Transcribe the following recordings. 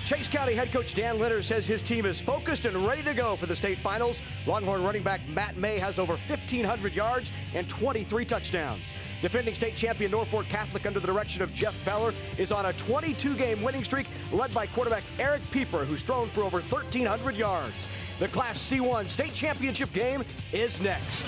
Chase County head coach Dan Linner says his team is focused and ready to go for the state finals. Longhorn running back Matt May has over 1,500 yards and 23 touchdowns. Defending state champion Norfolk Catholic under the direction of Jeff Beller is on a 22-game winning streak led by quarterback Eric Pieper, who's thrown for over 1,300 yards. The Class C1 state championship game is next.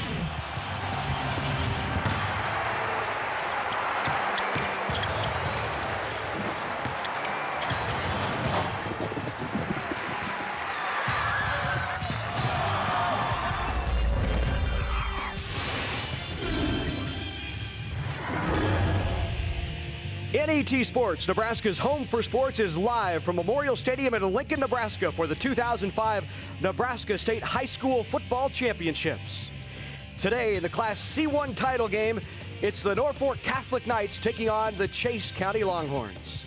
NET Sports, Nebraska's home for sports, is live from Memorial Stadium in Lincoln, Nebraska for the 2005 Nebraska State High School Football Championships. Today in the Class C1 title game, it's the Norfolk Catholic Knights taking on the Chase County Longhorns.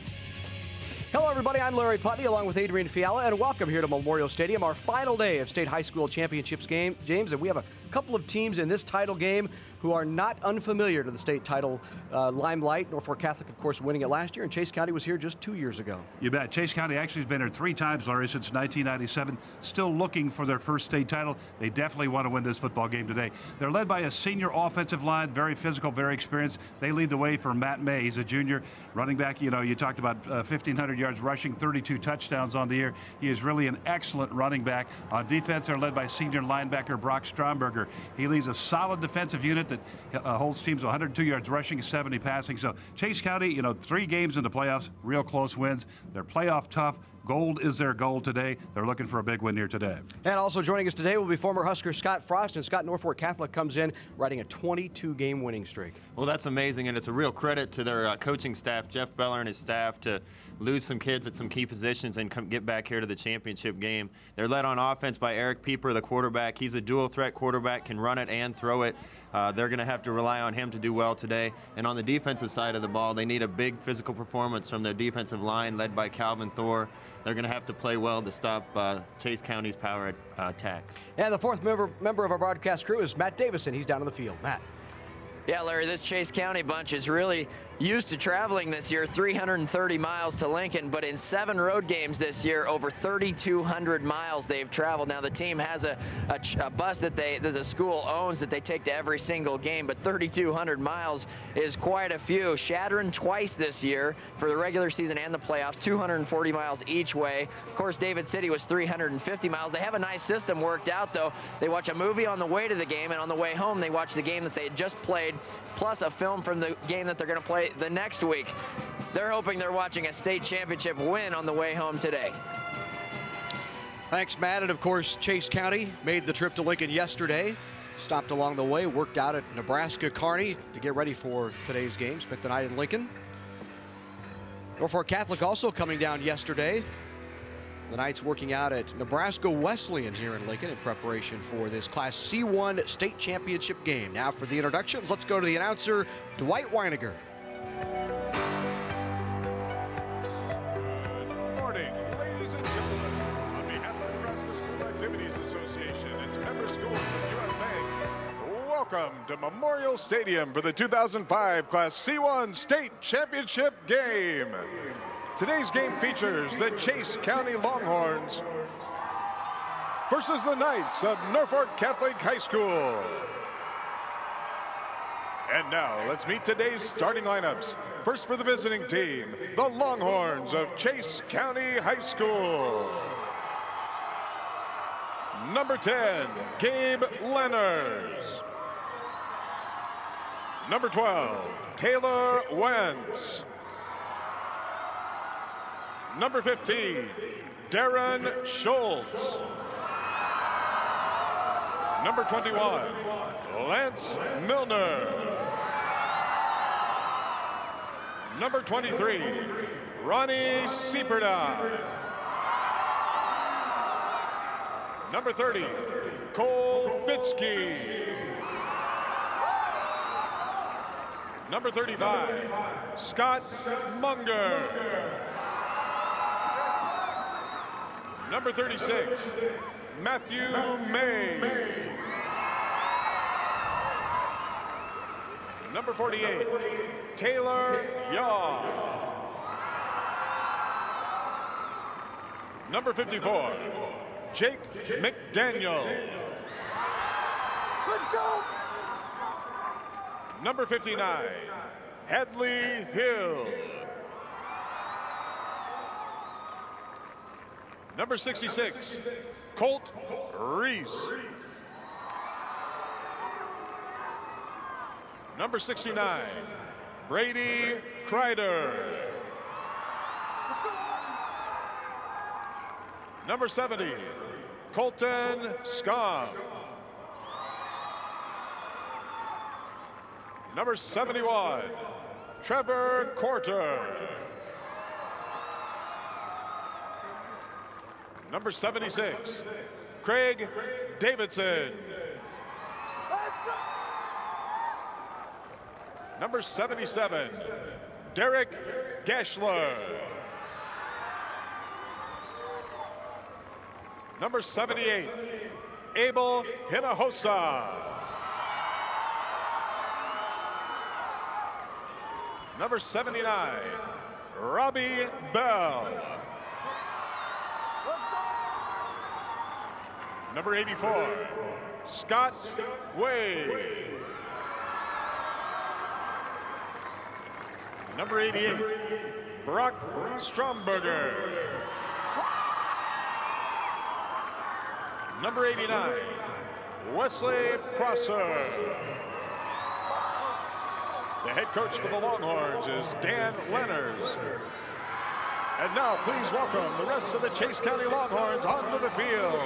Hello everybody, I'm Larry Putney along with Adrian Fiala, and welcome here to Memorial Stadium, our final day of State High School Championships game, James, and we have a couple of teams in this title game who are not unfamiliar to the state title limelight. Norfolk Catholic, of course, winning it last year, and Chase County was here just 2 years ago. You bet. Chase County actually has been here 3 times, Larry, since 1997, still looking for their first state title. They definitely want to win this football game today. They're led by a senior offensive line, very physical, very experienced. They lead the way for Matt May. He's a junior running back. You know, you talked about 1,500 yards rushing, 32 touchdowns on the year. He is really an excellent running back. On defense, they're led by senior linebacker Brock Stromberger. He leads a solid defensive unit that holds teams 102 yards rushing, 70 passing. So Chase County, you know, 3 games in the playoffs, real close wins. They're playoff tough. Gold is their goal today. They're looking for a big win here today. And also joining us today will be former Husker Scott Frost. And Scott, Norfolk Catholic comes in riding a 22-game winning streak. Well, that's amazing, and it's a real credit to their coaching staff, Jeff Beller and his staff, to lose some kids at some key positions and get back here to the championship game. They're led on offense by Eric Pieper, the quarterback. He's a dual-threat quarterback, can run it and throw it. They're going to have to rely on him to do well today. And on the defensive side of the ball, they need a big physical performance from their defensive line led by Calvin Thor. They're going to have to play well to stop Chase County's power attack. And the fourth member of our broadcast crew is Matt Davison. He's down on the field. Matt. Yeah, Larry, this Chase County bunch is really used to traveling this year 330 miles to Lincoln, but in 7 road games this year, over 3,200 miles they've traveled. Now, the team has a bus that the school owns that they take to every single game, but 3,200 miles is quite a few. Shadron twice this year for the regular season and the playoffs, 240 miles each way. Of course, David City was 350 miles. They have a nice system worked out, though. They watch a movie on the way to the game, and on the way home, they watch the game that they had just played, plus a film from the game that they're going to play the next week. They're hoping they're watching a state championship win on the way home today. Thanks, Matt. And of course, Chase County made the trip to Lincoln yesterday. Stopped along the way, worked out at Nebraska Kearney to get ready for today's game. Spent the night in Lincoln. Norfolk Catholic also coming down yesterday. The Knights working out at Nebraska Wesleyan here in Lincoln in preparation for this Class C1 state championship game. Now for the introductions, let's go to the announcer, Dwight Weiniger. Good morning, ladies and gentlemen. On behalf of the Nebraska School Activities Association and its member schools of U.S. Bank, welcome to Memorial Stadium for the 2005 Class C1 State Championship game. Today's game features the Chase County Longhorns versus the Knights of Norfolk Catholic High School. And now, let's meet today's starting lineups. First for the visiting team, the Longhorns of Chase County High School. Number 10, Gabe Lenners. Number 12, Taylor Wentz. Number 15, Darren Schultz. Number 21, Lance Milner. Number 23, Ronnie Sieperda. Number 30, Cole Fitzke. Number 35, Scott Munger. Number 36, Matthew May. Number 48, Taylor Yaw. Number 54, Jake McDaniel. Let's go! Number 59, Hadley Hill. Number 66, Colt Reese. Number 69, Brady Kreider. Number 70, Colton Scum. Number 71, Trevor Corter. Number 76, Craig Davidson. Number 77, Derek Gashler. Number 78, Abel Hinojosa. Number 79, Robbie Bell. Number 84, Scott Wade. Number 88, Brock Stromberger. Number 89, Wesley Prosser. The head coach for the Longhorns is Dan Lenners. And now please welcome the rest of the Chase County Longhorns onto the field.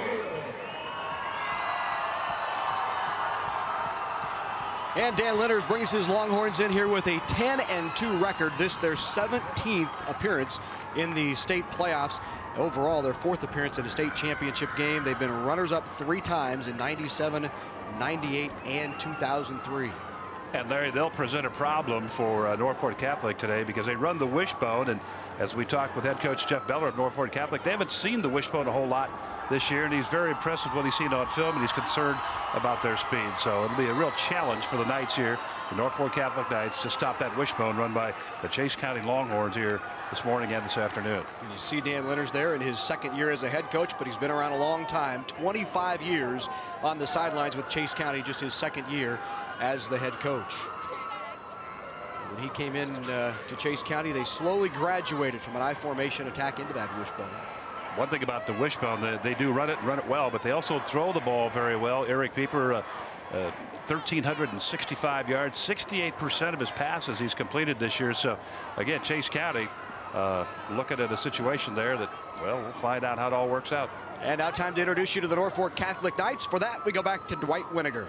And Dan Lenners brings his Longhorns in here with a 10-2 record. This their 17th appearance in the state playoffs. Overall, their 4th appearance in a state championship game. They've been runners-up 3 times in 97, 98, and 2003. And Larry, they'll present a problem for Norfolk Catholic today because they run the wishbone. And as we talked with head coach Jeff Beller of Norfolk Catholic, they haven't seen the wishbone a whole lot this year, and he's very impressed with what he's seen on film, and he's concerned about their speed. So it'll be a real challenge for the Knights here, the Norfolk Catholic Knights, to stop that wishbone run by the Chase County Longhorns here this morning and this afternoon. And you see Dan Lenners there in his 2nd year as a head coach, but he's been around a long time, 25 years on the sidelines with Chase County, just his 2nd year as the head coach. When he came in to Chase County, they slowly graduated from an I formation attack into that wishbone. One thing about the wishbone, they do run it well, but they also throw the ball very well. Eric Pieper, 1,365 yards, 68% of his passes he's completed this year. So again, Chase County looking at a situation there that, well, we'll find out how it all works out. And now time to introduce you to the Norfolk Catholic Knights. For that, we go back to Dwight Winiger.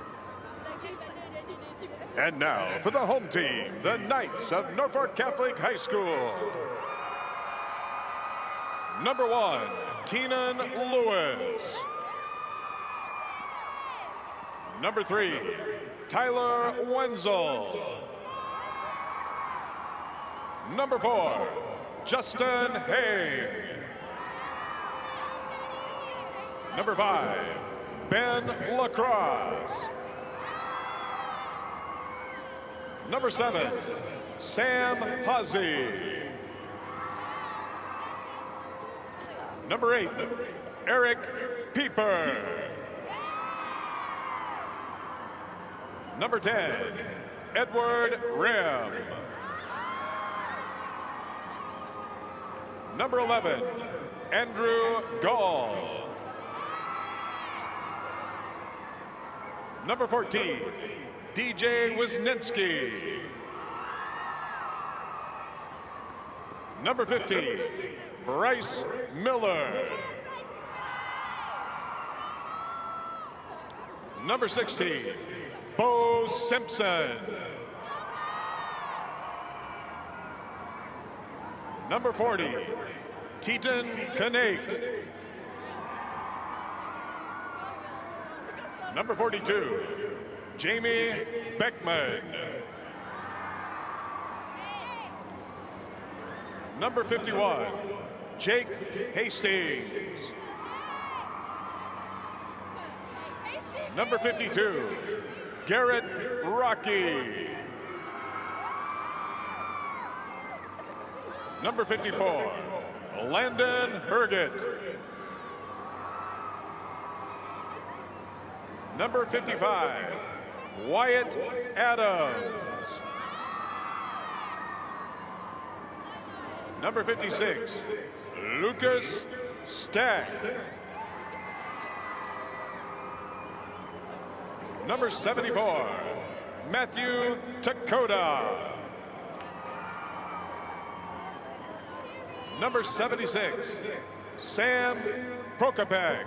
And now for the home team, the Knights of Norfolk Catholic High School. Number 1, Keenan Lewis. Number 3, Tyler Wenzel. Number 4, Justin Haig. Number 5, Ben Lacrosse. Number 7, Sam Hazy. Number 8, Eric Pieper. Number 10, Edward Rim. Number 11, Andrew Gall. Number 14, DJ Wisniewski. Number 15, Bryce Miller. Number 16, Bo Simpson. Number 40, Keaton Knake. Number 42, Jamie Beckman. Number 51, Jake Hastings. Number 52, Garrett Rocky. Number 54, Landon Herget. Number 55, Wyatt Adams. Number 56, Lucas Stack. Number 74, Matthew Takota. Number 76, Sam Prokopek.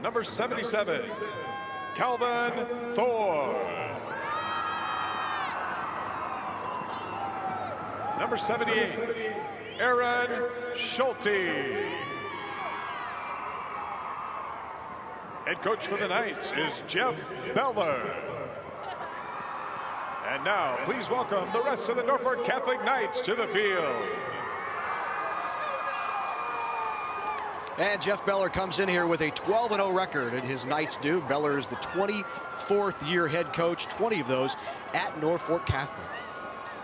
Number 77, Calvin Thor. Number 78, Aaron Schulte. Head coach for the Knights is Jeff Beller. And now, please welcome the rest of the Norfolk Catholic Knights to the field. And Jeff Beller comes in here with a 12-0 record, and his Knights do. Beller is the 24th year head coach, 20 of those at Norfolk Catholic.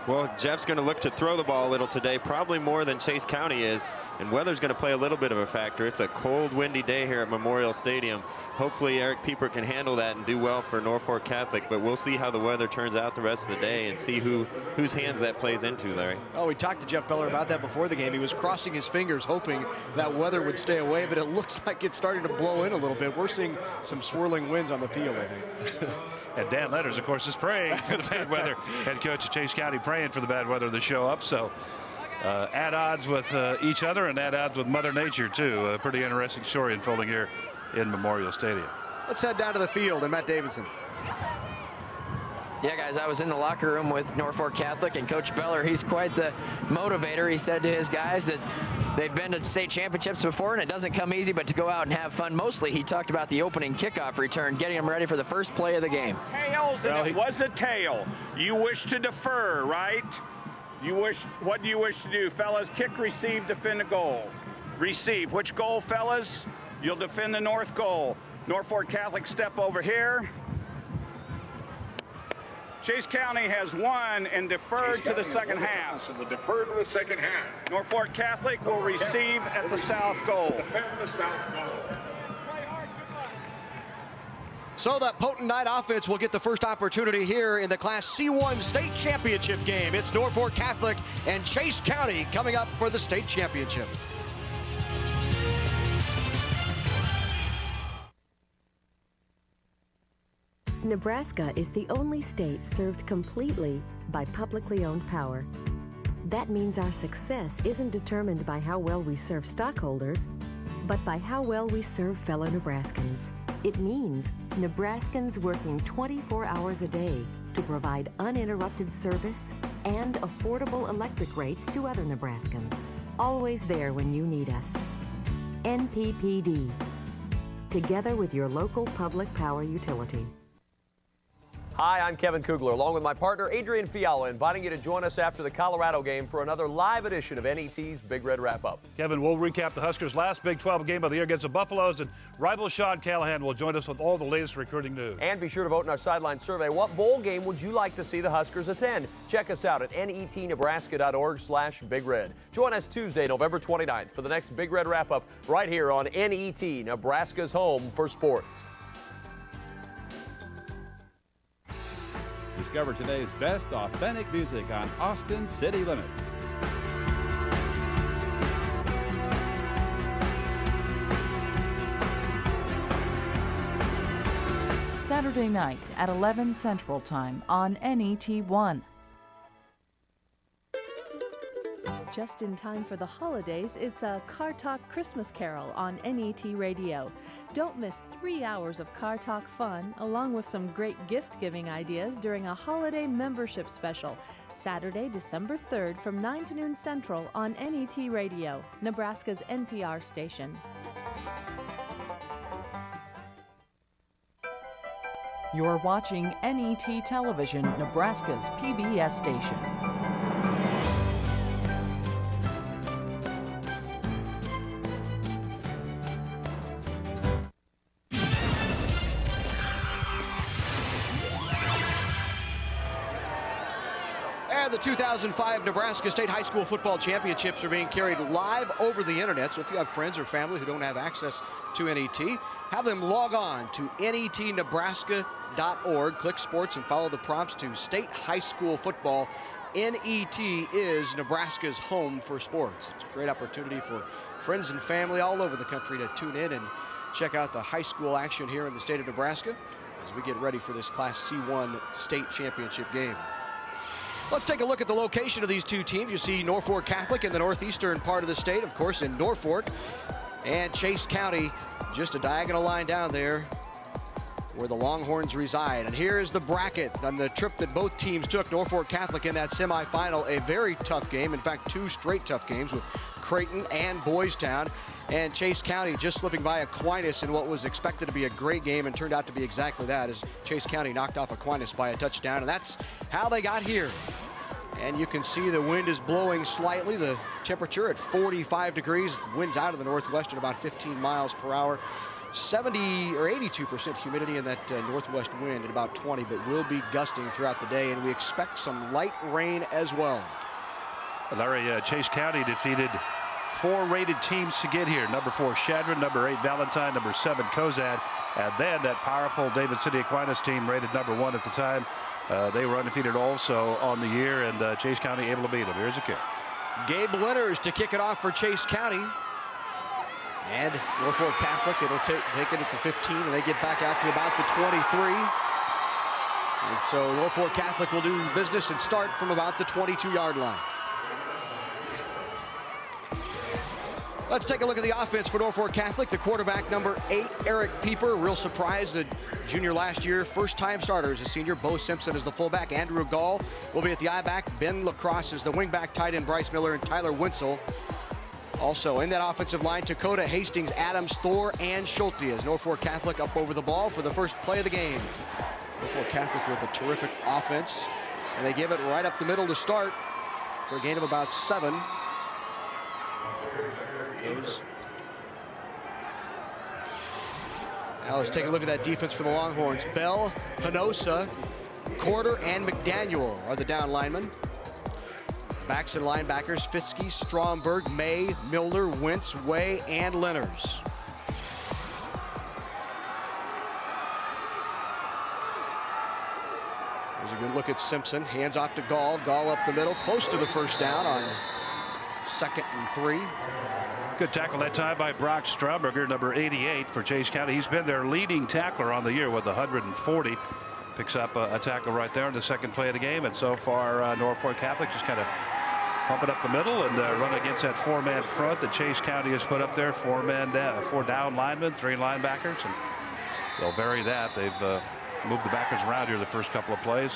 Well, Jeff's going to look to throw the ball a little today, probably more than Chase County is, and weather's going to play a little bit of a factor. It's a cold, windy day here at Memorial Stadium. Hopefully Eric Pieper can handle that and do well for Norfolk Catholic, but we'll see how the weather turns out the rest of the day and see whose hands that plays into, Larry. Oh, we talked to Jeff Beller about that before the game. He was crossing his fingers hoping that weather would stay away, but it looks like it's starting to blow in a little bit. We're seeing some swirling winds on the field, I think. And Dan Letters, of course, is praying for the bad weather. Head coach of Chase County praying for the bad weather to show up. So at odds with each other and at odds with Mother Nature, too. A pretty interesting story unfolding here in Memorial Stadium. Let's head down to the field and Matt Davidson. Yeah, guys, I was in the locker room with Norfolk Catholic, and Coach Beller, he's quite the motivator. He said to his guys that they've been to state championships before, and it doesn't come easy, but to go out and have fun. Mostly, he talked about the opening kickoff return, getting them ready for the first play of the game. Tails, and it was a tail. You wish to defer, right? What do you wish to do, fellas? Kick, receive, defend the goal. Receive. Which goal, fellas? You'll defend the north goal. Norfolk Catholic step over here. Chase County has won and deferred to the second half. So the deferred to the second half. Norfolk Catholic will receive at the south goal. Defend the south goal. So that potent Knight offense will get the first opportunity here in the Class C1 state championship game. It's Norfolk Catholic and Chase County coming up for the state championship. Nebraska is the only state served completely by publicly owned power. That means our success isn't determined by how well we serve stockholders, but by how well we serve fellow Nebraskans. It means Nebraskans working 24 hours a day to provide uninterrupted service and affordable electric rates to other Nebraskans. Always there when you need us. NPPD. Together with your local public power utility. Hi, I'm Kevin Kugler, along with my partner Adrian Fiala, inviting you to join us after the Colorado game for another live edition of NET's Big Red Wrap-Up. Kevin, we'll recap the Huskers' last Big 12 game of the year against the Buffaloes, and rival Sean Callahan will join us with all the latest recruiting news. And be sure to vote in our sideline survey. What bowl game would you like to see the Huskers attend? Check us out at netnebraska.org/Big Red. Join us Tuesday, November 29th for the next Big Red Wrap-Up right here on NET, Nebraska's home for sports. Discover today's best authentic music on Austin City Limits. Saturday night at 11 Central Time on NET1. Just in time for the holidays, it's a Car Talk Christmas Carol on NET Radio. Don't miss 3 hours of Car Talk fun, along with some great gift-giving ideas during a holiday membership special, Saturday, December 3rd from 9 to noon Central on NET Radio, Nebraska's NPR station. You're watching NET Television, Nebraska's PBS station. And the 2005 Nebraska State High School Football Championships are being carried live over the internet. So if you have friends or family who don't have access to NET, have them log on to netnebraska.org, click sports, and follow the prompts to State High School Football. NET is Nebraska's home for sports. It's a great opportunity for friends and family all over the country to tune in and check out the high school action here in the state of Nebraska as we get ready for this Class C1 state championship game. Let's take a look at the location of these two teams. You see Norfolk Catholic in the northeastern part of the state, of course, in Norfolk, and Chase County, just a diagonal line down there where the Longhorns reside. And here's the bracket on the trip that both teams took. Norfolk Catholic in that semifinal, a very tough game. In fact, two straight tough games with Creighton and Boys Town. And Chase County just slipping by Aquinas in what was expected to be a great game and turned out to be exactly that, as Chase County knocked off Aquinas by a touchdown. And that's how they got here. And you can see the wind is blowing slightly. The temperature at 45 degrees. Winds out of the northwest at about 15 miles per hour. 70 or 82% humidity in that northwest wind at about 20, but will be gusting throughout the day, and we expect some light rain as well. Larry, Chase County defeated 4 rated teams to get here. Number 4 Shadron, number 8 Valentine, number 7 Cozad, and then that powerful David City Aquinas team rated number 1 at the time. They were undefeated also on the year, and Chase County able to beat them. Here's a kick. Gabe Lenners to kick it off for Chase County. And Norfolk Catholic, it'll take it at the 15, and they get back out to about the 23. And so Norfolk Catholic will do business and start from about the 22-yard line. Let's take a look at the offense for Norfolk Catholic. The quarterback, number 8, Eric Pieper. Real surprise, the junior last year. First-time starter as a senior. Bo Simpson is the fullback. Andrew Gall will be at the I-back. Ben Lacrosse is the wingback. Tight end Bryce Miller and Tyler Winsel. Also in that offensive line, Dakota Hastings, Adams, Thor, and Schulte as Norfolk Catholic up over the ball for the first play of the game. Norfolk Catholic with a terrific offense, and they give it right up the middle to start for a gain of about 7. Now let's take a look at that defense for the Longhorns. Bell, Hinosa, Corder, and McDaniel are the down linemen. Backs and linebackers, Fitzke, Stromberg, May, Milner, Wentz, Way, and Lenners. There's a good look at Simpson. Hands off to Gall. Gall up the middle, close to the first down on 2nd and 3. Good tackle that time by Brock Stromberger, number 88 for Chase County. He's been their leading tackler on the year with 140. Picks up a tackle right there in the second play of the game. And so far, Norfolk Catholic just kind of pump it up the middle and run against that 4-man front that Chase County has put up there. 4 down linemen, 3 linebackers, and they'll vary that. They've moved the backers around here the first couple of plays.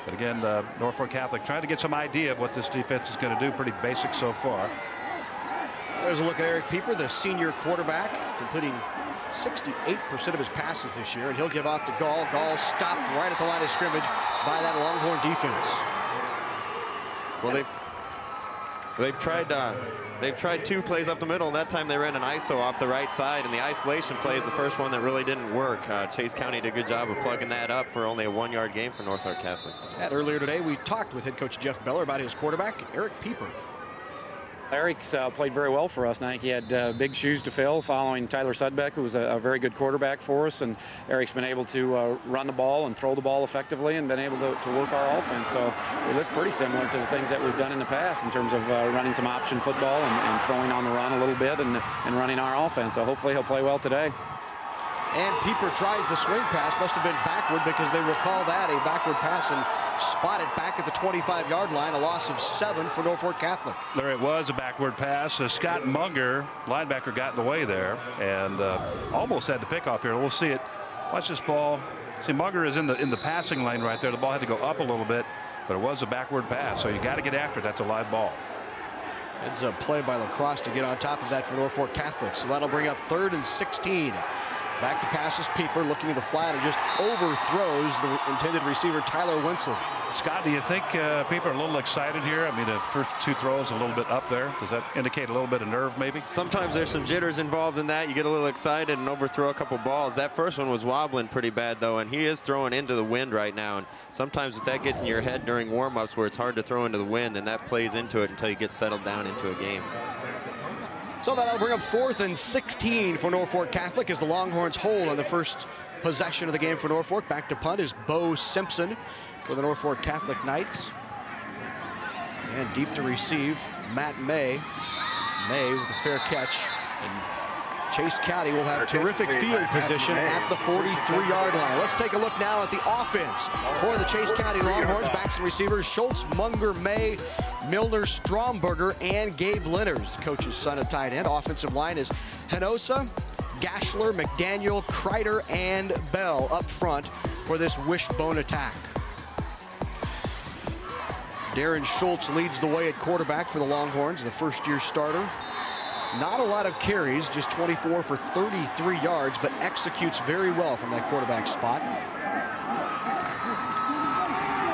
But again, Norfolk Catholic trying to get some idea of what this defense is going to do. Pretty basic so far. There's a look at Eric Pieper, the senior quarterback, completing 68% of his passes this year, and he'll give off to Gall. Gall stopped right at the line of scrimmage by that Longhorn defense. Well, they've tried 2 plays up the middle. That time they ran an ISO off the right side, and the isolation play is the first one that really didn't work. Chase County did a good job of plugging that up for only a 1-yard gain for Norfolk Catholic. And earlier today, we talked with head coach Jeff Beller about his quarterback, Eric Pieper. Eric's played very well for us, and I think he had big shoes to fill following Tyler Sudbeck, who was a very good quarterback for us. And Eric's been able to run the ball and throw the ball effectively and been able to work our offense. So we look pretty similar to the things that we've done in the past in terms of running some option football and throwing on the run a little bit and running our offense. So hopefully he'll play well today. And Pieper tries the swing pass. Must have been backward because they will call that a backward pass and spot it back at the 25-yard line. A loss of 7 for Norfolk Catholic. There it was, a backward pass. Scott Munger, linebacker, got in the way there and almost had the pick off here. We'll see it. Watch this ball. See, Munger is in the passing lane right there. The ball had to go up a little bit, but it was a backward pass. So you got to get after it. That's a live ball. It's a play by Lacrosse to get on top of that for Norfolk Catholic. So that'll bring up 3rd and 16. Back to passes, Pieper looking at the flat and just overthrows the intended receiver, Tyler Wenzel. Scott, do you think people are a little excited here? I mean, the first two throws a little bit up there. Does that indicate a little bit of nerve, maybe? Sometimes there's some jitters involved in that. You get a little excited and overthrow a couple balls. That first one was wobbling pretty bad, though, and he is throwing into the wind right now. And sometimes if that gets in your head during warm-ups where it's hard to throw into the wind, then that plays into it until you get settled down into a game. So that'll bring up 4th and 16 for Norfolk Catholic as the Longhorns hold on the first possession of the game for Norfolk. Back to punt is Bo Simpson for the Norfolk Catholic Knights. And deep to receive, Matt May. May with a fair catch. And Chase County will have terrific field position at the 43-yard line. Let's take a look now at the offense for the Chase County Longhorns. Backs and receivers, Schultz, Munger, May, Milner, Stromberger, and Gabe Lenners, the coach's son at tight end. Offensive line is Henosa, Gashler, McDaniel, Kreider, and Bell up front for this wishbone attack. Darren Schultz leads the way at quarterback for the Longhorns, the first-year starter. Not a lot of carries, just 24 for 33 yards, but executes very well from that quarterback spot.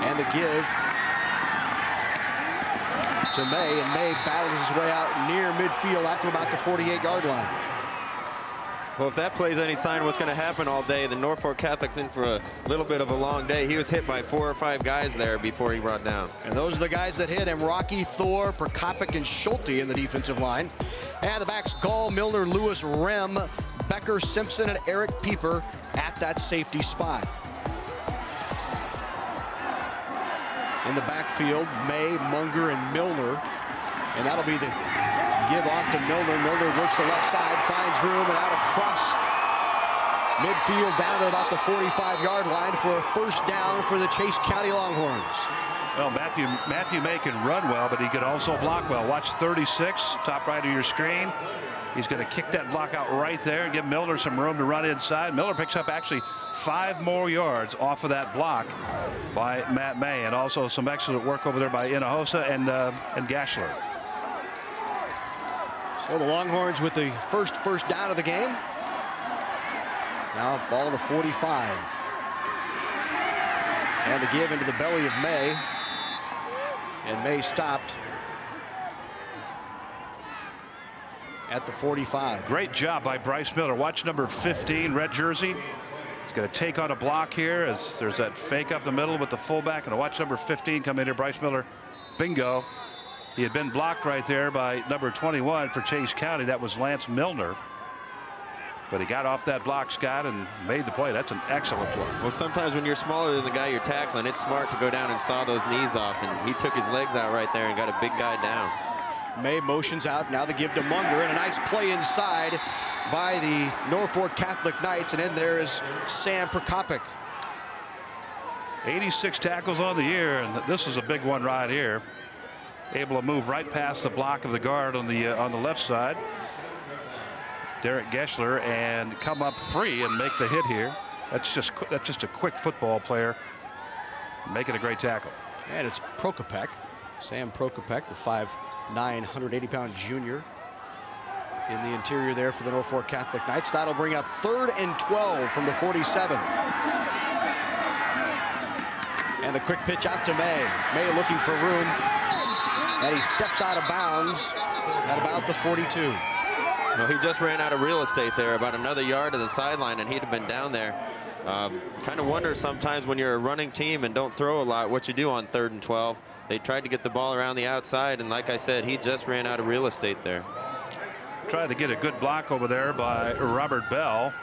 And the give to May, and May battles his way out near midfield out to about the 48-yard line. Well, if that plays any sign what's going to happen all day, then Norfolk Catholic's in for a little bit of a long day. He was hit by 4 or 5 guys there before he brought down. And those are the guys that hit him: Rocky, Thor, Prokopik, and Schulte in the defensive line. And the backs: Gall, Milner, Lewis, Rem, Becker, Simpson, and Eric Pieper at that safety spot. In the backfield, May, Munger, and Milner. And that'll be the give off to Milner. Milner works the left side, finds room, and out across midfield down to about the 45-yard line for a first down for the Chase County Longhorns. Well, Matthew May can run well, but he can also block well. Watch 36, top right of your screen. He's going to kick that block out right there and give Milner some room to run inside. Milner picks up actually 5 more yards off of that block by Matt May, and also some excellent work over there by Hinojosa and Gashler. So the Longhorns with the first down of the game. Now ball to the 45. And the give into the belly of May. And May stopped at the 45. Great job by Bryce Miller. Watch number 15, red jersey. He's going to take on a block here as there's that fake up the middle with the fullback. And watch number 15 come in here, Bryce Miller. Bingo. He had been blocked right there by number 21 for Chase County. That was Lance Milner. But he got off that block, Scott, and made the play. That's an excellent play. Well, sometimes when you're smaller than the guy you're tackling, it's smart to go down and saw those knees off. And he took his legs out right there and got a big guy down. May motions out. Now the give to Munger, and a nice play inside by the Norfolk Catholic Knights. And in there is Sam Prokopik. 86 tackles on the year, and this is a big one right here. Able to move right past the block of the guard on the left side, Derek Geshler, and come up free and make the hit here. That's just a quick football player making a great tackle. And it's Prokopik, Sam Prokopik, the 5'9", 180-pound junior in the interior there for the Norfolk Catholic Knights. That'll bring up 3rd and 12 from the 47. And the quick pitch out to May. May looking for room. And he steps out of bounds at about the 42. Well, he just ran out of real estate there, about another yard to the sideline, and he'd have been down there. Kind of wonder sometimes when you're a running team and don't throw a lot what you do on 3rd and 12. They tried to get the ball around the outside, and like I said, he just ran out of real estate there. Tried to get a good block over there by Robert Bell.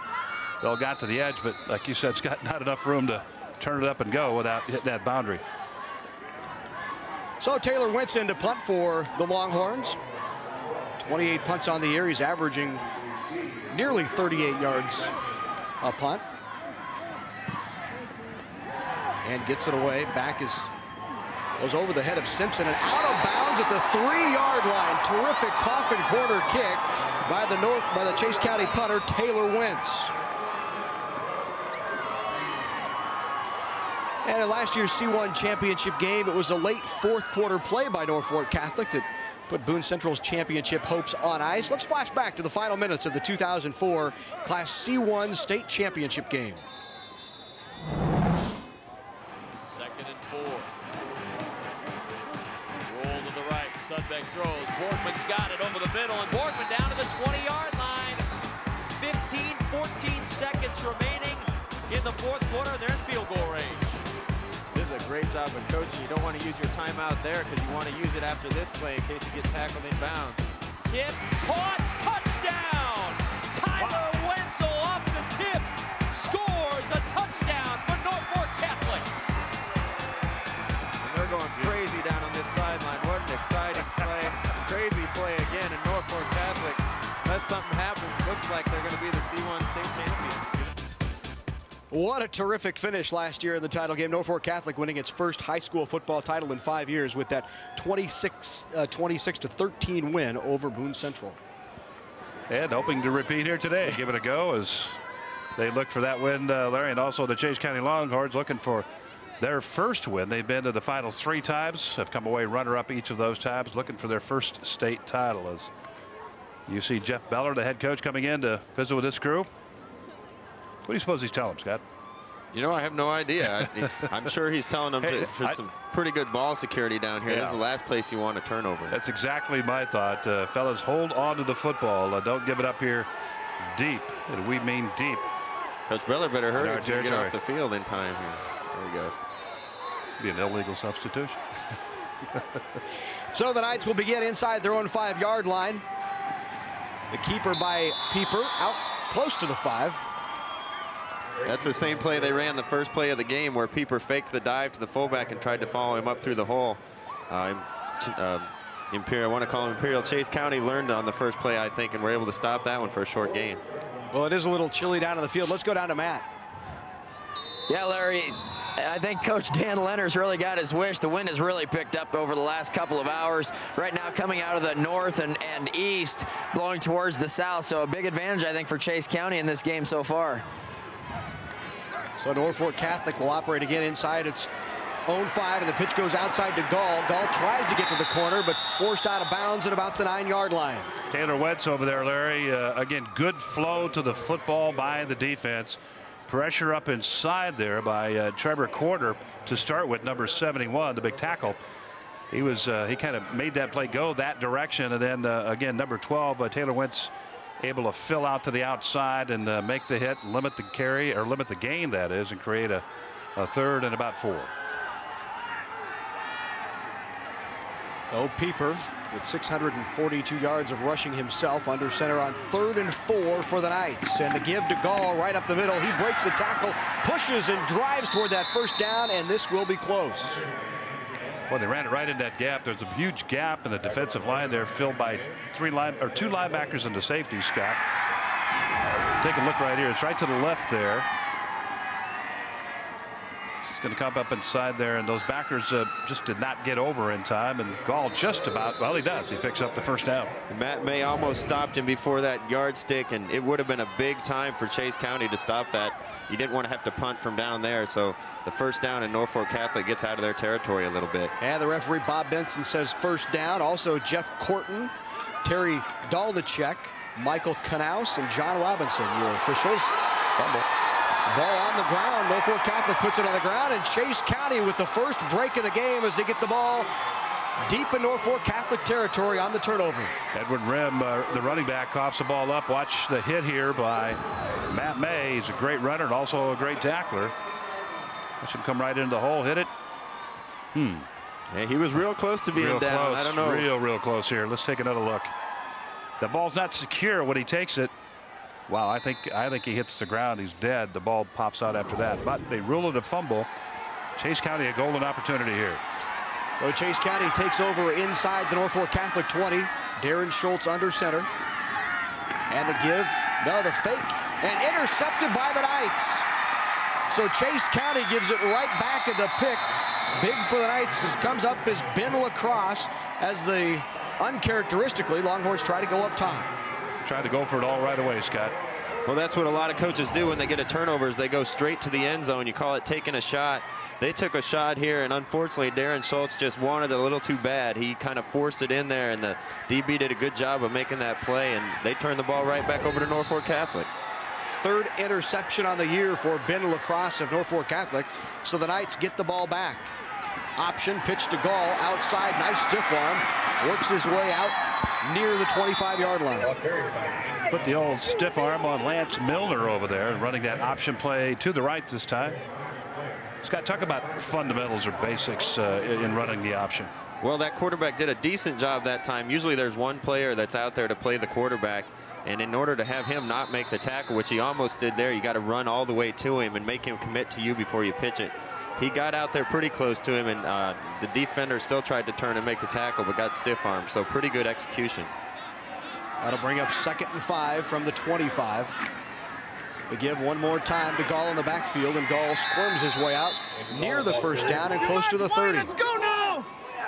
Bell got to the edge, but like you said, it's got not enough room to turn it up and go without hitting that boundary. So Taylor Wentz in to punt for the Longhorns. 28 punts on the year. He's averaging nearly 38 yards a punt. And gets it away. Goes over the head of Simpson and out of bounds at the 3-yard line. Terrific coffin corner kick by the Chase County punter, Taylor Wentz. And in last year's C1 championship game, it was a late 4th quarter play by Norfolk Catholic that put Boone Central's championship hopes on ice. Let's flash back to the final minutes of the 2004 Class C1 state championship game. 2nd and 4. Roll to the right. Sudbeck throws. Borgman's got it over the middle, and Borgman down to the 20-yard line. 14 seconds remaining in the fourth quarter. They're in field goal range. This is a great job of coaching. You don't want to use your timeout there because you want to use it after this play in case you get tackled in bounds. Tip, caught, touchdown! Tyler Wenzel off the tip, scores a touchdown for Norfolk Catholic. And they're going crazy down on this sideline. What an exciting play. Crazy play again in Norfolk Catholic. Unless something happens, looks like they're going to be the C1 state champions. What a terrific finish last year in the title game. Norfolk Catholic winning its first high school football title in 5 years with that 26-13 win over Boone Central. And hoping to repeat here today. Give it a go as they look for that win, Larry, and also the Chase County Longhorns looking for their first win. They've been to the finals 3 times, have come away runner-up each of those times, looking for their first state title. As you see Jeff Beller, the head coach, coming in to visit with this crew. What do you suppose he's telling them, Scott? You know, I have no idea. I'm sure he's telling them for some pretty good ball security down here. Yeah. This is the last place you want a turnover. That's exactly my thought. Fellas, hold on to the football. Don't give it up here deep. And we mean deep. Coach Beller better hurry to get off the field in time here. There he goes. Be an illegal substitution. So the Knights will begin inside their own 5-yard line. The keeper by Pieper out close to the 5. That's the same play they ran the first play of the game where Pieper faked the dive to the fullback and tried to follow him up through the hole. Imperial, I want to call him Imperial. Chase County learned on the first play, I think, and were able to stop that one for a short gain. Well, it is a little chilly down in the field. Let's go down to Matt. Yeah, Larry, I think Coach Dan Leonard's really got his wish. The wind has really picked up over the last couple of hours. Right now coming out of the north and east, blowing towards the south. So a big advantage, I think, for Chase County in this game so far. So Norfolk Catholic will operate again inside its own 5, and the pitch goes outside to Gall. Gall tries to get to the corner, but forced out of bounds at about the 9-yard line. Taylor Wentz over there, Larry. Again, good flow to the football by the defense. Pressure up inside there by Trevor Corder to start with, number 71, the big tackle. He kind of made that play go that direction, and then again, number 12, Taylor Wentz, able to fill out to the outside and make the hit, limit the carry, or limit the gain, that is, and create a 3rd and about 4. So Pieper with 642 yards of rushing himself under center on 3rd and 4 for the Knights. And the give to Gall right up the middle. He breaks the tackle, pushes and drives toward that first down, and this will be close. Well, they ran it right in that gap. There's a huge gap in the defensive line there, filled by 2 linebackers and the safety, Scott. Take a look right here. It's right to the left there. He's going to come up inside there, and those backers just did not get over in time. And Gall just about, well, he does. He picks up the first down. Matt May almost stopped him before that yardstick, and it would have been a big time for Chase County to stop that. You didn't want to have to punt from down there, so the first down, and Norfolk Catholic gets out of their territory a little bit. And the referee, Bob Benson, says first down. Also, Jeff Corton, Terry Daldachek, Michael Knaus, and John Robinson, your officials. Fumble. Ball on the ground. Norfolk Catholic puts it on the ground, and Chase County with the first break of the game as they get the ball deep in Norfolk Catholic territory on the turnover. Edward Rim, the running back, coughs the ball up. Watch the hit here by Matt May. He's a great runner and also a great tackler. That should come right into the hole, hit it. Hey, he was real close to being down. Close. I don't know. Real close here. Let's take another look. The ball's not secure when he takes it. Wow, I think he hits the ground. He's dead. The ball pops out after that. But they rule it a fumble. Chase County a golden opportunity here. So Chase County takes over inside the Norfolk Catholic 20. Darren Schultz under center. And the give. No, the fake. And intercepted by the Knights. So Chase County gives it right back at the pick. Big for the Knights. This comes up as Ben Lacrosse as the uncharacteristically Longhorns try to go up top. Tried to go for it all right away, Scott. Well, that's what a lot of coaches do when they get a turnover is they go straight to the end zone. You call it taking a shot. They took a shot here, and unfortunately, Darren Schultz just wanted it a little too bad. He kind of forced it in there, and the DB did a good job of making that play, and they turned the ball right back over to Norfolk Catholic. Third interception on the year for Ben Lacrosse of Norfolk Catholic, so the Knights get the ball back. Option, pitch to Gall, outside, nice stiff arm, works his way out near the 25-yard line. Put the old stiff arm on Lance Milner over there, running that option play to the right this time. Scott, talk about fundamentals or basics in running the option. Well, that quarterback did a decent job that time. Usually there's one player that's out there to play the quarterback, and in order to have him not make the tackle, which he almost did there, you got to run all the way to him and make him commit to you before you pitch it. He got out there pretty close to him, and the defender still tried to turn and make the tackle, but got stiff arm, so pretty good execution. That'll bring up 2nd and 5 from the 25. They give one more time to Gall in the backfield, and Gall squirms his way out near the first down and close to the 30. Let's go now!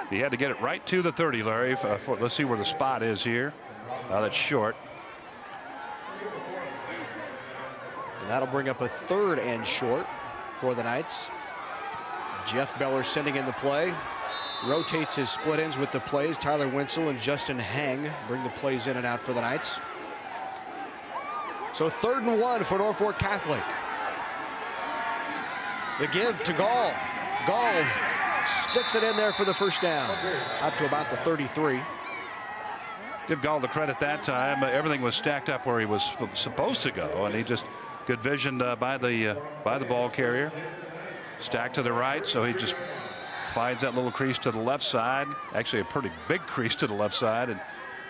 He had to get it right to the 30, Larry. Let's see where the spot is here. That's short. And that'll bring up a 3rd and short for the Knights. Jeff Beller sending in the play. Rotates his split ends with the plays. Tyler Wenzel and Justin Hang bring the plays in and out for the Knights. So 3rd and 1 for Norfolk Catholic. The give to Gall. Gall sticks it in there for the first down. Up to about the 33. Give Gall the credit that time. Everything was stacked up where he was supposed to go, and he just good vision by the ball carrier. Stacked to the right, so he just finds that little crease to the left side. Actually, a pretty big crease to the left side, and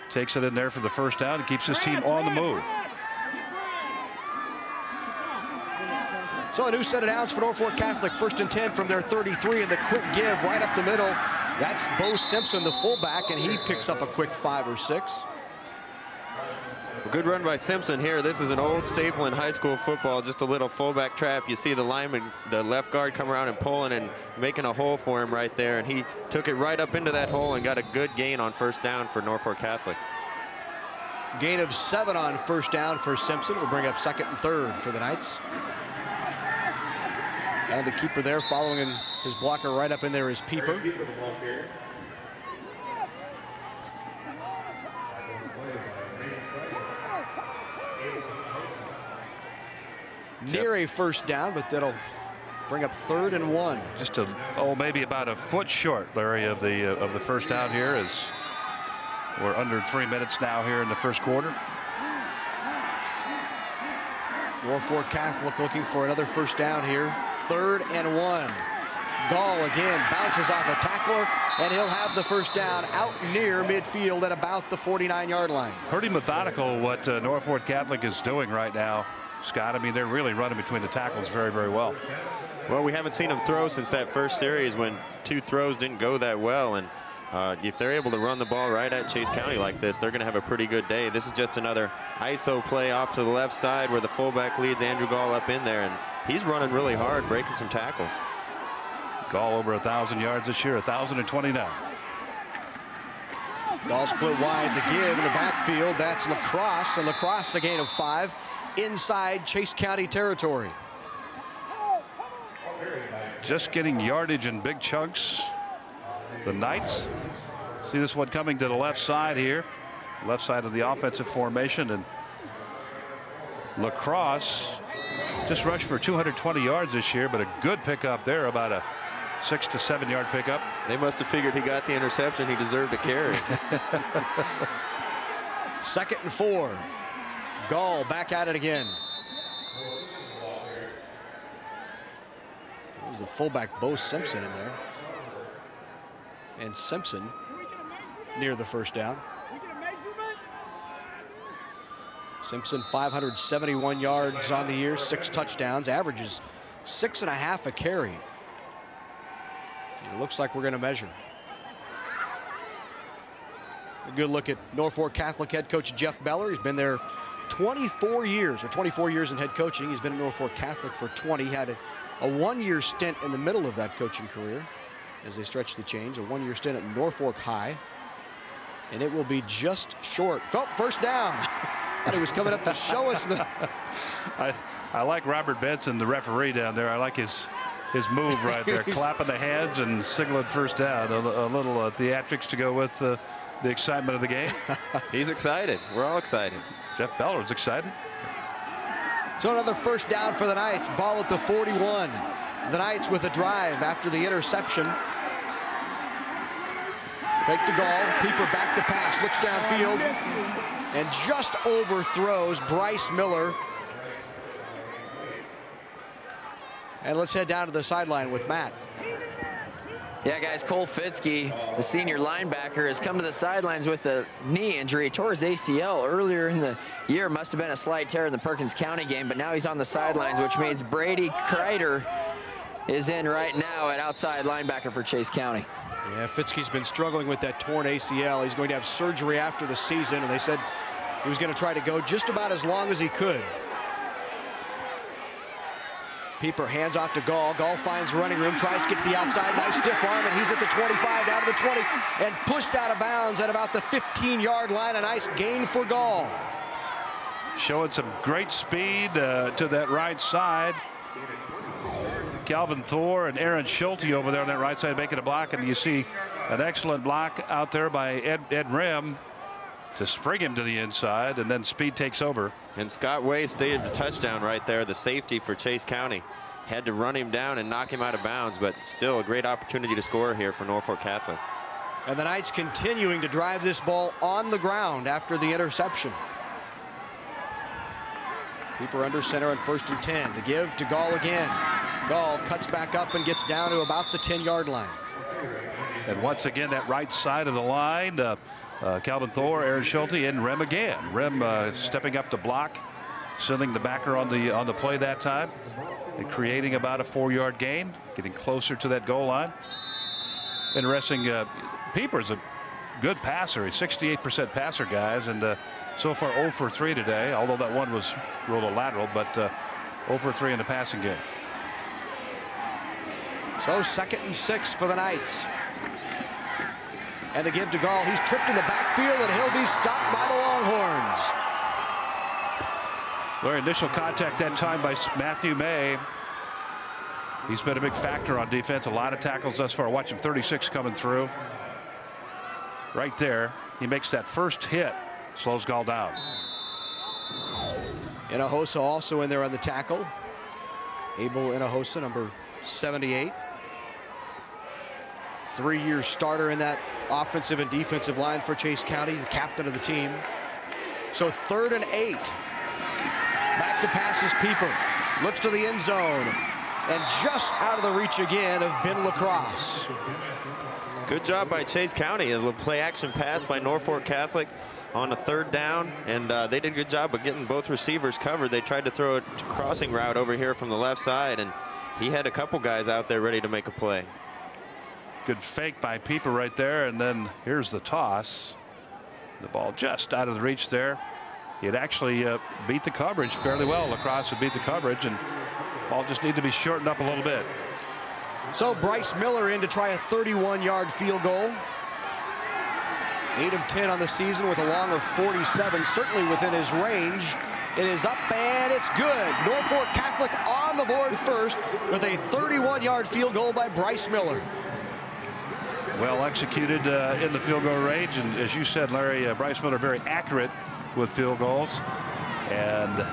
takes it in there for the first down and keeps his team on the move. So a new set of downs for Norfolk Catholic. 1st and 10 from their 33, and the quick give right up the middle. That's Bo Simpson, the fullback, and he picks up a quick 5 or 6. A good run by Simpson here. This is an old staple in high school football, just a little fullback trap. You see the lineman, the left guard, come around and pulling and making a hole for him right there, and he took it right up into that hole and got a good gain on first down for Norfolk Catholic. Gain of 7 on first down for Simpson. Will bring up 2nd and 3rd for the Knights. And the keeper there following in his blocker right up in there is Pieper. Near a first down, but that'll bring up 3rd and 1. Just maybe about a foot short, Larry, of the first down here, as we're under 3 minutes now here in the first quarter. Norfolk Catholic looking for another first down here. 3rd and 1. Gall again bounces off a tackler, and he'll have the first down out near midfield at about the 49-yard line. Pretty methodical what Norfolk Catholic is doing right now, Scott. I mean, they're really running between the tackles very, very well. Well, we haven't seen them throw since that first series when 2 throws didn't go that well, and if they're able to run the ball right at Chase County like this, they're going to have a pretty good day. This is just another ISO play off to the left side where the fullback leads Andrew Gall up in there, and he's running really hard, breaking some tackles. Gall over 1,000 yards this year, 1,029. Gall split wide, the give in the backfield. That's Lacrosse, and Lacrosse a gain of 5 inside Chase County territory. Just getting yardage in big chunks. The Knights see this one coming to the left side here, left side of the offensive formation, and Lacrosse just rushed for 220 yards this year, but a good pickup there, about a 6 to 7 yard pickup. They must have figured he got the interception, he deserved a carry. 2nd and 4. Gall back at it again. There's the fullback Bo Simpson in there. And Simpson near the first down. Simpson 571 yards on the year, 6 touchdowns, averages 6.5 a carry. It looks like we're going to measure. A good look at Norfolk Catholic head coach Jeff Beller. He's been there 24 years, or 24 years in head coaching. He's been at Norfolk Catholic for 20. Had a 1-year stint in the middle of that coaching career as they stretch the change. A 1-year stint at Norfolk High. And it will be just short. Oh, first down. thought he was coming up to show us the. I like Robert Benson, the referee down there. I like his move right there, clapping the hands and signaling first down. A little theatrics to go with the excitement of the game. He's excited. We're all excited. Jeff Beller's excited. So another first down for the Knights. Ball at the 41. The Knights with a drive after the interception. Fake to Gall. Pieper back to pass. Looks downfield and just overthrows Bryce Miller. And let's head down to the sideline with Matt. Yeah, guys, Cole Fitzke, the senior linebacker, has come to the sidelines with a knee injury. He tore his ACL earlier in the year. Must have been a slight tear in the Perkins County game, but now he's on the sidelines, which means Brady Kreider is in right now at outside linebacker for Chase County. Yeah, Fitzke's been struggling with that torn ACL. He's going to have surgery after the season, and they said he was going to try to go just about as long as he could. Pieper hands off to Gall. Gall finds running room, tries to get to the outside. Nice stiff arm, and he's at the 25, down to the 20, and pushed out of bounds at about the 15-yard line. A nice gain for Gall. Showing some great speed to that right side. Calvin Thor and Aaron Schulte over there on that right side making a block, and you see an excellent block out there by Ed Rim to spring him to the inside, and then speed takes over. And Scott Way stayed the touchdown right there, the safety for Chase County. Had to run him down and knock him out of bounds, but still a great opportunity to score here for Norfolk Catholic. And the Knights continuing to drive this ball on the ground after the interception. Pieper under center on 1st and 10. The give to Gall again. Gall cuts back up and gets down to about the 10-yard line. And once again, that right side of the line, Calvin Thor, Aaron Schulte, and Rem again. Rem stepping up to block, sending the backer on the play that time, and creating about a 4-yard gain, getting closer to that goal line. Interesting, Pieper's a good passer. He's 68% passer, guys, and so far 0 for 3 today, although that one was ruled a lateral, but 0 for 3 in the passing game. So 2nd and 6 for the Knights. And the give to Gall. He's tripped in the backfield, and he'll be stopped by the Longhorns. Well, initial contact that time by Matthew May. He's been a big factor on defense. A lot of tackles thus far. Watch him, 36 coming through. Right there. He makes that first hit. Slows Gall down. Hinojosa also in there on the tackle. Abel Hinojosa, number 78. 3-year starter in that offensive and defensive line for Chase County, the captain of the team. So 3rd and 8. Back to passes Pieper. Looks to the end zone. And just out of the reach again of Ben Lacrosse. Good job by Chase County. A play action pass by Norfolk Catholic on a 3rd down, and they did a good job of getting both receivers covered. They tried to throw a crossing route over here from the left side, and he had a couple guys out there ready to make a play. Good fake by Pieper right there, and then here's the toss. The ball just out of the reach there. He had actually beat the coverage fairly well. Lacrosse had beat the coverage, and ball just needed to be shortened up a little bit. So Bryce Miller in to try a 31-yard field goal. 8 of 10 on the season with a long of 47, certainly within his range. It is up and it's good. Norfolk Catholic on the board first with a 31-yard field goal by Bryce Miller. Well executed in the field goal range, and as you said, Larry, Bryce Miller very accurate with field goals, and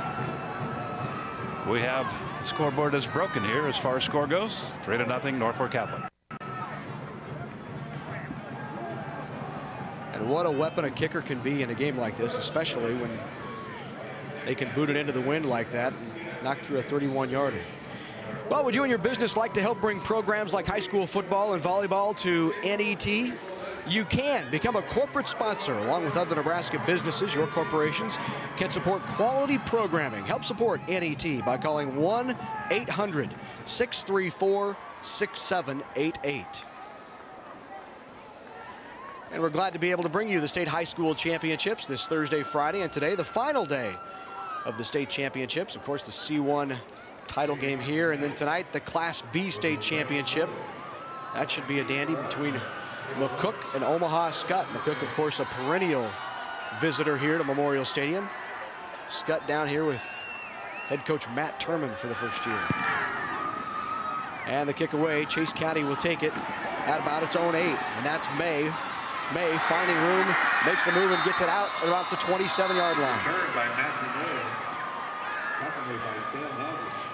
we have the scoreboard is broken here as far as score goes. 3-0 Norfolk Catholic. And what a weapon a kicker can be in a game like this, especially when they can boot it into the wind like that and knock through a 31-yarder. Well, would you and your business like to help bring programs like high school football and volleyball to NET? You can become a corporate sponsor along with other Nebraska businesses. Your corporations can support quality programming. Help support NET by calling 1-800-634-6788. And we're glad to be able to bring you the state high school championships this Thursday, Friday, and today the final day of the state championships. Of course, the C1 title game here, and then tonight the Class B state championship. That should be a dandy between McCook and Omaha Skutt. McCook, of course, a perennial visitor here to Memorial Stadium. Scott down here with head coach Matt Turman for the first year. And the kick away, Chase County will take it at about its own 8, and that's May. May finding room, makes the move and gets it out about the 27-yard line.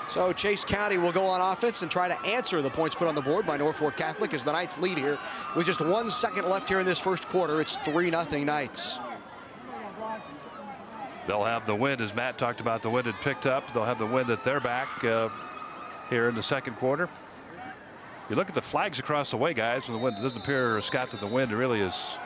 So Chase County will go on offense and try to answer the points put on the board by Norfolk Catholic as the Knights lead here. With just 1 second left here in this first quarter, it's 3-0 Knights. They'll have the wind, as Matt talked about. The wind had picked up. They'll have the wind at their back here in the second quarter. You look at the flags across the way, guys. The wind, it doesn't appear, Scott, that the wind really is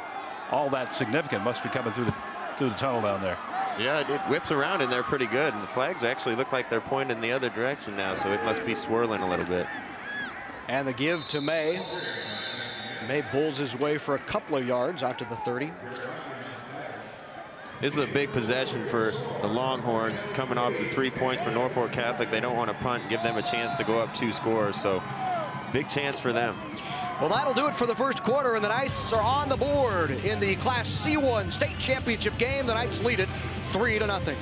all that significant. Must be coming through the tunnel down there. Yeah, it whips around in there pretty good, and the flags actually look like they're pointing in the other direction now, so it must be swirling a little bit. And the give to May. May bulls his way for a couple of yards out to the 30. This is a big possession for the Longhorns, coming off the 3 points for Norfolk Catholic. They don't want to punt and give them a chance to go up 2 scores, so big chance for them. Well, that'll do it for the first quarter, and the Knights are on the board in the Class C1 state championship game. The Knights lead it 3-0.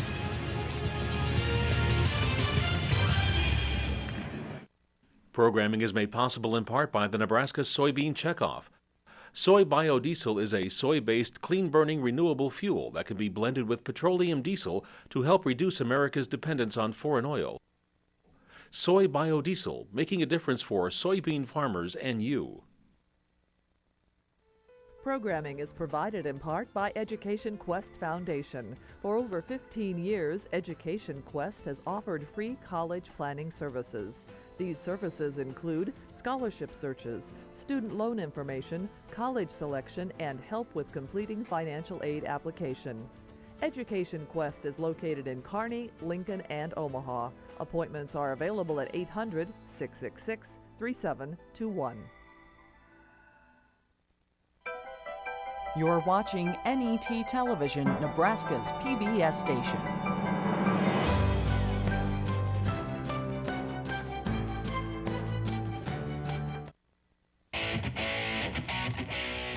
Programming is made possible in part by the Nebraska Soybean Checkoff. Soy biodiesel is a soy-based, clean-burning, renewable fuel that can be blended with petroleum diesel to help reduce America's dependence on foreign oil. Soy biodiesel, making a difference for soybean farmers and you. Programming is provided in part by Education Quest Foundation. For over 15 years, Education Quest has offered free college planning services. These services include scholarship searches, student loan information, college selection, and help with completing financial aid application. Education Quest is located in Kearney, Lincoln, and Omaha. Appointments are available at 800-666-3721. You're watching NET Television, Nebraska's PBS station.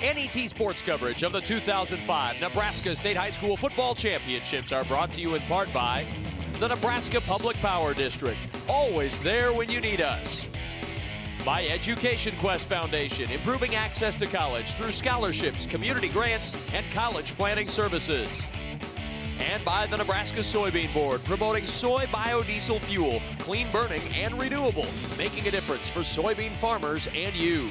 NET sports coverage of the 2005 Nebraska State High School Football Championships are brought to you in part by the Nebraska Public Power District, always there when you need us. By Education Quest Foundation, improving access to college through scholarships, community grants, and college planning services. And by the Nebraska Soybean Board, promoting soy biodiesel fuel, clean burning and renewable, making a difference for soybean farmers and you.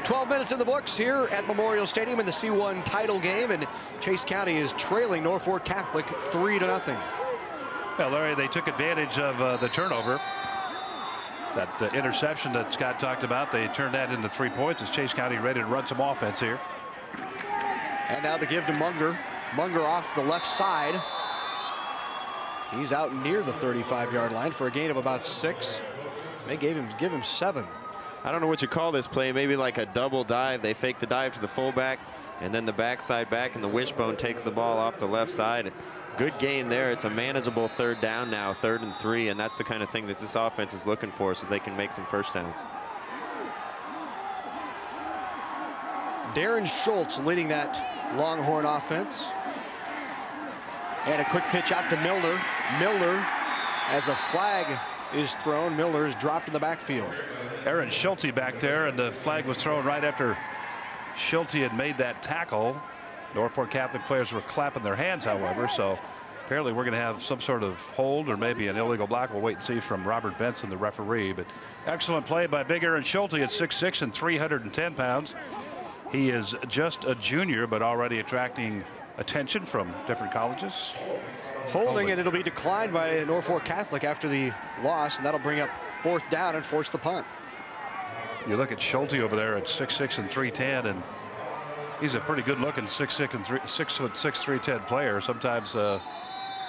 12 minutes in the books here at Memorial Stadium in the C1 title game, and Chase County is trailing Norfolk Catholic 3-0. Well, Larry, they took advantage of the turnover. That interception that Scott talked about, they turned that into 3 points as Chase County ready to run some offense here. And now the give to Munger. Munger off the left side. He's out near the 35-yard line for a gain of about 6. They give him 7. I don't know what you call this play, maybe like a double dive. They fake the dive to the fullback, and then the backside back, and the wishbone takes the ball off the left side. Good gain there. It's a manageable 3rd down now, 3rd and 3, and that's the kind of thing that this offense is looking for so they can make some first downs. Darren Schultz leading that Longhorn offense. And a quick pitch out to Milner. Milner, as a flag is thrown, Milner is dropped in the backfield. Aaron Schulte back there, and the flag was thrown right after Schulte had made that tackle. Norfolk Catholic players were clapping their hands, however, so apparently we're going to have some sort of hold or maybe an illegal block. We'll wait and see from Robert Benson, the referee. But excellent play by big Aaron Schulte at 6'6" and 310 pounds. He is just a junior, but already attracting attention from different colleges. Holding, and it'll be declined by Norfolk Catholic after the loss, and that'll bring up 4th down and force the punt. You look at Schulte over there at 6'6" and 310, and he's a pretty good-looking 6'6" and 6'6", 310 player. Sometimes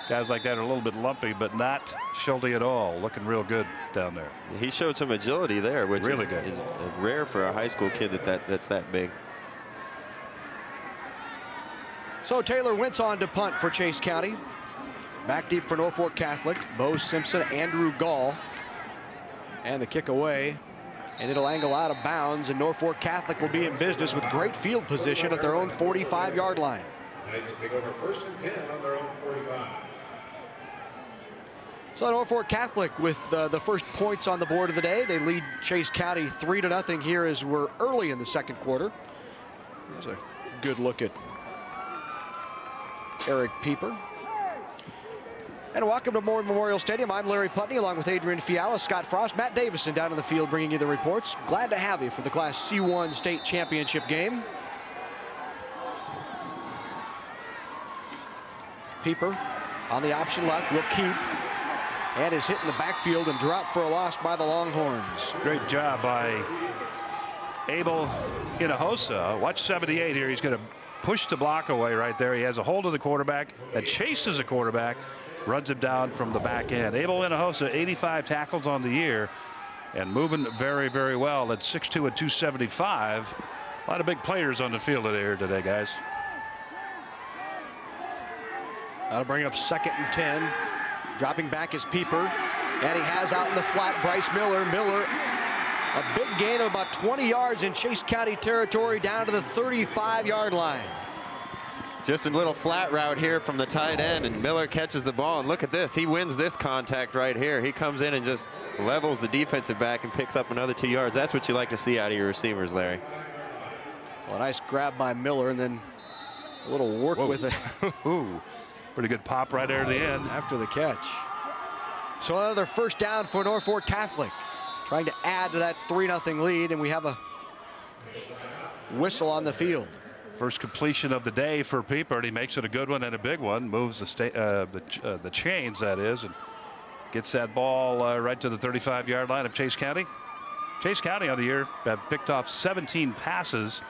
guys like that are a little bit lumpy, but not Schulte at all. Looking real good down there. He showed some agility there, which really is rare for a high school kid that's that big. So Taylor Wentz on to punt for Chase County. Back deep for Norfolk Catholic. Bo Simpson, Andrew Gall. And the kick away. And it'll angle out of bounds, and Norfolk Catholic will be in business with great field position at their own 45-yard line. Knights pick over 1st and 10 on their own 45. So Norfolk Catholic with the first points on the board of the day. They lead Chase County 3-0 here as we're early in the second quarter. There's a good look at Eric Pieper. And welcome to Memorial Stadium. I'm Larry Putney along with Adrian Fiala, Scott Frost, Matt Davison down in the field bringing you the reports. Glad to have you for the Class C1 state championship game. Pieper on the option left will keep and is hit in the backfield and dropped for a loss by the Longhorns. Great job by Abel Hinojosa. Watch 78 here. He's going to push the block away right there. He has a hold of the quarterback that chases the quarterback, runs him down from the back end. Abel Hinojosa, 85 tackles on the year and moving very, very well at 6'2" and 275. A lot of big players on the field here today, guys. That'll bring up 2nd and 10. Dropping back is Pieper. And he has out in the flat Bryce Miller. Miller, a big gain of about 20 yards in Chase County territory down to the 35-yard line. Just a little flat route here from the tight end, and Miller catches the ball. And look at this. He wins this contact right here. He comes in and just levels the defensive back and picks up another 2 yards. That's what you like to see out of your receivers, Larry. Well, a nice grab by Miller and then a little work with it. Ooh, pretty good pop right there at the end. After the catch. So another first down for Norfolk Catholic. Trying to add to that 3-0 lead, and we have a whistle on the field. First completion of the day for Pieper, and he makes it a good one and a big one. Moves the chains, that is, and gets that ball right to the 35-yard line of Chase County. Chase County on the year have picked off 17 passes.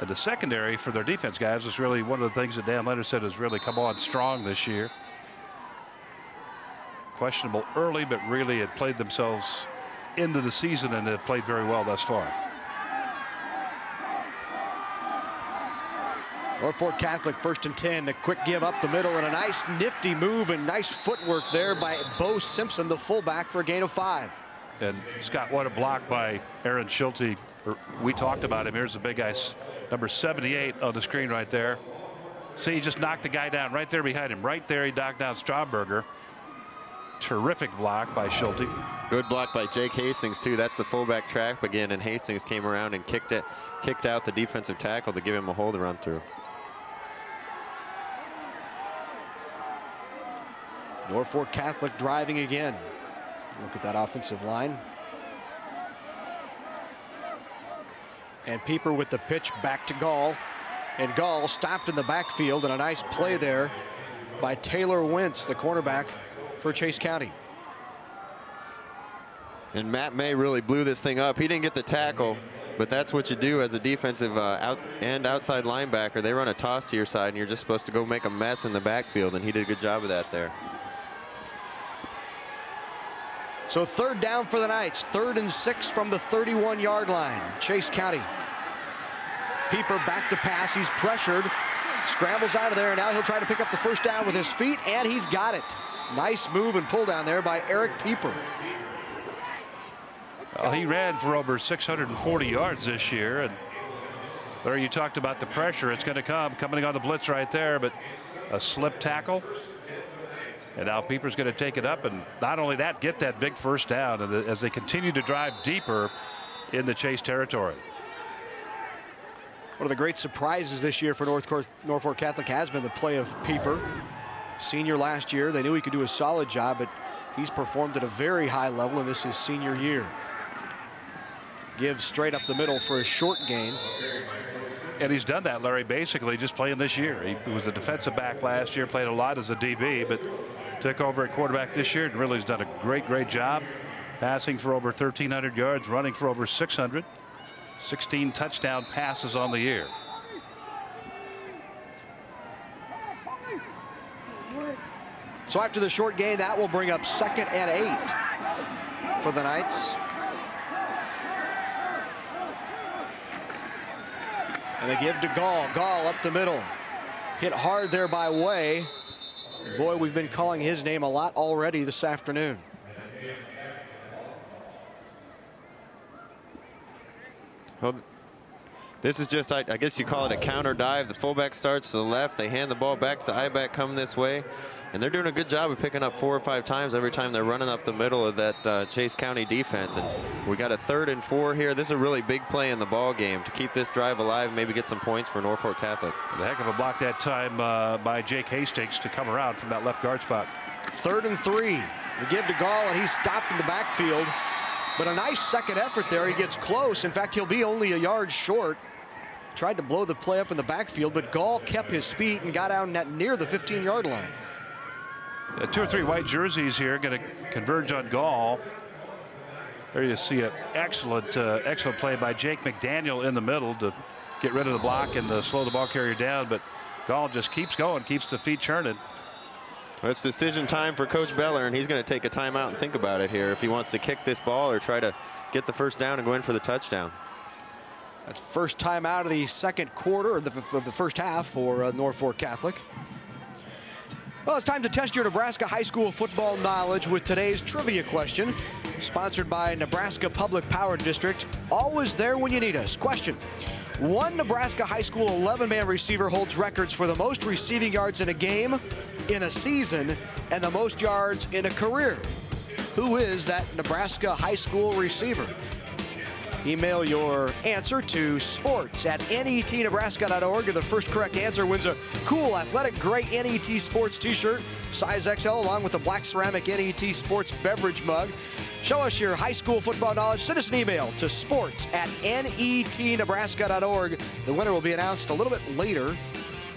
The secondary for their defense guys is really one of the things that Dan Leonard said has really come on strong this year. Questionable early, but really had played themselves into the season and have played very well thus far. Norfolk Catholic 1st and 10. A quick give up the middle and a nice nifty move and nice footwork there by Bo Simpson, the fullback, for a gain of 5. And Scott, what a block by Aaron Schulte. We talked about him. Here's the big guy, number 78 on the screen right there. See, he just knocked the guy down right there behind him. Right there, he knocked down Stromberger. Terrific block by Schulte. Good block by Jake Hastings too. That's the fullback trap again, and Hastings came around and kicked out the defensive tackle to give him a hole to run through. Norfolk Catholic driving again. Look at that offensive line. And Pieper with the pitch back to Gall. And Gall stopped in the backfield, and a nice play there by Taylor Wentz, the cornerback for Chase County. And Matt May really blew this thing up. He didn't get the tackle, but that's what you do as a defensive outside linebacker. They run a toss to your side, and you're just supposed to go make a mess in the backfield, and he did a good job of that there. So 3rd down for the Knights. 3rd and 6 from the 31-yard line. Chase County. Pieper back to pass. He's pressured. Scrambles out of there, and now he'll try to pick up the first down with his feet, and he's got it. Nice move and pull down there by Eric Pieper. Well, he ran for over 640 yards this year, and there you talked about the pressure. It's going to coming on the blitz right there, but a slip tackle. And now Pieper's going to take it up, and not only that, get that big first down as they continue to drive deeper in the Chase territory. One of the great surprises this year for Norfolk Catholic has been the play of Pieper. Senior last year. They knew he could do a solid job, but he's performed at a very high level, and this is senior year. Gives straight up the middle for a short gain. And he's done that, Larry, basically just playing this year. He was a defensive back last year, played a lot as a DB, but took over at quarterback this year and really has done a great job. Passing for over 1,300 yards, running for over 600. 16 touchdown passes on the year. So after the short gain, that will bring up 2nd and 8 for the Knights. And they give to Gall. Gall up the middle. Hit hard there by Way. Boy, we've been calling his name a lot already this afternoon. Well, This is just, I guess you call it a counter dive. The fullback starts to the left. They hand the ball back to the I-back coming this way. And they're doing a good job of picking up 4 or 5 times every time they're running up the middle of that Chase County defense. And we got a 3rd and 4 here. This is a really big play in the ball game to keep this drive alive, maybe get some points for Norfolk Catholic. And a heck of a block that time by Jake Hastings to come around from that left guard spot. 3rd and 3. We give to Gall, and he's stopped in the backfield. But a nice second effort there. He gets close. In fact, he'll be only a yard short. Tried to blow the play up in the backfield, but Gall kept his feet and got out near the 15-yard line. 2 or 3 white jerseys here going to converge on Gall. There you see an excellent play by Jake McDaniel in the middle to get rid of the block and slow the ball carrier down. But Gall just keeps going, keeps the feet churning. Well, it's decision time for Coach Beller, and he's going to take a timeout and think about it here if he wants to kick this ball or try to get the first down and go in for the touchdown. That's first time out of the second quarter, or the first half for Norfolk Catholic. Well, it's time to test your Nebraska high school football knowledge with today's trivia question, sponsored by Nebraska Public Power District. Always there when you need us. Question: one Nebraska high school 11-man receiver holds records for the most receiving yards in a game, in a season, and the most yards in a career. Who is that Nebraska high school receiver? Email your answer to sports@netnebraska.org. The first correct answer wins a cool athletic gray NET Sports t-shirt, size XL, along with a black ceramic NET Sports beverage mug. Show us your high school football knowledge. Send us an email to sports@netnebraska.org. The winner will be announced a little bit later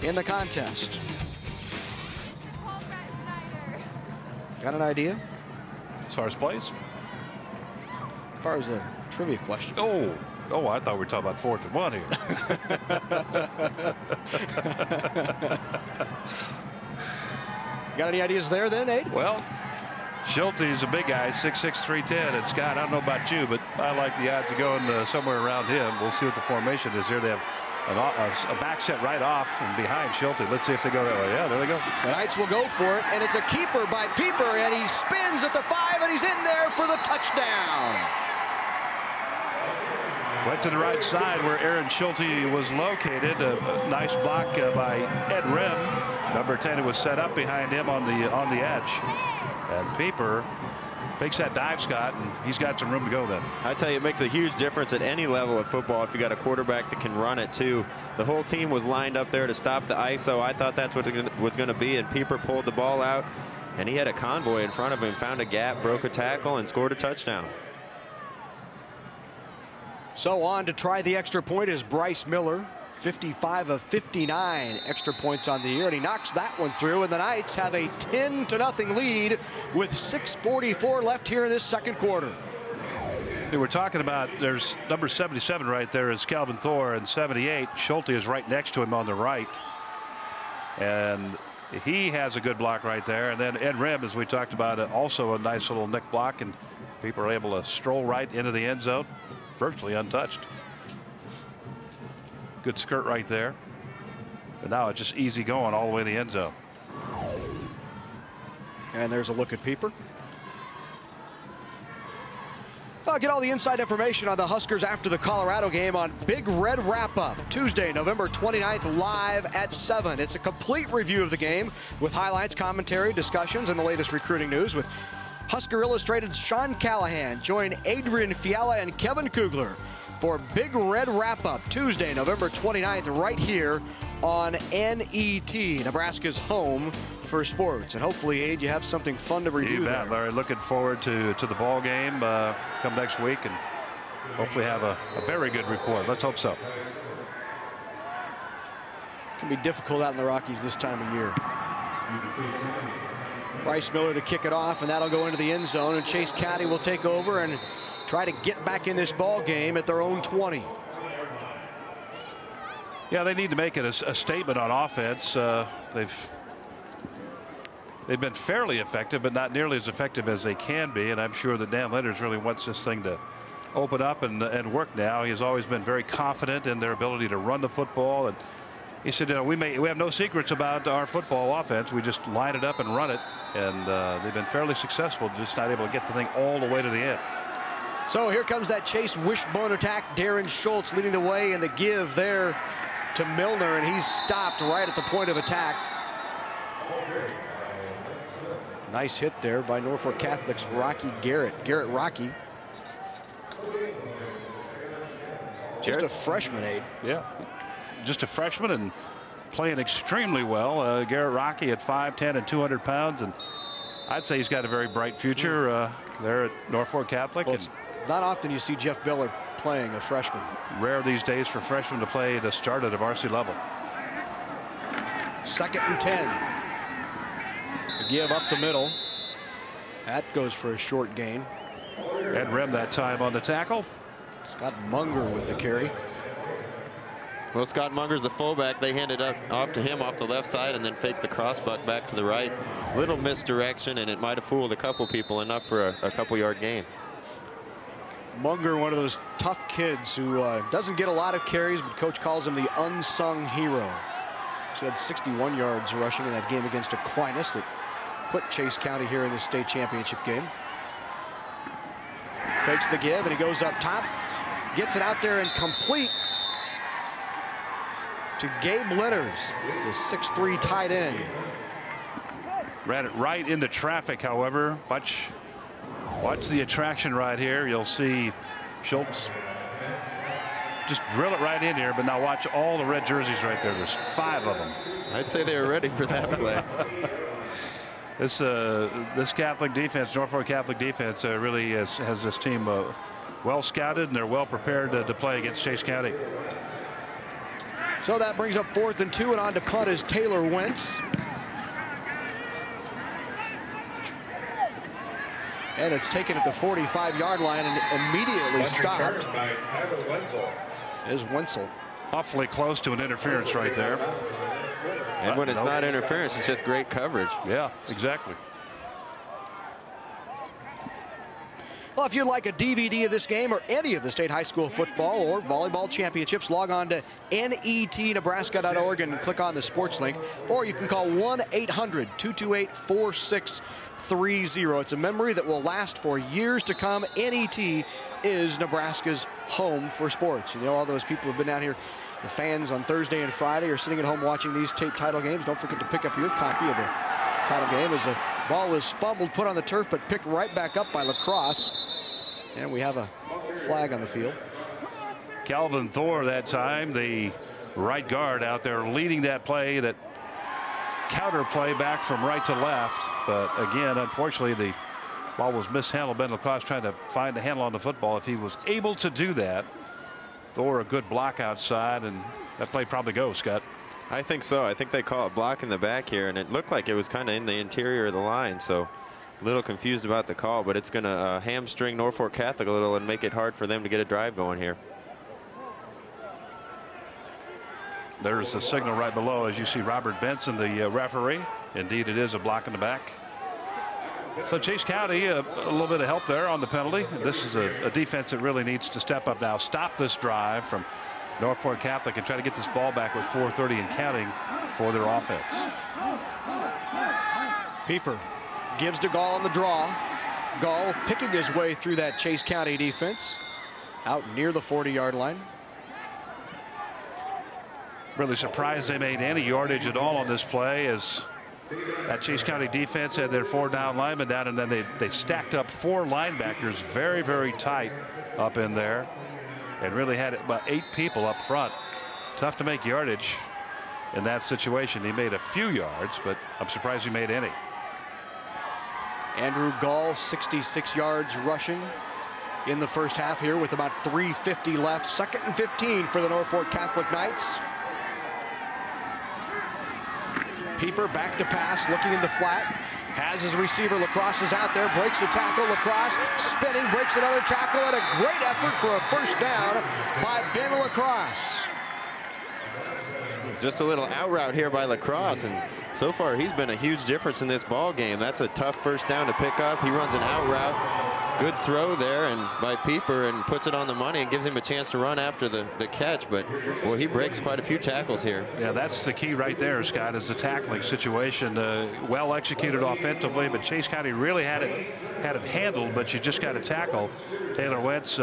in the contest. Got an idea? As far as plays? As far as the trivia question. Oh, I thought we were talking about 4th and 1 here. Got any ideas there then, Abe? Well, Schulte is a big guy, 6'6", 310. And Scott, I don't know about you, but I like the odds of going somewhere around him. We'll see what the formation is here. They have a back set right off from behind Schulte. Let's see if they go that way. Yeah, there they go. The Knights will go for it, and it's a keeper by Pieper, and he spins at the 5, and he's in there for the touchdown. Went to the right side where Aaron Schulte was located. A nice block by Ed Rim. Number 10 was set up behind him on the edge. And Pieper fakes that dive, Scott, and he's got some room to go then. I tell you, it makes a huge difference at any level of football if you got a quarterback that can run it too. The whole team was lined up there to stop the ISO. I thought that's what it was going to be, and Pieper pulled the ball out, and he had a convoy in front of him, found a gap, broke a tackle, and scored a touchdown. So on to try the extra point is Bryce Miller. 55 of 59 extra points on the year, and he knocks that one through, and the Knights have a 10-0 lead with 6:44 left here in this second quarter. We were talking about, there's number 77 right there is Calvin Thor, and 78 Schulte is right next to him on the right, and he has a good block right there. And then Ed Rim, as we talked about, also a nice little nick block, and people are able to stroll right into the end zone virtually untouched. Good skirt right there. But now it's just easy going all the way to the end zone. And there's a look at Pieper. I'll get all the inside information on the Huskers after the Colorado game on Big Red Wrap-Up, Tuesday, November 29th, live at 7. It's a complete review of the game with highlights, commentary, discussions, and the latest recruiting news with Husker Illustrated's Sean Callahan. Join Adrian Fiala and Kevin Kugler for Big Red Wrap-Up, Tuesday, November 29th, right here on NET, Nebraska's home for sports. And hopefully, Aid, you have something fun to review. You bet, Larry. Looking forward to the ball game come next week, and hopefully have a very good report. Let's hope so. It can be difficult out in the Rockies this time of year. Bryce Miller to kick it off, and that'll go into the end zone, and Chase County will take over and try to get back in this ball game at their own 20. Yeah, they need to make it a statement on offense. They've been fairly effective, but not nearly as effective as they can be. And I'm sure that Dan Lenders really wants this thing to open up and work now. He has always been very confident in their ability to run the football. And he said, you know, we have no secrets about our football offense. We just line it up and run it. And they've been fairly successful, just not able to get the thing all the way to the end. So here comes that Chase wishbone attack. Darren Schultz leading the way in the give there to Milner, and he's stopped right at the point of attack. Nice hit there by Norfolk Catholic's Garrett Rocky. Just a freshman, Aid. Yeah, just a freshman and playing extremely well. Garrett Rocky at 5'10" and 200 pounds, and I'd say he's got a very bright future there at Norfolk Catholic. Well, it's not often you see Jeff Biller playing a freshman. Rare these days for freshmen to play the start at the varsity level. 2nd and 10. A give up the middle. That goes for a short gain. Ed Rem that time on the tackle. Scott Munger with the carry. Well, Scott Munger's the fullback. They handed it off to him off the left side and then faked the crossbuck back to the right. Little misdirection, and it might have fooled a couple people enough for a couple-yard gain. Munger, one of those tough kids who doesn't get a lot of carries, but coach calls him the unsung hero. He had 61 yards rushing in that game against Aquinas that put Chase County here in the state championship game. Fakes the give, and he goes up top. Gets it out there and complete to Gabe Litters, the 6'3" tight end. Ran it right into traffic, however. Watch the attraction right here. You'll see Schultz just drill it right in here, but now watch all the red jerseys right there. There's 5 of them. I'd say they were ready for that play. This Catholic defense, Norfolk Catholic defense, really has this team well scouted, and they're well prepared to play against Chase County. So that brings up 4th and 2, and on to punt is Taylor Wentz. And it's taken at the 45-yard line and immediately stopped. Is Wenzel. Awfully close to an interference right there. And when it's not interference, it's just great coverage. Yeah, exactly. Well, if you'd like a DVD of this game or any of the state high school football or volleyball championships, log on to netnebraska.org and click on the sports link, or you can call 1-800-228-4630. It's a memory that will last for years to come. NET is Nebraska's home for sports. You know, all those people who have been down here, the fans on Thursday and Friday, are sitting at home watching these tape title games. Don't forget to pick up your copy of the title game as the ball is fumbled, put on the turf, but picked right back up by Lacrosse. And we have a flag on the field. Calvin Thor that time, the right guard out there leading that play, that counter play back from right to left. But again, unfortunately, the ball was mishandled. Ben Lacrosse trying to find the handle on the football. If he was able to do that, Thor a good block outside, and that play probably goes, Scott. I think so. I think they call it block in the back here, and it looked like it was kind of in the interior of the line. So a little confused about the call, but it's going to hamstring Norfolk Catholic a little and make it hard for them to get a drive going here. There's the signal right below as you see Robert Benson, the referee. Indeed, it is a block in the back. So Chase County, a little bit of help there on the penalty. This is a defense that really needs to step up now. Stop this drive from Norfolk Catholic and try to get this ball back with 4:30 and counting for their offense. Pieper gives to Gall on the draw. Gall picking his way through that Chase County defense out near the 40-yard line. Really surprised they made any yardage at all on this play, as that Chase County defense had their 4 down linemen down, and then they stacked up 4 linebackers very, very tight up in there, and really had about 8 people up front. Tough to make yardage in that situation. He made a few yards, but I'm surprised he made any. Andrew Gall, 66 yards rushing in the first half here with about 3:50 left. 2nd and 15 for the Norfolk Catholic Knights. Pieper back to pass, looking in the flat. Has his receiver. Lacrosse is out there, breaks the tackle. Lacrosse spinning, breaks another tackle, and a great effort for a first down by Ben Lacrosse. Just a little out route here by Lacrosse, and so far he's been a huge difference in this ball game. That's a tough first down to pick up. He runs an out route, Good throw there and by Pieper, and puts it on the money and gives him a chance to run after the catch. But, well, he breaks quite a few tackles here. Yeah, that's the key right there, Scott, is the tackling situation. Well executed offensively, but Chase County really had it handled, but you just got to tackle. Taylor Wentz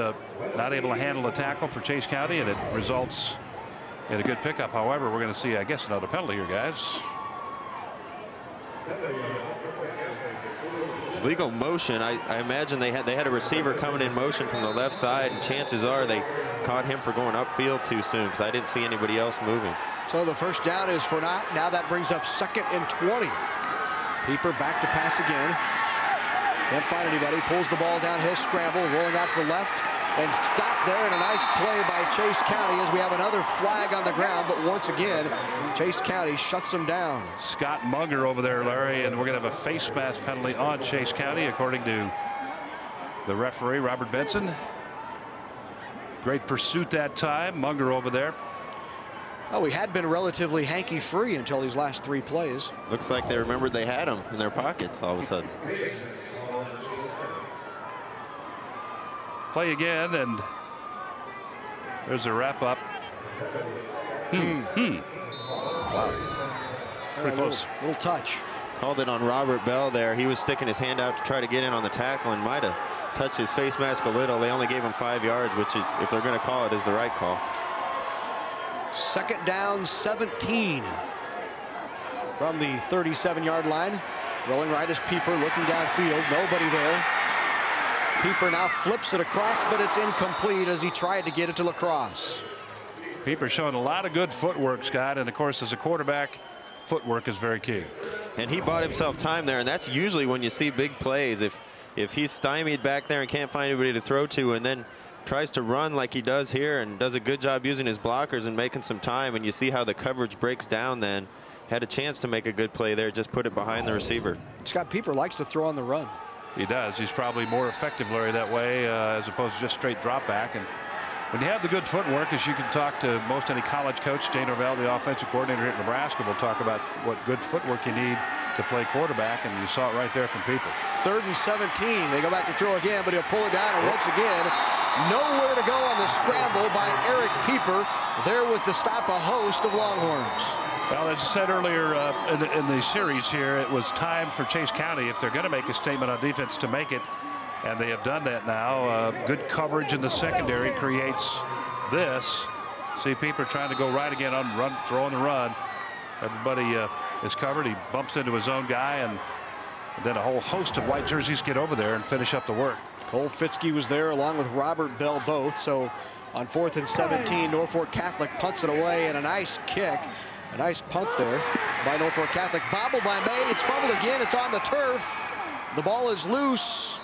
not able to handle the tackle for Chase County, and it results in a good pickup. However, we're going to see, I guess, another penalty here, guys. Legal motion. I imagine they had a receiver coming in motion from the left side, and chances are they caught him for going upfield too soon, because I didn't see anybody else moving. So the first down is for Knott. Now that brings up 2nd and 20. Pieper back to pass again. Can't find anybody. Pulls the ball downhill, scramble, rolling out to the left, and stopped there. And a nice play by Chase County as we have another flag on the ground. But once again, Chase County shuts them down. Scott Munger over there, Larry, and we're going to have a face mask penalty on Chase County, according to the referee, Robert Benson. Great pursuit that time. Munger over there. Oh, he had been relatively hanky-free until these last 3 plays. Looks like they remembered they had him in their pockets all of a sudden. Play again, and there's a wrap up. Pretty close. Little touch. Called it on Robert Bell there. He was sticking his hand out to try to get in on the tackle and might have touched his face mask a little. They only gave him 5 yards, which, if they're going to call it, is the right call. 2nd down, 17 from the 37-yard line. Rolling right is Pieper, looking downfield. Nobody there. Pieper now flips it across, but it's incomplete as he tried to get it to Lacrosse. Pieper showing a lot of good footwork, Scott, and of course, as a quarterback, footwork is very key. And he bought himself time there, and that's usually when you see big plays. If he's stymied back there and can't find anybody to throw to, and then tries to run like he does here and does a good job using his blockers and making some time, and you see how the coverage breaks down then. Had a chance to make a good play there, just put it behind the receiver. Scott Pieper likes to throw on the run. He does. He's probably more effective, Larry, that way as opposed to just straight drop back. And when you have the good footwork, as you can talk to most any college coach, Jay Norvell, the offensive coordinator here at Nebraska, will talk about what good footwork you need to play quarterback, and you saw it right there from Pieper. 3rd and 17. They go back to throw again, but he'll pull it down, and once again, nowhere to go on the scramble by Eric Pieper. There with the stop a host of Longhorns. Well, as I said earlier in the series here, it was time for Chase County, if they're going to make a statement on defense, to make it, and they have done that now. Good coverage in the secondary creates this. See Pieper trying to go right again on run, throwing the run. Everybody is covered. He bumps into his own guy, and then a whole host of white jerseys get over there and finish up the work. Cole Fitzke was there along with Robert Bell both. So on 4th and 17, Norfolk Catholic punts it away, and a nice kick. A nice punt there by Norfolk Catholic. Bobbled by May. It's fumbled again. It's on the turf. The ball is loose.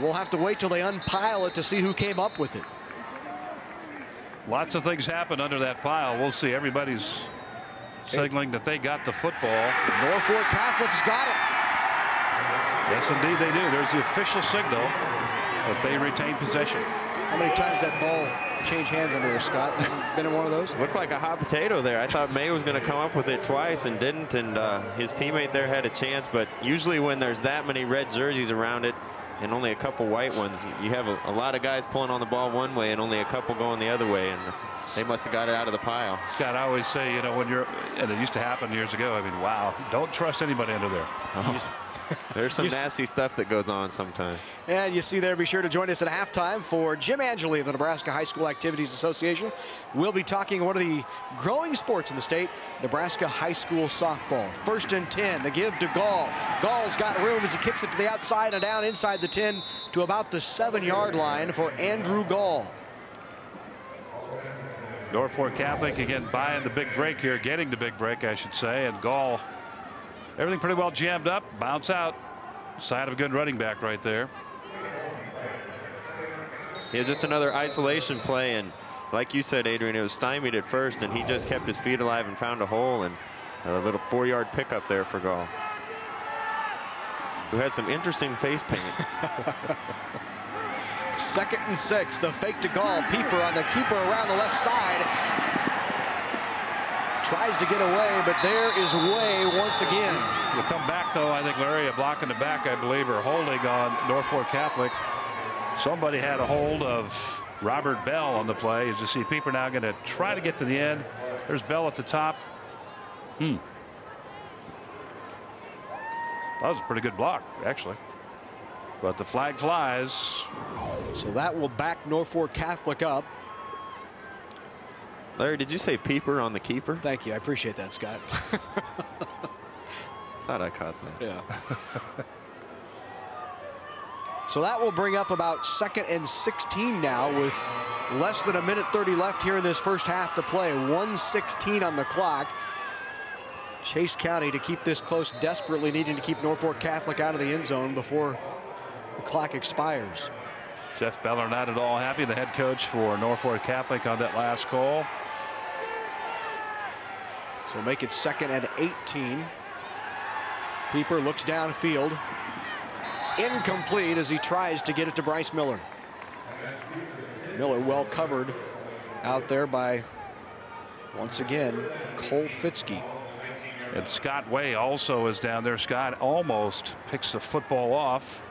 We'll have to wait till they unpile it to see who came up with it. Lots of things happen under that pile. We'll see. Everybody's signaling that they got the football. Norfolk Catholic's got it. Yes, indeed they do. There's the official signal that they retain possession. How many times that ball changed hands under there, Scott? Been in one of those? Looked like a hot potato there. I thought May was going to come up with it twice and didn't, and his teammate there had a chance. But usually when there's that many red jerseys around it and only a couple white ones, you have a lot of guys pulling on the ball one way and only a couple going the other way, and they must have got it out of the pile. Scott, I always say, you know, when you're, and it used to happen years ago, I mean, wow, don't trust anybody under there. There's some nasty stuff that goes on sometimes. And you see there, be sure to join us at halftime for Jim Angeli of the Nebraska High School Activities Association. We'll be talking one of the growing sports in the state, Nebraska high school softball. 1st and 10, the give to Gall. Gall's got room as he kicks it to the outside and down inside the 10 to about the 7-yard line for Andrew Gall. Norfolk Catholic again buying the big break here, getting the big break, I should say, and Gall, everything pretty well jammed up, bounce out. Sign of a good running back right there. Yeah, just another isolation play, and like you said, Adrian, it was stymied at first, and he just kept his feet alive and found a hole, and a little 4-yard pickup there for Gall, who has some interesting face paint. 2nd and 6, the fake to Gall. Pieper on the keeper around the left side. Tries to get away, but there is Way once again. You'll come back, though, I think, Larry, a block in the back, I believe, or holding on Norfolk Catholic. Somebody had a hold of Robert Bell on the play. As you see, Pieper now going to try to get to the end. There's Bell at the top. That was a pretty good block, actually. But the flag flies. So that will back Norfolk Catholic up. Larry, did you say Pieper on the keeper? Thank you. I appreciate that, Scott. Thought I caught that. Yeah. So that will bring up about 2nd and 16 now with less than 1:30 left here in this first half to play. 1:16 on the clock. Chase County, to keep this close, desperately needing to keep Norfolk Catholic out of the end zone before the clock expires. Jeff Beller not at all happy, the head coach for Norfolk Catholic, on that last call. So make it 2nd and 18. Pieper looks downfield. Incomplete as he tries to get it to Bryce Miller. Miller well covered out there by, once again, Cole Fitzke. And Scott Way also is down there. Scott almost picks the football off.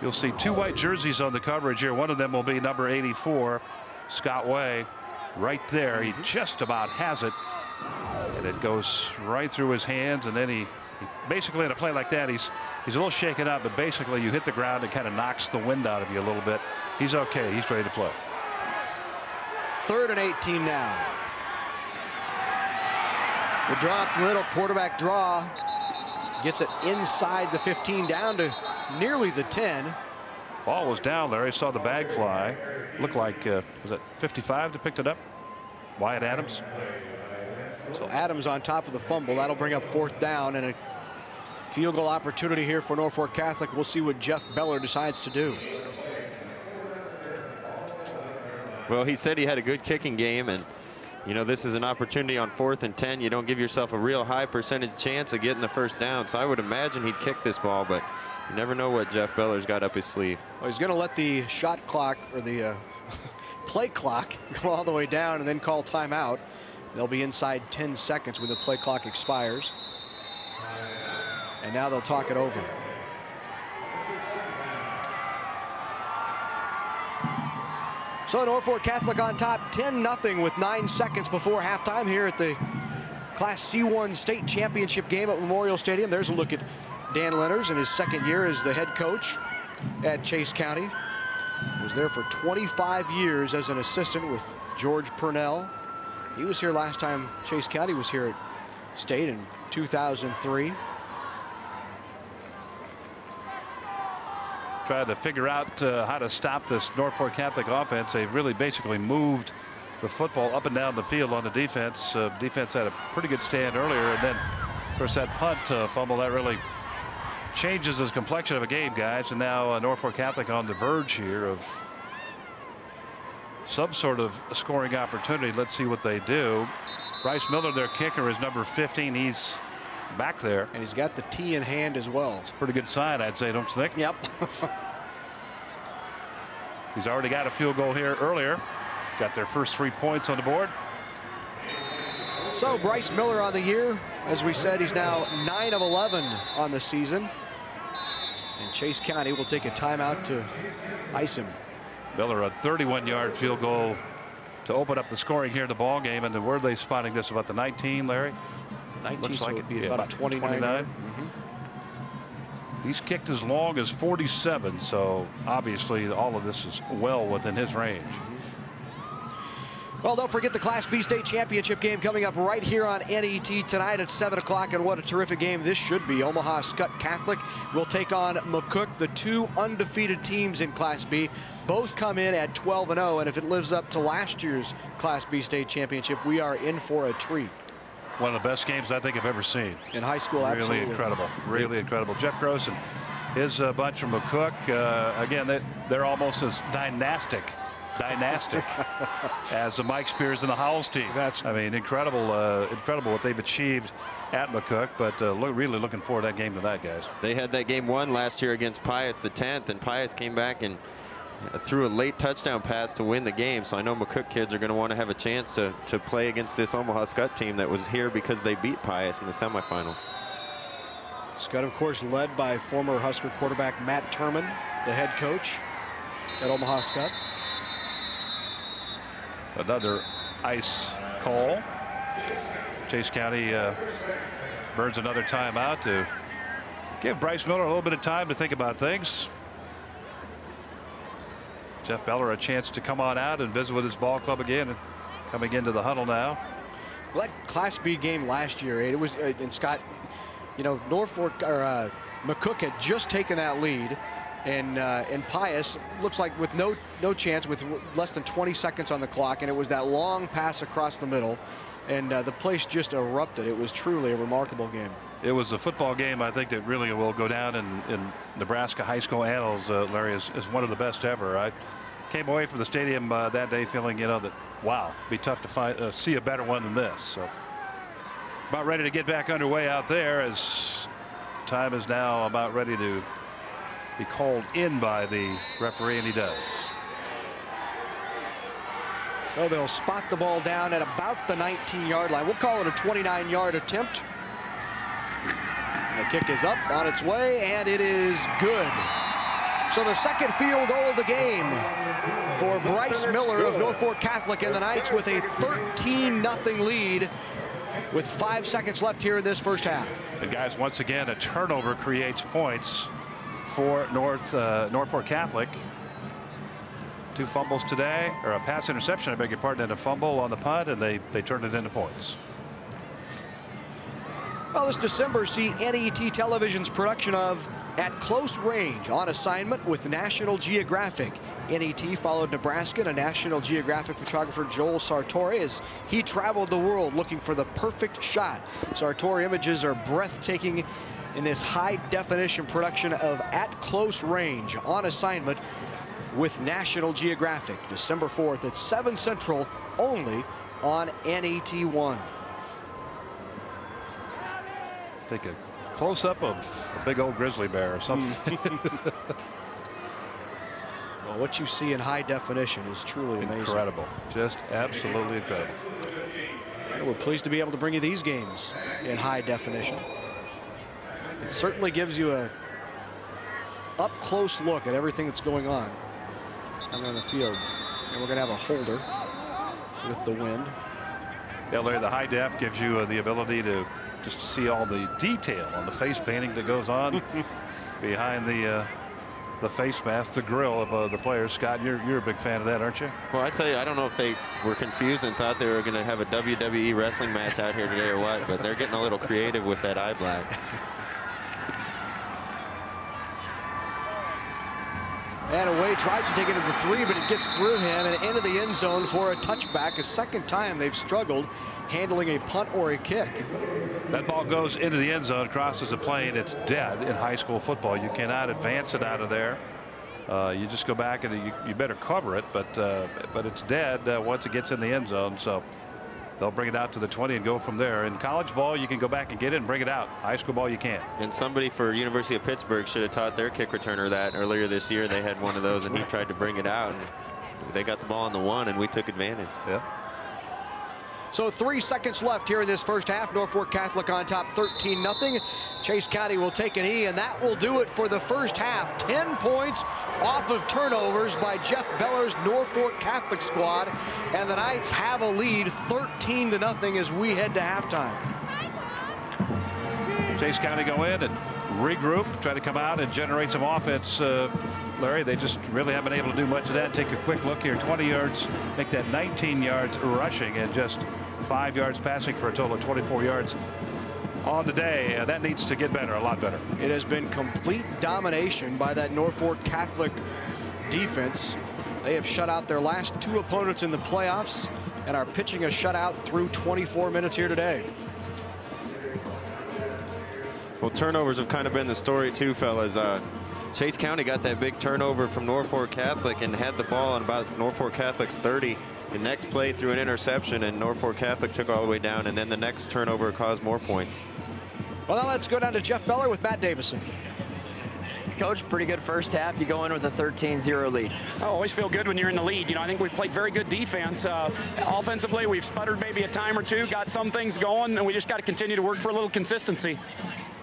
You'll see 2 white jerseys on the coverage here. One of them will be number 84, Scott Way, right there. He just about has it. And it goes right through his hands, and then he basically, in a play like that, he's a little shaken up, but basically you hit the ground, it kind of knocks the wind out of you a little bit. He's okay. He's ready to play. 3rd and 18 now. The drop middle, quarterback draw, gets it inside the 15, down to nearly the 10. Ball was down there. I saw the bag fly. Looked like, was it 55 that picked it up? Wyatt Adams. So Adams on top of the fumble. That'll bring up 4th down and a field goal opportunity here for Norfolk Catholic. We'll see what Jeff Beller decides to do. Well, he said he had a good kicking game, and you know, this is an opportunity on 4th and 10. You don't give yourself a real high percentage chance of getting the first down. So I would imagine he'd kick this ball, but you never know what Jeff Beller's got up his sleeve. Well, he's going to let the shot clock, or the play clock, go all the way down and then call timeout. They'll be inside 10 seconds when the play clock expires. And now they'll talk it over. So Norfolk Catholic on top 10-0 with 9 seconds before halftime here at the Class C1 state championship game at Memorial Stadium. There's a look at Dan Lenners in his 2nd year as the head coach at Chase County. Was there for 25 years as an assistant with George Purnell. He was here last time Chase County was here at state in 2003. Trying to figure out how to stop this Norfolk Catholic offense. They've really basically moved the football up and down the field on the defense. Defense had a pretty good stand earlier, and then, of course, that punt fumble that really changes the complexion of a game, guys. And now Norfolk Catholic on the verge here of some sort of scoring opportunity. Let's see what they do. Bryce Miller, their kicker, is number 15. He's back there. And he's got the tee in hand as well. It's a pretty good sign, I'd say, don't you think? Yep. He's already got a field goal here earlier. Got their first 3 points on the board. So Bryce Miller on the year. As we said, he's now 9 of 11 on the season. And Chase County will take a timeout to ice him. Miller, a 31-yard field goal to open up the scoring here in the ball game. And where are they spotting this? About the 19, Larry? 19, looks so like it'd be about 29. He's kicked as long as 47, so obviously all of this is well within his range. Well, don't forget the Class B state championship game coming up right here on NET tonight at 7 o'clock. And what a terrific game this should be. Omaha Skutt Catholic will take on McCook, the 2 undefeated teams in Class B. Both come in at 12-0, and if it lives up to last year's Class B state championship, we are in for a treat. One of the best games I think I've ever seen. In high school, really absolutely. Incredible. Really incredible. Jeff Gross and his bunch from McCook, again, they're almost as dynastic as the Mike Spears and the Howells team. I mean, incredible, incredible what they've achieved at McCook, but really looking forward to that game tonight, guys. They had that game won last year against Pius the 10th, and Pius came back and threw a late touchdown pass to win the game. So I know McCook kids are going to want to have a chance to play against this Omaha Scott team that was here because they beat Pius in the semifinals. Scott, of course, led by former Husker quarterback Matt Turman, the head coach at Omaha Scott. Another ice call. Chase County burns another timeout to give Bryce Miller a little bit of time to think about things. Jeff Beller a chance to come on out and visit with his ball club again, and coming into the huddle now. Well, that Class B game last year, it was and Scott, you know, Norfolk or McCook had just taken that lead, and Pius looks like with no chance with less than 20 seconds on the clock, and it was that long pass across the middle, and the place just erupted. It was truly a remarkable game. It was a football game, I think, that really will go down in Nebraska high school annals, Larry, as one of the best ever. I came away from the stadium that day feeling, you know, that, wow, it'd be tough to see a better one than this. So about ready to get back underway out there, as time is now about ready to be called in by the referee, and he does. So they'll spot the ball down at about the 19-yard line. We'll call it a 29-yard attempt. The kick is up, on its way, and it is good. So the second field goal of the game for Bryce Miller of Norfolk Catholic, and the Knights with a 13-0 lead with 5 seconds left here in this first half. And guys, once again, a turnover creates points for Norfolk Catholic. 2 fumbles today, or a pass interception, I beg your pardon, and a fumble on the punt, and they turned it into points. Well, this December, see NET Television's production of At Close Range, on assignment with National Geographic. NET followed Nebraska and National Geographic photographer Joel Sartori as he traveled the world looking for the perfect shot. Sartori images are breathtaking in this high-definition production of At Close Range, on assignment with National Geographic. December 4th at 7 Central, only on NET1. Take a close-up of a big old grizzly bear or something. Well, what you see in high definition is truly amazing. Incredible. Just absolutely incredible. And we're pleased to be able to bring you these games in high definition. It certainly gives you a up-close look at everything that's going on the field. And we're going to have a holder with the wind. Yeah, Larry, the high def gives you the ability to just see all the detail on the face painting that goes on behind the face mask, the grill of the players. Scott, you're a big fan of that, aren't you? Well, I tell you, I don't know if they were confused and thought they were going to have a WWE wrestling match out here today or what, but they're getting a little creative with that eye black. And away tries to take it to the 3, but it gets through him and into the end zone for a touchback. A second time they've struggled handling a punt or a kick. That ball goes into the end zone, crosses the plane. It's dead in high school football. You cannot advance it out of there. You just go back and you better cover it, but it's dead once it gets in the end zone. So they'll bring it out to the 20 and go from there. In college ball, you can go back and get it and bring it out. High school ball, you can't. And somebody for University of Pittsburgh should have taught their kick returner that earlier this year. They had one of those, and he tried to bring it out. And they got the ball on the 1, and we took advantage. Yeah. So 3 seconds left here in this first half. Norfolk Catholic on top 13-0. Chase County will take an E, and that will do it for the first half. 10 points off of turnovers by Jeff Beller's Norfolk Catholic squad. And the Knights have a lead 13-0 as we head to halftime. Chase County go in and regroup, try to come out and generate some offense. Larry, they just really haven't been able to do much of that. Take a quick look here. 20 yards, make that 19 yards rushing and just 5 yards passing for a total of 24 yards on the day. That needs to get better, a lot better. It has been complete domination by that Norfolk Catholic defense. They have shut out their last 2 opponents in the playoffs and are pitching a shutout through 24 minutes here today. Well, turnovers have kind of been the story too, fellas. Chase County got that big turnover from Norfolk Catholic and had the ball on about Norfolk Catholic's 30. The next play threw an interception, and Norfolk Catholic took all the way down, and then the next turnover caused more points. Well, now let's go down to Jeff Beller with Matt Davison. Coach, pretty good first half. You go in with a 13-0 lead. I always feel good when you're in the lead. I think we've played very good defense. Offensively, we've sputtered maybe a time or two, got some things going, and we just got to continue to work for a little consistency.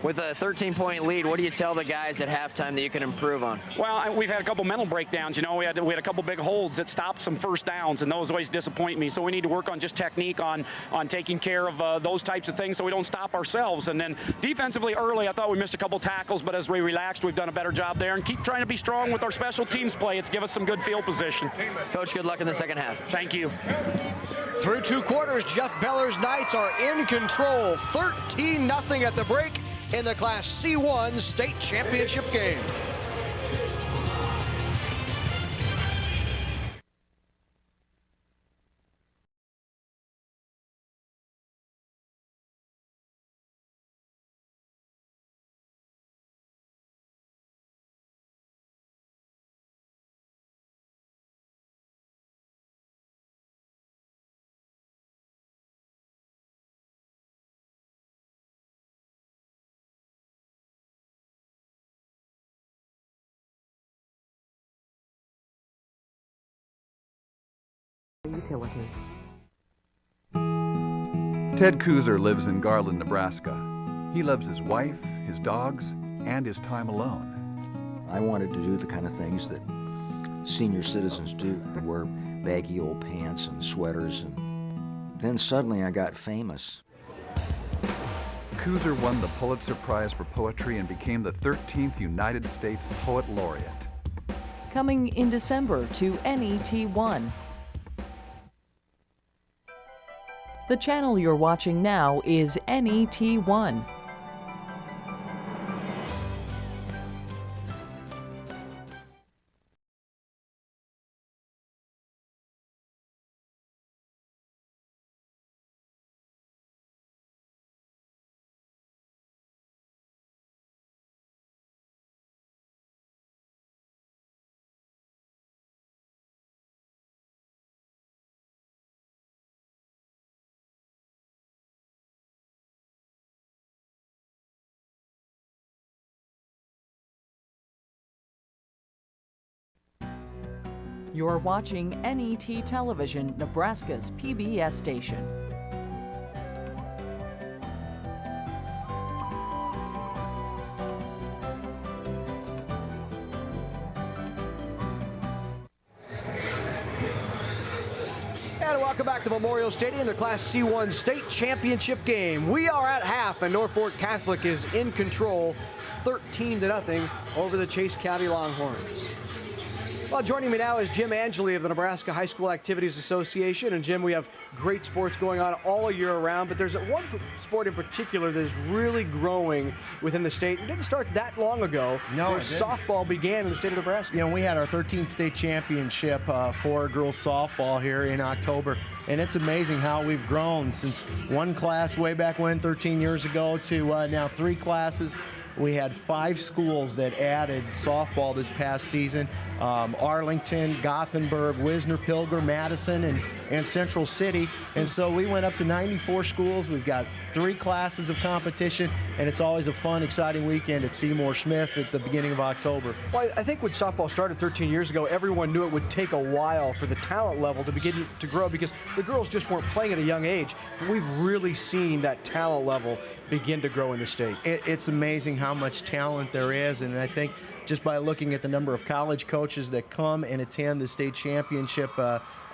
With a 13-point lead, what do you tell the guys at halftime that you can improve on? Well, we've had a couple mental breakdowns. We had a couple big holds that stopped some first downs, and those always disappoint me. So we need to work on just technique, on taking care of those types of things so we don't stop ourselves. And then defensively early, I thought we missed a couple tackles, but as we relaxed, we've done a better job there. And keep trying to be strong with our special teams play. It's give us some good field position. Coach, good luck in the second half. Thank you. Through 2 quarters, Jeff Beller's Knights are in control, 13-0 at the break in the Class C1 state championship game. Utility. Ted Kuzer lives in Garland, Nebraska. He loves his wife, his dogs, and his time alone. I wanted to do the kind of things that senior citizens do, wear baggy old pants and sweaters, and then suddenly I got famous. Kuzer won the Pulitzer Prize for Poetry and became the 13th United States Poet Laureate. Coming in December to NET1. The channel you're watching now is NET1. You're watching NET Television, Nebraska's PBS station. And welcome back to Memorial Stadium, the Class C1 state championship game. We are at half, and Norfolk Catholic is in control, 13-0 over the Chase County Longhorns. Well, joining me now is Jim Angeli of the Nebraska High School Activities Association. And Jim, we have great sports going on all year round, but there's one sport in particular that is really growing within the state. It didn't start that long ago. No, where softball began in the state of Nebraska. We had our 13th state championship for girls softball here in October. And it's amazing how we've grown since one class way back when, 13 years ago, to now 3 classes. We had 5 schools that added softball this past season. Arlington, Gothenburg, Wisner, Pilger, Madison, and Central City. And so we went up to 94 schools. We've got 3 classes of competition, and it's always a fun, exciting weekend at Seymour Smith at the beginning of October. Well, I think when softball started 13 years ago, everyone knew it would take a while for the talent level to begin to grow because the girls just weren't playing at a young age. But we've really seen that talent level begin to grow in the state. It's amazing how much talent there is, and I think just by looking at the number of college coaches that come and attend the state championship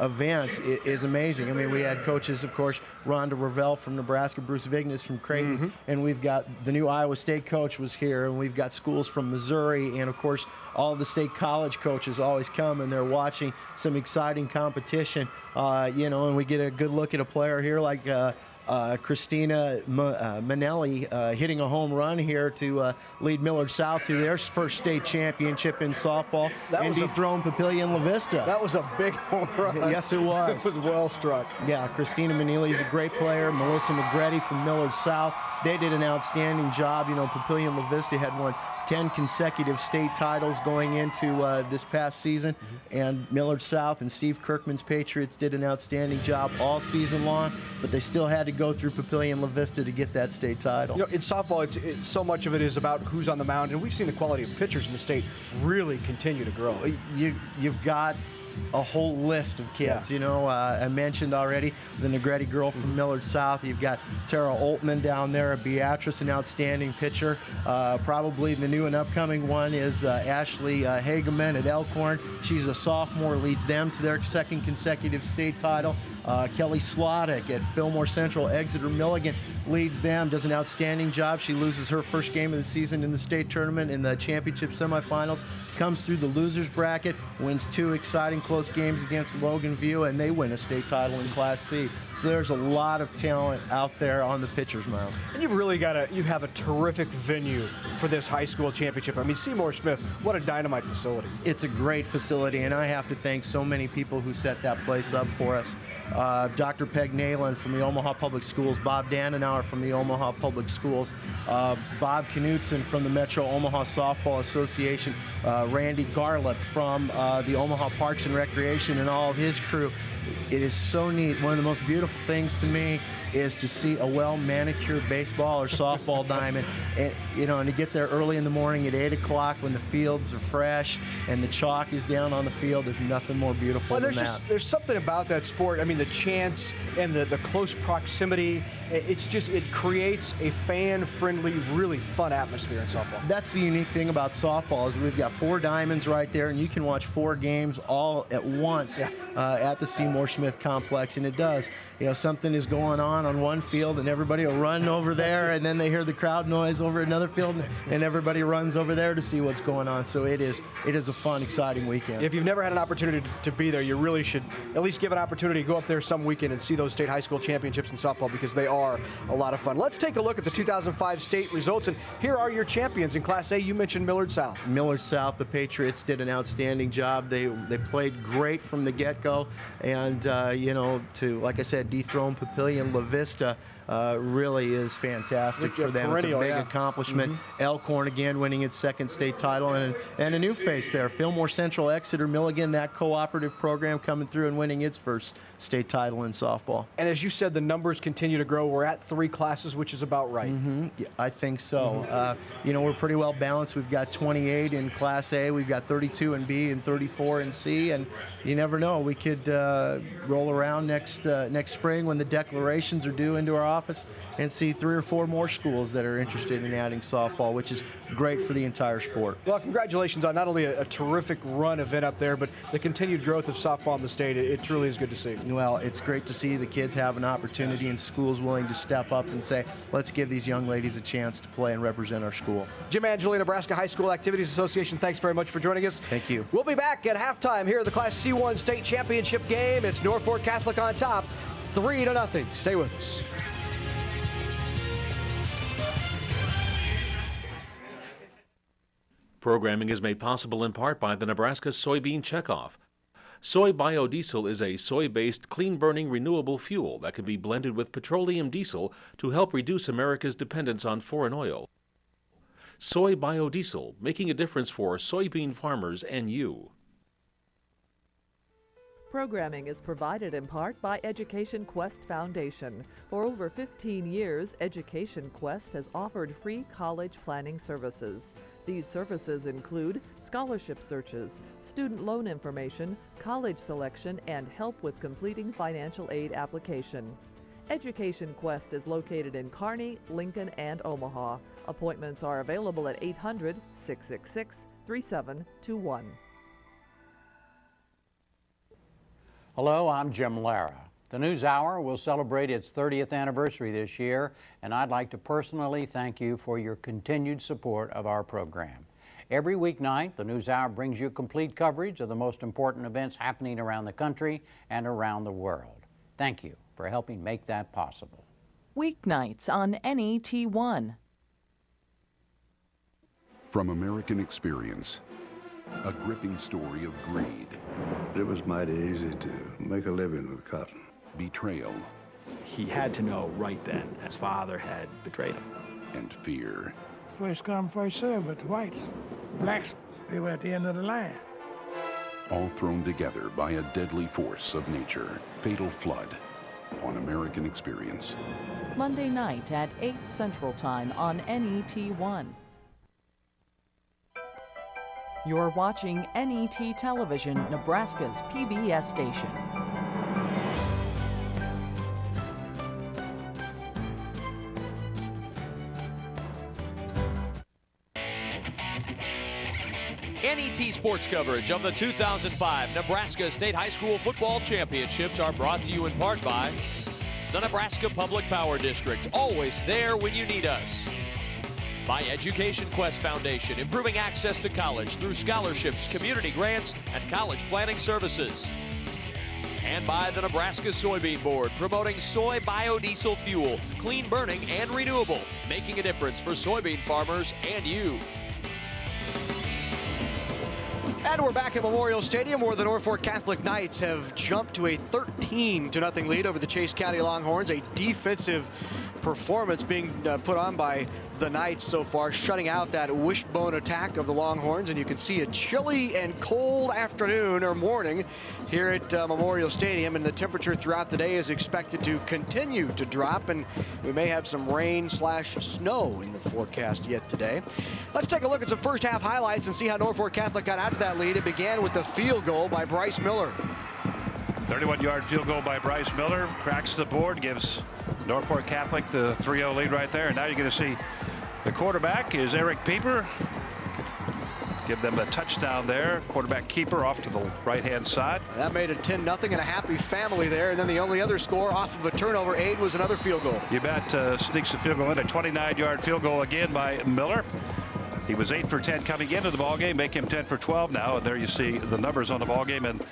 event is amazing. I mean, we had coaches, of course, Rhonda Ravel from Nebraska, Bruce Vignes from Creighton, and we've got the new Iowa State coach was here, and we've got schools from Missouri, and of course, all of the state college coaches always come and they're watching some exciting competition, and we get a good look at a player here like Christina Manelli hitting a home run here to lead Millard South to their first state championship in softball and dethrone Papillion La Vista. That was a big home run. Yes, it was. It was well struck. Yeah, Christina Manelli is a great player. Melissa McGretty from Millard South. They did an outstanding job. Papillion La Vista had won 10 consecutive state titles going into this past season. And Millard South and Steve Kirkman's Patriots did an outstanding job all season long, but they still had to go through Papillion La Vista to get that state title. You know, in softball, it's so much of it is about who's on the mound, and we've seen the quality of pitchers in the state really continue to grow. You've got a whole list of kids. Yeah. You know, I mentioned already the Negretti girl from Millard South. You've got Tara Oltman down there, Beatrice, an outstanding pitcher. Probably the new and upcoming one is Ashley Hageman at Elkhorn. She's a sophomore, leads them to their second consecutive state title. Kelly Slottick at Fillmore Central, Exeter Milligan leads them, does an outstanding job. She loses her first game of the season in the state tournament in the championship semifinals, comes through the losers bracket, wins 2 exciting close games against Logan View, and they win a state title in Class C. So there's a lot of talent out there on the pitcher's mound. And you've really you have a terrific venue for this high school championship. I mean, Seymour Smith, what a dynamite facility. It's a great facility, and I have to thank so many people who set that place up for us. Dr. Peg Nayland from the Omaha Public Schools, Bob Danenauer from the Omaha Public Schools, Bob Knutson from the Metro Omaha Softball Association, Randy Garlip from the Omaha Parks and Recreation, and all of his crew. It is so neat. One of the most beautiful things to me is to see a well-manicured baseball or softball diamond, and to get there early in the morning at 8 o'clock when the fields are fresh and the chalk is down on the field. There's nothing more beautiful than that. There's something about that sport. I mean, the chants and the close proximity, it creates a fan-friendly, really fun atmosphere in softball. That's the unique thing about softball is we've got 4 diamonds right there, and you can watch 4 games all at once at the Seymour Smith Complex, and it does. Something is going on one field, and everybody will run over there, and then they hear the crowd noise over another field, and everybody runs over there to see what's going on. So it is a fun, exciting weekend. If you've never had an opportunity to be there, you really should at least give an opportunity to go up there some weekend and see those state high school championships in softball, because they are a lot of fun. Let's take a look at the 2005 state results, and here are your champions in Class A. You mentioned Millard South. Millard South, the Patriots did an outstanding job. They played great from the get-go, and to, like I said, dethrone Papillion La Vista really is fantastic for them. It's a big accomplishment. Elkhorn again winning its second state title, and a new face there. Fillmore Central, Exeter Milligan, that cooperative program coming through and winning its first state title in softball. And as you said, the numbers continue to grow. We're at 3 classes, which is about right. Yeah, I think so. We're pretty well balanced. We've got 28 in Class A. We've got 32 in B and 34 in C. And you never know. We could roll around next spring when the declarations are due into our office and see 3 or 4 more schools that are interested in adding softball, which is great for the entire sport. Well, congratulations on not only a terrific run event up there, but the continued growth of softball in the state. It truly is good to see. Well, it's great to see the kids have an opportunity and schools willing to step up and say, let's give these young ladies a chance to play and represent our school. Jim Angeli, Nebraska High School Activities Association, thanks very much for joining us. Thank you. We'll be back at halftime here at the Class C1 State Championship game. It's Norfolk Catholic on top, 3-0. Stay with us. Programming is made possible in part by the Nebraska Soybean Checkoff. Soy biodiesel is a soy-based, clean-burning, renewable fuel that can be blended with petroleum diesel to help reduce America's dependence on foreign oil. Soy biodiesel, making a difference for soybean farmers and you. Programming is provided in part by Education Quest Foundation. For over 15 years, Education Quest has offered free college planning services. These services include scholarship searches, student loan information, college selection, and help with completing financial aid application. Education Quest is located in Kearney, Lincoln, and Omaha. Appointments are available at 800-666-3721. Hello, I'm Jim Lara. The NewsHour will celebrate its 30th anniversary this year, and I'd like to personally thank you for your continued support of our program. Every weeknight, the NewsHour brings you complete coverage of the most important events happening around the country and around the world. Thank you for helping make that possible. Weeknights on NET1. From American experience, a gripping story of greed. It was mighty easy to make a living with cotton. Betrayal. He had to know right then his father had betrayed him. And fear. first come, first serve, but the whites, blacks, they were at the end of the line. All thrown together by a deadly force of nature. Fatal Flood on American Experience. Monday night at 8 Central Time on NET1. You're watching NET Television, Nebraska's PBS station. NET sports coverage of the 2005 Nebraska State High School Football Championships are brought to you in part by the Nebraska Public Power District, always there when you need us. By Education Quest Foundation, improving access to college through scholarships, community grants, and college planning services. And by the Nebraska Soybean Board, promoting soy biodiesel fuel, clean burning and renewable, making a difference for soybean farmers and you. And we're back at Memorial Stadium, where the Norfolk Catholic Knights have jumped to a 13-0 lead over the Chase County Longhorns. A defensive performance being put on by the Knights so far, shutting out that wishbone attack of the Longhorns. And you can see a chilly and cold afternoon or morning here at Memorial Stadium, and the temperature throughout the day is expected to continue to drop, and we may have some rain/snow in the forecast yet today. Let's take a look at some first half highlights and see how Norfolk Catholic got out to that lead. It began with the field goal by Bryce Miller. 31-yard field goal by Bryce Miller, cracks the board, gives Norfolk Catholic the 3-0 lead right there. And now you're going to see the quarterback is Eric Pieper. Give them a touchdown there. Quarterback keeper off to the right-hand side. That made it 10-0 and a happy family there. And then the only other score off of a turnover aid was another field goal. You bet. Sneaks the field goal in. A 29-yard field goal again by Miller. He was 8 for 10 coming into the ballgame, make him 10 for 12 now. And there you see the numbers on the ballgame. And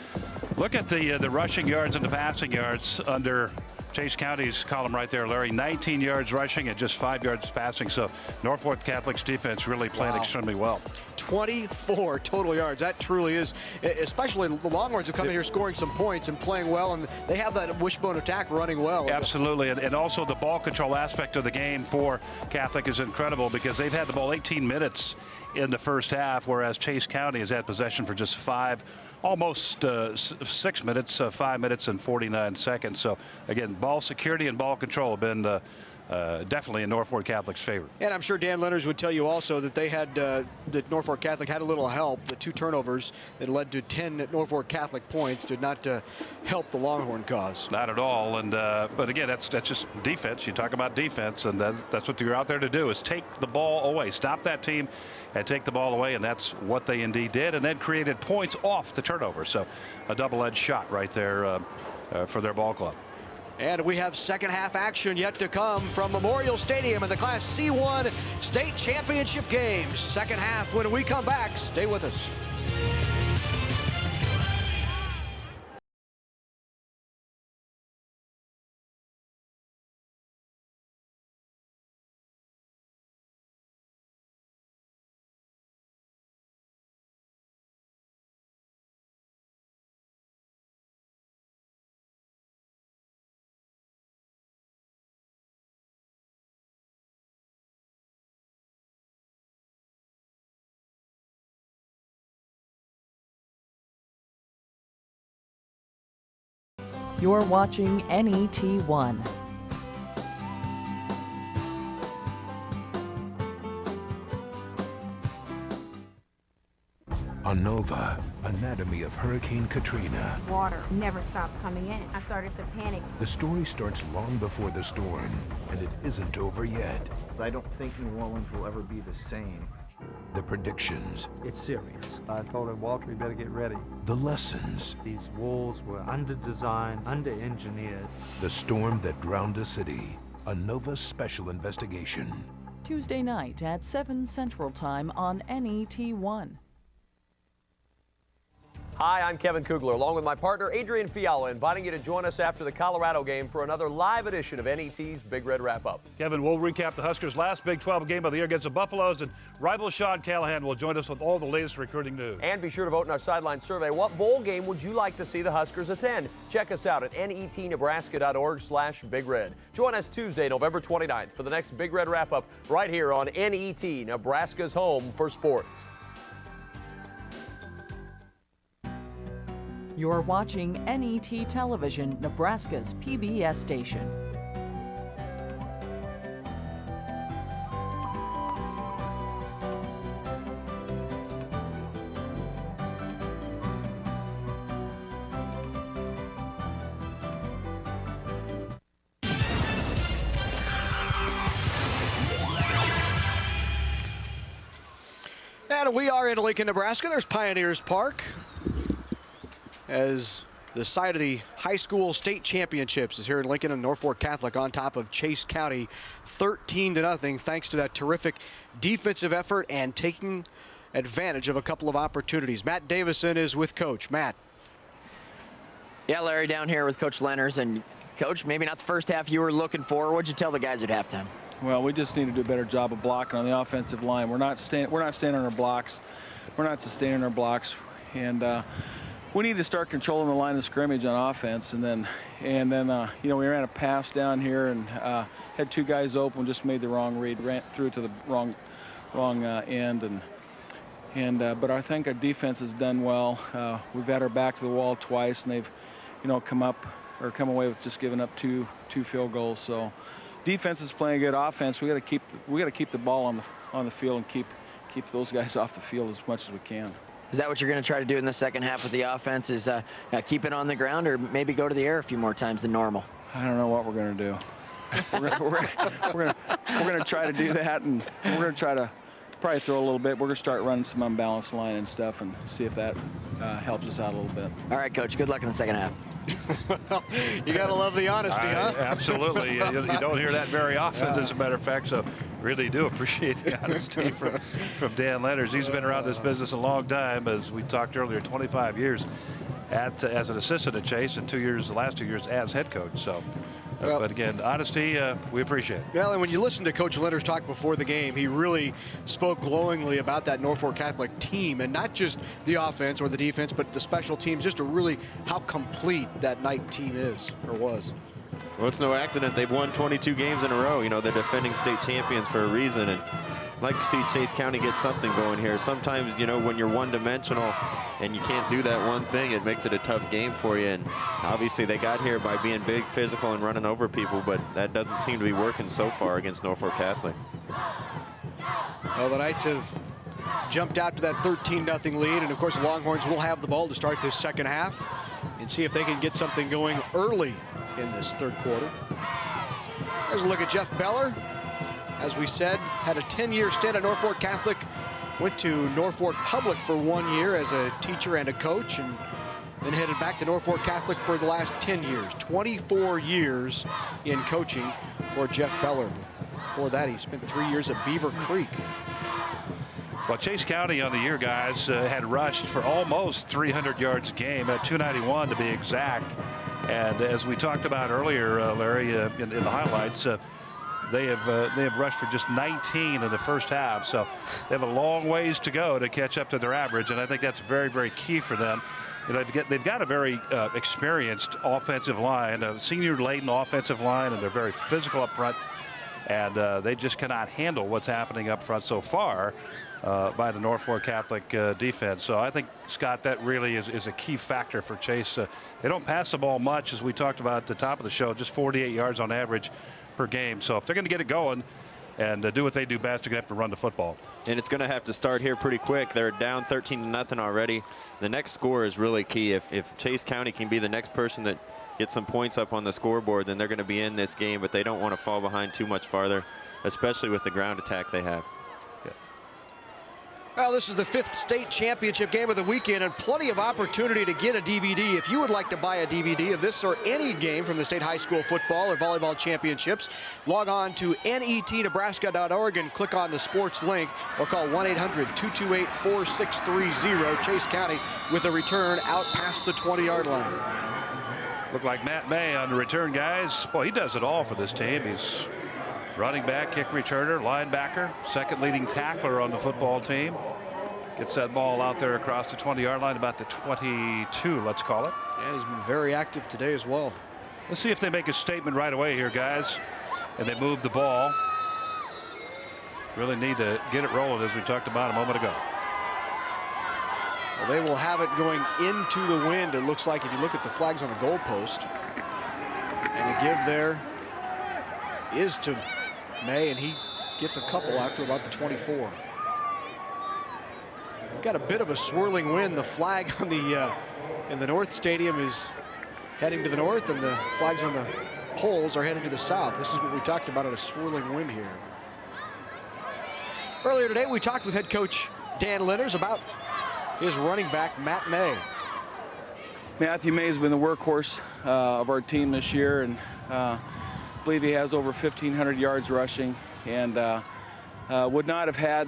look at the rushing yards and the passing yards under Chase County's column right there, Larry. 19 yards rushing and just 5 yards passing. So Norfolk Catholic's defense really playing extremely well. 24 total yards. That truly is, especially the Longhorns have come in here scoring some points and playing well, and they have that wishbone attack running well. Absolutely, and also the ball control aspect of the game for Catholic is incredible, because they've had the ball 18 minutes in the first half, whereas Chase County has had possession for just almost 6 minutes, 5 minutes and 49 seconds. So again, ball security and ball control have been definitely in Norfolk Catholic's favor. And I'm sure Dan Lenners would tell you also that they had that Norfolk Catholic had a little help. The 2 turnovers that led to 10 Norfolk Catholic points did not help the Longhorn cause. Not at all. And but again, that's just defense. You talk about defense, and that's what you're out there to do, is take the ball away, stop that team and take the ball away, and that's what they indeed did, and then created points off the turnover. So a double-edged shot right there for their ball club. And we have second half action yet to come from Memorial Stadium in the Class C1 State Championship games. Second half when we come back. Stay with us. You're watching NET1. ANOVA, Anatomy of Hurricane Katrina. Water never stopped coming in. I started to panic. The story starts long before the storm, and it isn't over yet. I don't think New Orleans will ever be the same. The predictions. It's serious. I told him, Walter, you better get ready. The lessons. These walls were under-designed, under-engineered. The storm that drowned a city. ANOVA Special Investigation. Tuesday night at 7 Central Time on NET1. Hi, I'm Kevin Kugler, along with my partner Adrian Fiala, inviting you to join us after the Colorado game for another live edition of NET's Big Red Wrap-Up. Kevin, we'll recap the Huskers' last Big 12 game of the year against the Buffaloes, and rival Sean Callahan will join us with all the latest recruiting news. And be sure to vote in our sideline survey. What bowl game would you like to see the Huskers attend? Check us out at netnebraska.org/Big Red. Join us Tuesday, November 29th for the next Big Red Wrap-Up right here on NET, Nebraska's home for sports. You're watching NET Television, Nebraska's PBS station. And we are in Lincoln, Nebraska. There's Pioneers Park, as the site of the high school state championships is here in Lincoln, and Norfolk Catholic on top of Chase County 13-0, thanks to that terrific defensive effort and taking advantage of a couple of opportunities. Matt Davison is with Coach. Matt. Yeah, Larry, down here with Coach Lenners. And Coach, maybe not the first half you were looking for. What'd you tell the guys at halftime? Well, we just need to do a better job of blocking on the offensive line. We're not standing on our blocks. We're not sustaining our blocks, and we need to start controlling the line of scrimmage on offense. And then you know, we ran a pass down here and had two guys open, just made the wrong read, ran through to the wrong end, but I think our defense has done well. We've had our back to the wall twice, and they've, you know, come away with just giving up two field goals. So defense is playing good. Offense, we got to keep the ball on the field and keep those guys off the field as much as we can. Is that what you're going to try to do in the second half with the offense, is keep it on the ground, or maybe go to the air a few more times than normal? I don't know what we're going to do. We're going to try to do that, and we're going to try to probably throw a little bit. We're going to start running some unbalanced line and stuff and see if that helps us out a little bit. All right, Coach. Good luck in the second half. You got to love the honesty, huh? Absolutely. You don't hear that very often, as a matter of fact, so really do appreciate the honesty from Dan Lenners. He's been around this business a long time, as we talked earlier, 25 years as an assistant at Chase, and the last 2 years as head coach. So, but again, honesty, we appreciate. Well, and when you listen to Coach Lenners talk before the game, he really spoke glowingly about that Norfolk Catholic team, and not just the offense or the defense, but the special teams, just to really how complete that night team is, or was. Well, it's no accident they've won 22 games in a row. You know, they're defending state champions for a reason, and I'd like to see Chase County get something going here. Sometimes, you know, when you're one-dimensional and you can't do that one thing, it makes it a tough game for you. And obviously they got here by being big, physical, and running over people, but that doesn't seem to be working so far against Norfolk Catholic. Well, the Knights have jumped out to that 13-0 lead, and of course the Longhorns will have the ball to start this second half and see if they can get something going early in this third quarter. There's a look at Jeff Beller. As we said, had a 10-year stint at Norfolk Catholic, went to Norfolk Public for 1 year as a teacher and a coach, and then headed back to Norfolk Catholic for the last 10 years. 24 years in coaching for Jeff Beller. Before that, he spent 3 years at Beaver Creek. Well, Chase County on the year, guys, had rushed for almost 300 yards a game, at 291 to be exact. And as we talked about earlier, Larry, in the highlights, they have rushed for just 19 in the first half, so they have a long ways to go to catch up to their average, and I think that's very, very key for them. You know, they've got a very experienced offensive line, a senior-laden offensive line, and they're very physical up front, and they just cannot handle what's happening up front so far by the Norfolk Catholic defense. So I think, Scott, that really is a key factor for Chase. They don't pass the ball much, as we talked about at the top of the show, just 48 yards on average per game. So if they're going to get it going and do what they do best, they're going to have to run the football. And it's going to have to start here pretty quick. They're down 13-0 already. The next score is really key. If Chase County can be the next person that gets some points up on the scoreboard, then they're going to be in this game, but they don't want to fall behind too much farther, especially with the ground attack they have. Well, this is the 5th state championship game of the weekend and plenty of opportunity to get a DVD. If you would like to buy a DVD of this or any game from the state high school football or volleyball championships, log on to netnebraska.org and click on the sports link or call 1-800-228-4630, Chase County with a return out past the 20-yard line. Look like Matt May on the return, guys. Boy, he does it all for this team. He's running back, kick returner, linebacker, second leading tackler on the football team. Gets that ball out there across the 20-yard line, about the 22, let's call it. And he's been very active today as well. Let's see if they make a statement right away here, guys. And they move the ball. Really need to get it rolling, as we talked about a moment ago. Well, they will have it going into the wind, it looks like, if you look at the flags on the goalpost. And the give there is to May, and he gets a couple out to about the 24. We've got a bit of a swirling wind. The flag on the in the North Stadium is heading to the north, and the flags on the poles are heading to the south. This is what we talked about, a swirling wind here. Earlier today, we talked with head coach Dan Lenners about his running back, Matt May. Matthew May has been the workhorse of our team this year, and I believe he has over 1,500 yards rushing, and would not have had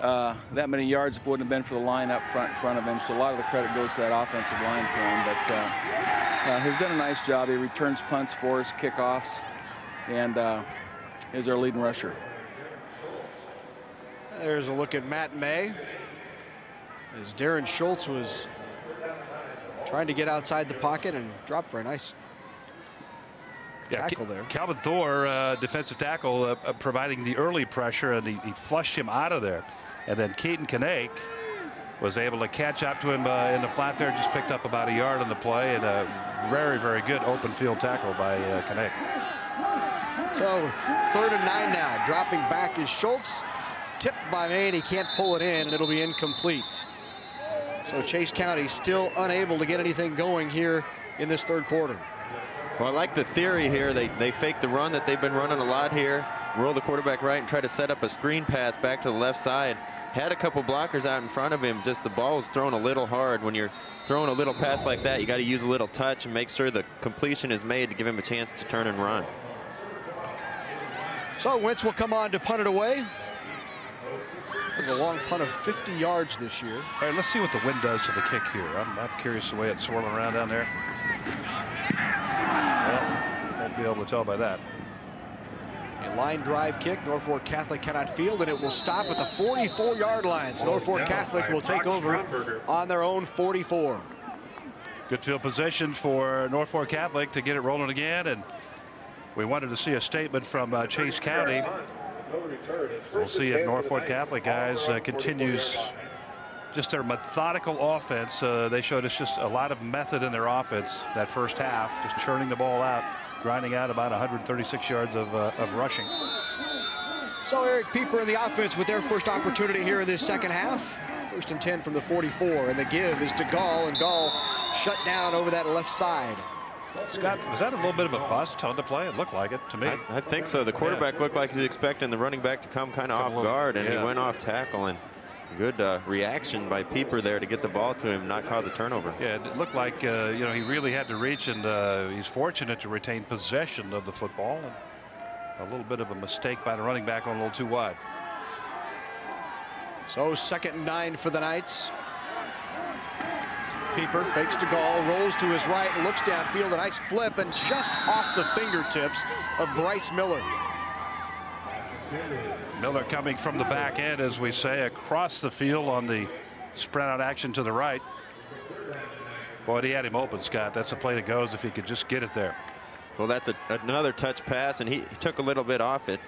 that many yards if it wouldn't have been for the line up front of him. So a lot of the credit goes to that offensive line for him. But he's done a nice job. He returns punts for us, kickoffs, and is our leading rusher. There's a look at Matt May as Darren Schultz was trying to get outside the pocket and dropped for a nice tackle there. Calvin Thor, defensive tackle, providing the early pressure, and he flushed him out of there. And then Keaton Kanake was able to catch up to him in the flat there, just picked up about a yard on the play, and a very, very good open field tackle by Kanake. So 3rd and 9 now. Dropping back is Schultz. Tipped by May, and he can't pull it in, and it'll be incomplete. So Chase County still unable to get anything going here in this 3rd quarter. Well, I like the theory here. They fake the run that they've been running a lot here, roll the quarterback right, and try to set up a screen pass back to the left side. Had a couple blockers out in front of him, just the ball was thrown a little hard. When you're throwing a little pass like that, you got to use a little touch and make sure the completion is made to give him a chance to turn and run. So Wentz will come on to punt it away. There's a long punt of 50 yards this year. All right, let's see what the wind does to the kick here. I'm curious the way it's swirling around down there. Well, won't be able to tell by that. A line drive kick. Norfolk Catholic cannot field, and it will stop at the 44-yard line. So Norfolk Catholic will take over on their own 44. Good field position for Norfolk Catholic to get it rolling again, and we wanted to see a statement from Chase County. We'll see if Norfolk Catholic, guys, continues just their methodical offense. They showed us just a lot of method in their offense that first half, just churning the ball out, grinding out about 136 yards of rushing. So Eric Pieper in the offense with their first opportunity here in this second half. 1st and 10 from the 44, and the give is to Gall, and Gall shut down over that left side. Scott, was that a little bit of a bust on the play? It looked like it to me. I think so. The quarterback looked like he was expecting the running back to come kind of off guard, and he went off tackle. And good reaction by Pieper there to get the ball to him, not cause a turnover. Yeah, it looked like he really had to reach, and he's fortunate to retain possession of the football. And a little bit of a mistake by the running back on a little too wide. So 2nd and 9 for the Knights. Pieper fakes to Gall, rolls to his right, looks downfield, a nice flip, and just off the fingertips of Bryce Miller. Miller coming from the back end, as we say, across the field on the spread out action to the right. Boy, he had him open, Scott. That's the play that goes if he could just get it there. Well, that's another touch pass, and he took a little bit off it.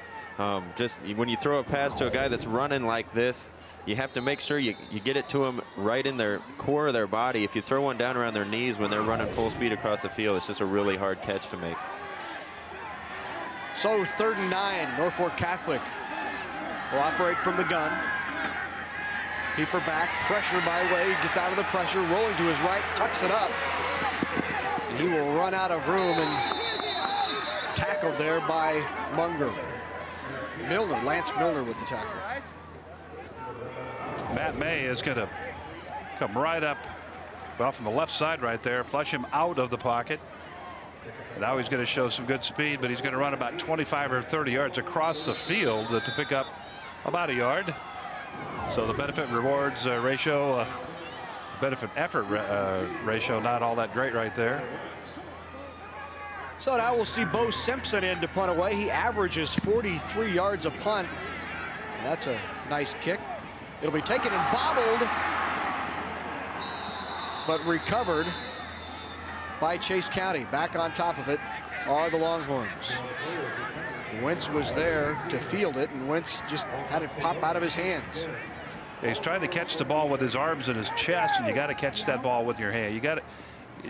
Just when you throw a pass to a guy that's running like this, you have to make sure you get it to them right in their core of their body. If you throw one down around their knees when they're running full speed across the field, it's just a really hard catch to make. So 3rd and 9, Norfolk Catholic will operate from the gun. Pieper back, pressure by Way, gets out of the pressure, rolling to his right, tucks it up. And he will run out of room, and tackled there by Munger. Lance Milner with the tackle. Matt May is going to come right up, well, from the left side right there, flush him out of the pocket. Now he's going to show some good speed, but he's going to run about 25 or 30 yards across the field to pick up about a yard. So the benefit rewards ratio, benefit effort ratio, not all that great right there. So now we'll see Bo Simpson in to punt away. He averages 43 yards a punt. And that's a nice kick. It'll be taken and bobbled, but recovered by Chase County. Back on top of it are the Longhorns. Wentz was there to field it, and Wentz just had it pop out of his hands. He's trying to catch the ball with his arms and his chest, and you got to catch that ball with your hand.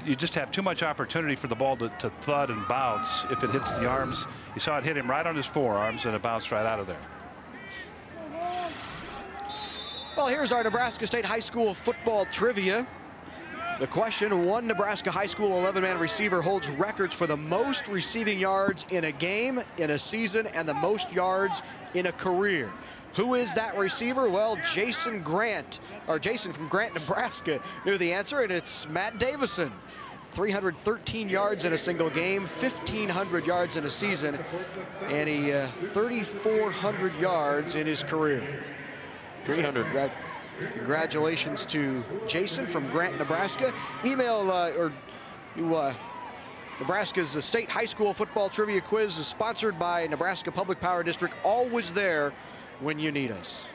You just have too much opportunity for the ball to thud and bounce if it hits the arms. You saw it hit him right on his forearms, and it bounced right out of there. Well, here's our Nebraska State High School football trivia. The question: one Nebraska high school 11-man receiver holds records for the most receiving yards in a game, in a season, and the most yards in a career. Who is that receiver? Well, Jason from Grant, Nebraska knew the answer, and it's Matt Davison. 313 yards in a single game, 1,500 yards in a season, and 3,400 yards in his career. 300. Congratulations to Jason from Grant, Nebraska. Email Nebraska's State High School Football Trivia Quiz is sponsored by Nebraska Public Power District. Always there when you need us.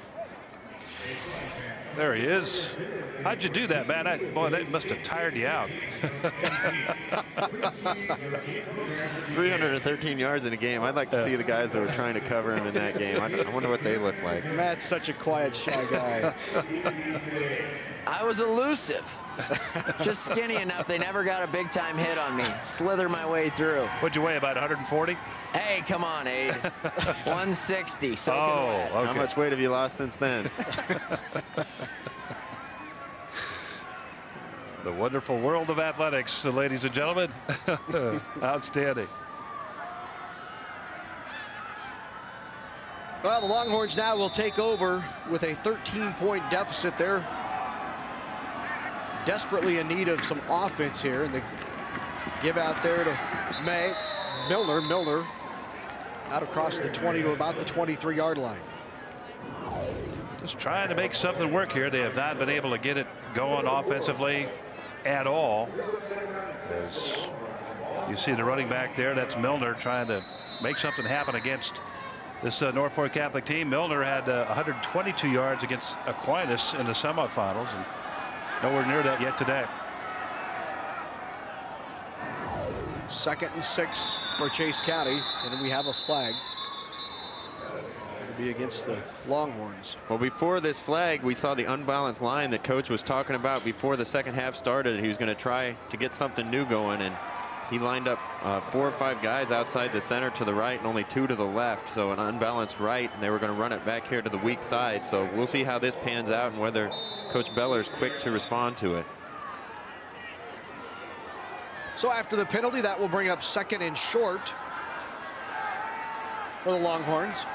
There he is. How'd you do that, man? Boy, that must have tired you out. 313 yards in a game. I'd like to see the guys that were trying to cover him in that game. I wonder what they look like. Matt's such a quiet, shy guy. I was elusive. Just skinny enough. They never got a big-time hit on me. Slither my way through. What'd you weigh, about 140? Hey, come on, Aid. 160. So okay. How much weight have you lost since then? The wonderful world of athletics, ladies and gentlemen. Outstanding. Well, the Longhorns now will take over with a 13-point deficit. They're desperately in need of some offense here, and they give out there to Milner out across the 20 to about the 23-yard line. Just trying to make something work here. They have not been able to get it going offensively at all. As you see the running back there, that's Milner trying to make something happen against this Norfolk Catholic team. Milner had 122 yards against Aquinas in the semifinals, and nowhere near that yet today. 2nd and 6 for Chase County, and then we have a flag. It'll be against the Longhorns. Well, before this flag, we saw the unbalanced line that Coach was talking about before the second half started. He was going to try to get something new going, and he lined up 4 or 5 guys outside the center to the right and only 2 to the left, so an unbalanced right, and they were going to run it back here to the weak side. So we'll see how this pans out and whether Coach Beller's quick to respond to it. So after the penalty, that will bring up 2nd and short for the Longhorns.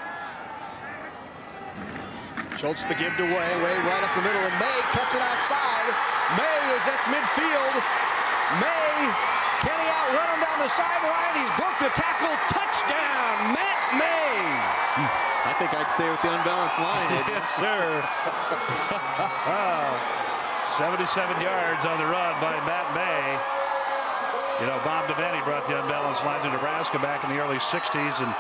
Schultz to give to Way right up the middle, and May cuts it outside. May is at midfield. May, can he outrun him down the sideline? He's broke the tackle. Touchdown, Matt May. I think I'd stay with the unbalanced line. Yes, sir. 77 yards on the run by Matt May. You know, Bob Devaney brought the unbalanced line to Nebraska back in the early 60s and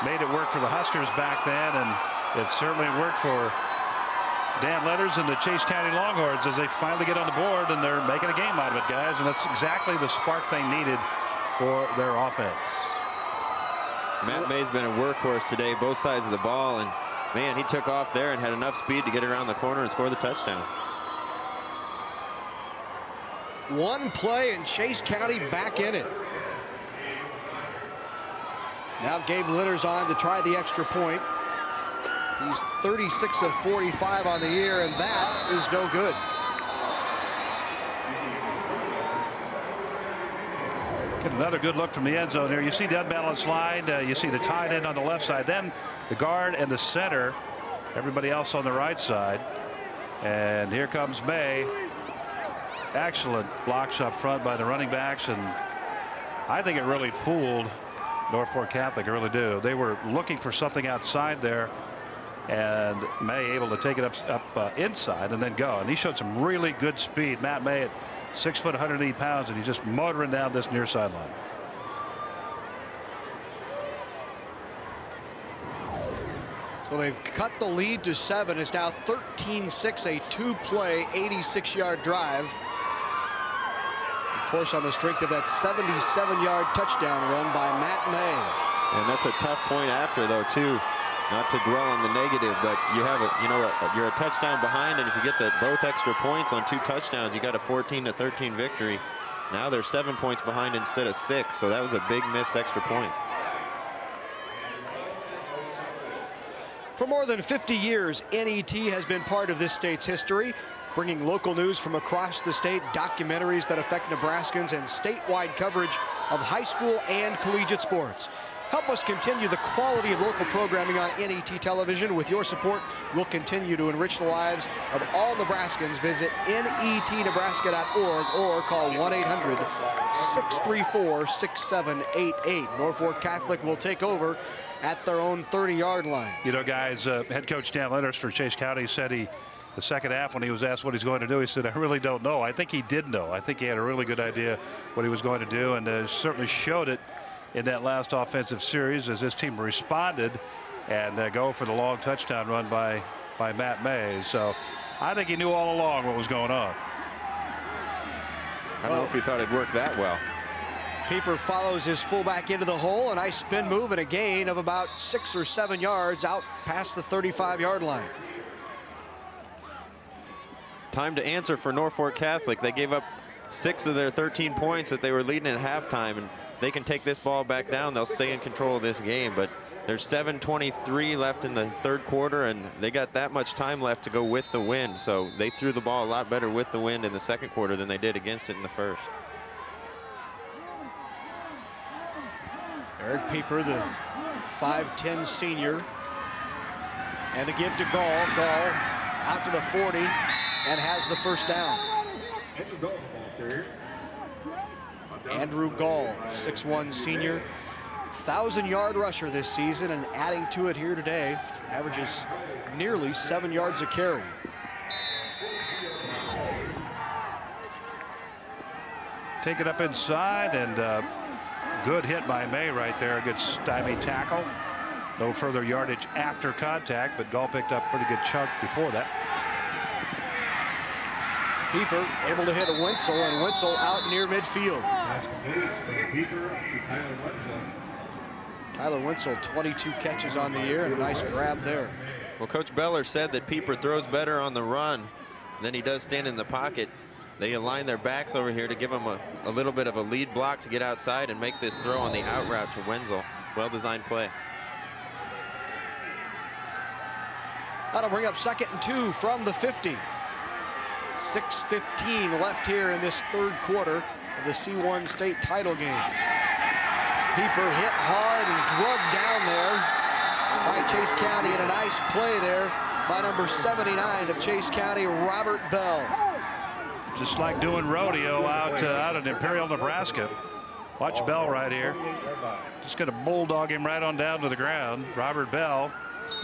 made it work for the Huskers back then, and it certainly worked for Dan Letters and the Chase County Longhorns as they finally get on the board, and they're making a game out of it, guys, and that's exactly the spark they needed for their offense. Matt May's been a workhorse today, both sides of the ball, and man, he took off there and had enough speed to get around the corner and score the touchdown. One play and Chase County back in it. Now Gabe Litter's on to try the extra point. He's 36 of 45 on the year, and that is no good. Get another good look from the end zone here. You see the unbalanced line. You see the tight end on the left side. Then the guard and the center. Everybody else on the right side. And here comes May. Excellent blocks up front by the running backs, and I think it really fooled Norfolk Catholic. I really do. They were looking for something outside there, and May able to take it up inside and then go. And he showed some really good speed. Matt May at 6 foot 180 pounds, and he's just motoring down this near sideline. So they've cut the lead to 7. It's now 13-6, a 2-play, 86-yard drive. Of course, on the strength of that 77-yard touchdown run by Matt May. And that's a tough point after, though, too. Not to dwell on the negative, but you have you're a touchdown behind, and if you get both extra points on 2 touchdowns, you got a 14-13 victory. Now they're 7 points behind instead of 6, so that was a big missed extra point. For more than 50 years, NET has been part of this state's history, bringing local news from across the state, documentaries that affect Nebraskans, and statewide coverage of high school and collegiate sports. Help us continue the quality of local programming on NET television. With your support, we'll continue to enrich the lives of all Nebraskans. Visit netnebraska.org or call 1-800-634-6788. Norfolk Catholic will take over at their own 30-yard line. You know, guys, head coach Dan Leonard for Chase County said the second half, when he was asked what he's going to do, he said, I really don't know. I think he did know. I think he had a really good idea what he was going to do, and certainly showed it in that last offensive series as this team responded and go for the long touchdown run by Matt May. So I think he knew all along what was going on. I don't know if he thought it'd work that well. Pieper follows his fullback into the hole. A nice spin move and a gain of about 6 or 7 yards out past the 35-yard line. Time to answer for Norfolk Catholic. They gave up 6 of their 13 points that they were leading at halftime, and they can take this ball back down. They'll stay in control of this game, but there's 7:23 left in the third quarter, and they got that much time left to go with the wind. So they threw the ball a lot better with the wind in the second quarter than they did against it in the first. Eric Pieper, the 5'10 senior, and the give to Gall. Gall out to the 40 and has the first down. Andrew Gall, 6'1 senior, 1,000-yard rusher this season, and adding to it here today, averages nearly 7 yards a carry. Take it up inside, and good hit by May right there. A good stymie tackle. No further yardage after contact, but Gall picked up a pretty good chunk before that. Pieper able to hit a Wenzel, and Wenzel out near midfield. Tyler Wenzel, 22 catches on the year, and a nice grab there. Well, Coach Beller said that Pieper throws better on the run than he does stand in the pocket. They align their backs over here to give him a little bit of a lead block to get outside and make this throw on the out route to Wenzel. Well-designed play. That'll bring up 2nd and 2 from the 50. 6:15 left here in this third quarter of the C1 state title game. Pieper hit hard and drugged down there by Chase County, and a nice play there by number 79 of Chase County, Robert Bell. Just like doing rodeo out in Imperial, Nebraska. Watch Bell right here. Just going to bulldog him right on down to the ground. Robert Bell,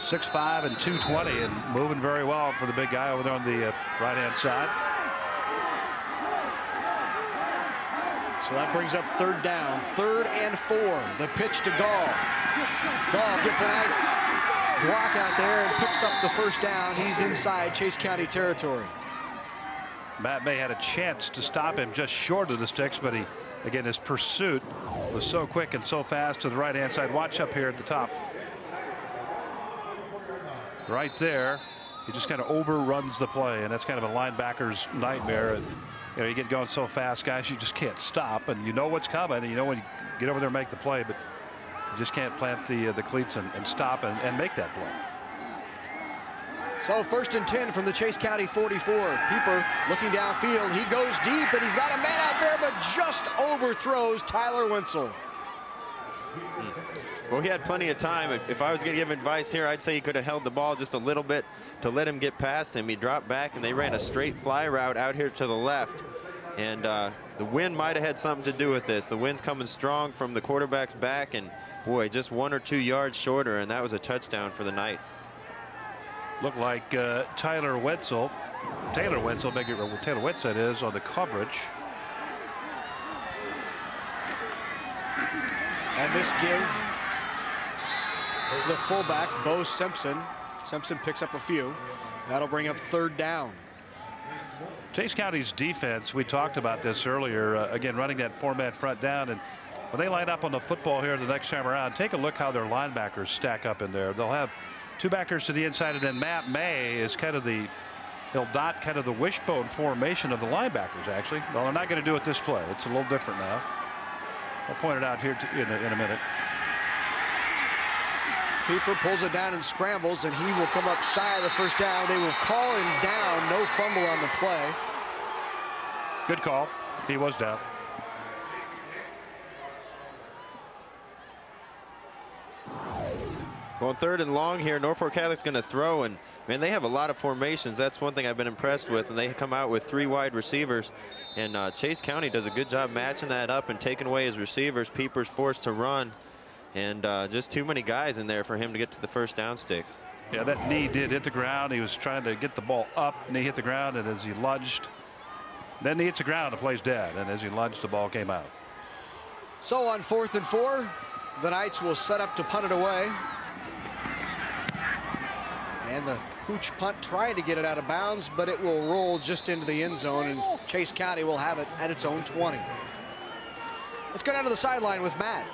6'5 and 220, and moving very well for the big guy over there on the right-hand side. So that brings up 3rd down. 3rd and 4. The pitch to Gall. Gall gets a nice block out there and picks up the first down. He's inside Chase County territory. Matt May had a chance to stop him just short of the sticks, but again, his pursuit was so quick and so fast to the right-hand side. Watch up here at the top. Right there, he just kind of overruns the play, and that's kind of a linebacker's nightmare. And you get going so fast, guys, you just can't stop, and you know what's coming, and you know when you get over there and make the play, but you just can't plant the cleats and stop and make that play. So 1st and 10 from the Chase County 44. Pieper looking downfield. He goes deep, and he's got a man out there, but just overthrows Tyler Wenzel. Well, he had plenty of time. If I was going to give advice here, I'd say he could have held the ball just a little bit to let him get past him. He dropped back, and they ran a straight fly route out here to the left. And the wind might have had something to do with this. The wind's coming strong from the quarterback's back, and boy, just 1 or 2 yards shorter, and that was a touchdown for the Knights. Looked like Taylor Wetzel, Taylor Wetzel is on the coverage. And this give to the fullback, Bo Simpson. Simpson picks up a few. That'll bring up 3rd down. Chase County's defense, we talked about this earlier, again, running that 4-man front down. And when they line up on the football here the next time around, take a look how their linebackers stack up in there. They'll have 2 backers to the inside, and then Matt May is kind of he'll dot kind of the wishbone formation of the linebackers, actually. Well, they're not going to do it this play. It's a little different now. I'll point it out here in a minute. Pieper pulls it down and scrambles, and he will come up shy of the 1st down. They will call him down. No fumble on the play. Good call. He was down. Well, 3rd and long here, Norfolk Catholic's going to throw, and man, they have a lot of formations. That's one thing I've been impressed with, and they come out with 3 wide receivers, and Chase County does a good job matching that up and taking away his receivers. Pieper's forced to run, and just too many guys in there for him to get to the 1st down sticks. Yeah, that knee did hit the ground. He was trying to get the ball up, and he hit the ground, and as he lunged, then he hits the ground, the play's dead, and as he lunged, the ball came out. So on 4th and 4, the Knights will set up to punt it away. And the Hooch punt tried to get it out of bounds, but it will roll just into the end zone, and Chase County will have it at its own 20. Let's go down to the sideline with Matt.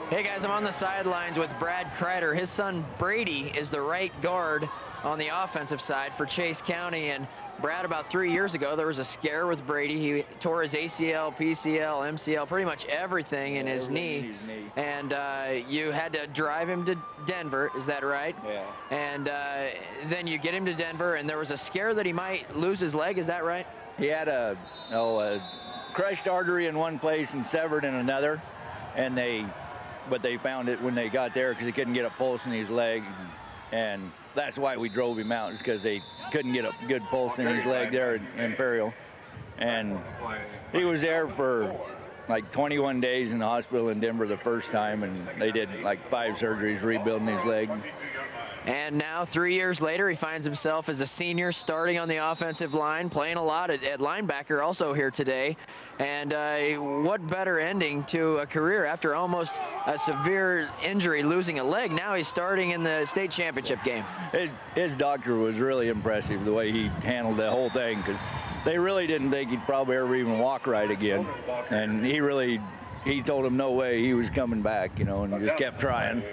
Hey guys, I'm on the sidelines with Brad Kreider. His son Brady is the right guard on the offensive side for Chase County. And Brad, about 3 years ago, there was a scare with Brady. He tore his ACL, PCL, MCL, pretty much everything in his knee. And you had to drive him to Denver, is that right? Yeah. And then you get him to Denver, and there was a scare that he might lose his leg, is that right? He had a crushed artery in one place and severed in another, and but they found it when they got there because he couldn't get a pulse in his leg, and that's why we drove him out, is because they couldn't get a good pulse in his leg there in Imperial. And he was there for like 21 days in the hospital in Denver the first time, and they did like 5 surgeries rebuilding his leg. And now 3 years later, he finds himself as a senior starting on the offensive line, playing a lot at linebacker also here today. And what better ending to a career after almost a severe injury, losing a leg. Now he's starting in the state championship game. His doctor was really impressive, the way he handled the whole thing, because they really didn't think he'd probably ever even walk right again. And he told him no way he was coming back, and he just kept trying.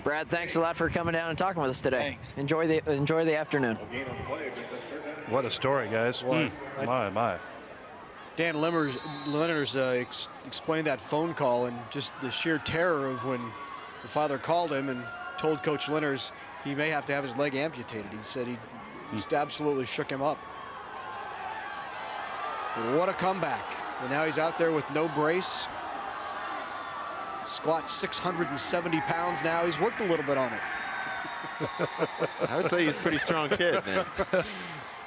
Brad, thanks a lot for coming down and talking with us today. Enjoy the afternoon. What a story, guys. My. Dan Leonard's explained that phone call and just the sheer terror of when the father called him and told Coach Lenners he may have to have his leg amputated. He said he just absolutely shook him up. And what a comeback. And now he's out there with no brace. Squats 670 pounds now. He's worked a little bit on it. I would say he's a pretty strong kid, man.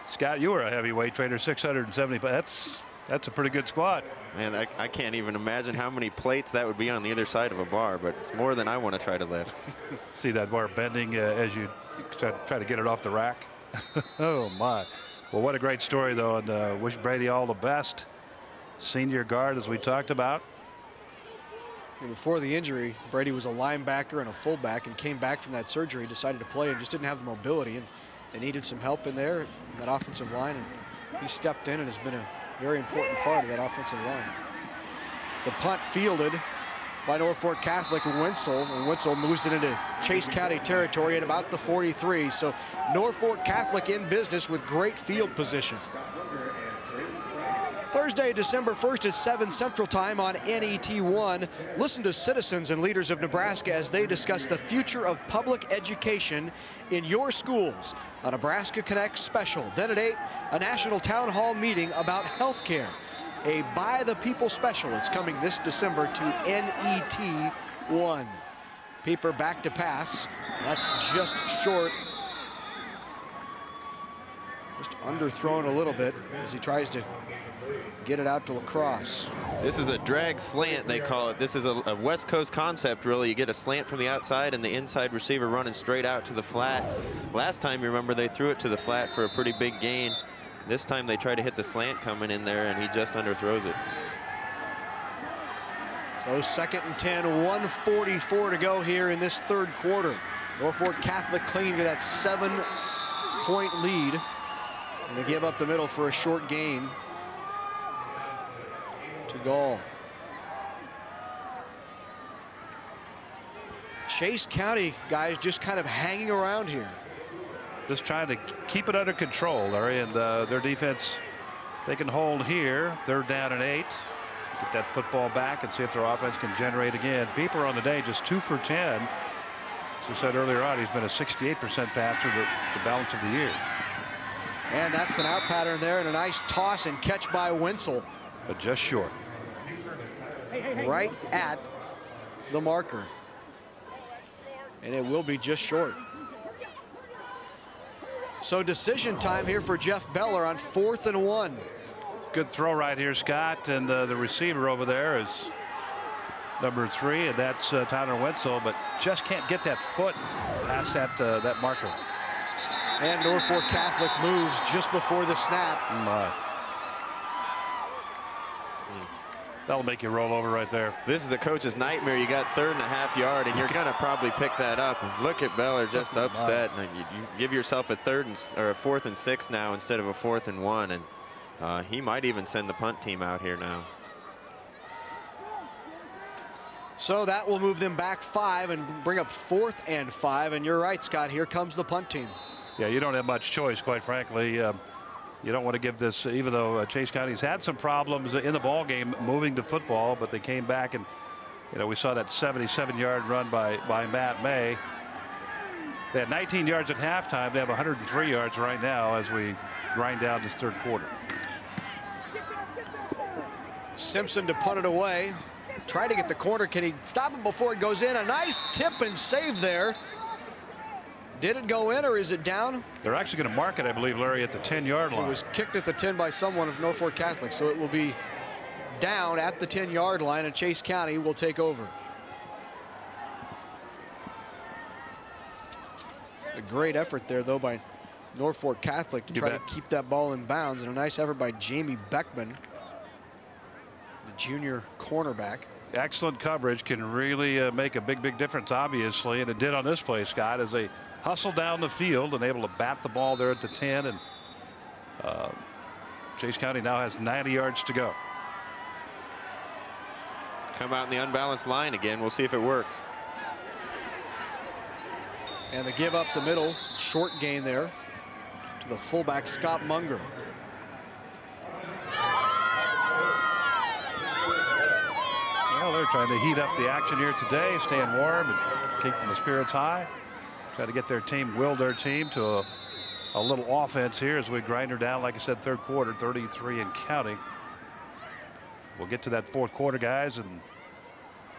Scott, you were a heavyweight trainer, 670, but that's a pretty good squat. Man, I can't even imagine how many plates that would be on the other side of a bar, but it's more than I want to try to lift. See that bar bending as you try to get it off the rack? Oh, my. Well, what a great story, though, and wish Brady all the best. Senior guard, as we talked about. And before the injury, Brady was a linebacker and a fullback and came back from that surgery, decided to play, and just didn't have the mobility, and they needed some help in there, in that offensive line, and he stepped in and has been a very important part of that offensive line. The punt fielded by Norfolk Catholic and Wenzel moves it into Chase County territory at about the 43. So Norfolk Catholic in business with great field position. Thursday, December 1st at 7 Central Time on NET1. Listen to citizens and leaders of Nebraska as they discuss the future of public education in your schools. A Nebraska Connect special. Then at 8, a national town hall meeting about health care. a By the People special. It's coming this December to NET 1. Pieper back to pass. That's just short. Just underthrown a little bit as he tries to get it out to Lacrosse. This is a drag slant, they call it. This is a West Coast concept, really. You get a slant from the outside and the inside receiver running straight out to the flat. Last time, you remember, they threw it to the flat for a pretty big gain. This time they try to hit the slant coming in there, and he just underthrows it. So 2nd and 10, 1:44 to go here in this third quarter. Norfolk Catholic clinging to that 7-point lead. And they give up the middle for a short gain to Gall. Chase County guys just kind of hanging around here. Just trying to keep it under control, Larry, and their defense, they can hold here. 3rd down and 8. Get that football back and see if their offense can generate again. Pieper on the day just 2 for 10. As I said earlier on, he's been a 68% passer the balance of the year. And that's an out pattern there, and a nice toss and catch by Wenzel. But just short. Right at the marker. And it will be just short. So decision time here for Jeff Beller on 4th and 1. Good throw right here, Scott, and the receiver over there is number 3, and that's Tyler Wenzel, but just can't get that foot past that marker. And Norfolk Catholic moves just before the snap. That'll make you roll over right there. This is a coach's nightmare. You got 3rd and a half yard, and you're going to probably pick that up. And look at Beller just upset. And you give yourself a 4th and 6 now instead of a 4th and 1, and he might even send the punt team out here now. So that will move them back 5 and bring up 4th and 5. And you're right, Scott. Here comes the punt team. Yeah, you don't have much choice, quite frankly. You don't want to give this, even though Chase County's had some problems in the ball game moving to football, but they came back and, we saw that 77-yard run by Matt May. They had 19 yards at halftime. They have 103 yards right now as we grind down this third quarter. Simpson to punt it away. Try to get the corner. Can he stop it before it goes in? A nice tip and save there. Did it go in, or is it down? They're actually going to mark it, I believe, Larry, at the 10-yard line. It was kicked at the 10 by someone of Norfolk Catholic, so it will be down at the 10-yard line, and Chase County will take over. A great effort there, though, by Norfolk Catholic to try to keep that ball in bounds, and a nice effort by Jamie Beckman, the junior cornerback. Excellent coverage can really make a big difference, obviously, and it did on this play, Scott, as they hustled down the field and able to bat the ball there at the 10, and Chase County now has 90 yards to go. Come out in the unbalanced line again. We'll see if it works. And the give up the middle, short gain there to the fullback Scott Munger. Well, they're trying to heat up the action here today, staying warm and keeping the spirits high. Try to get will their team to a little offense here as we grind her down, like I said, third quarter, 33 and counting. We'll get to that fourth quarter, guys, and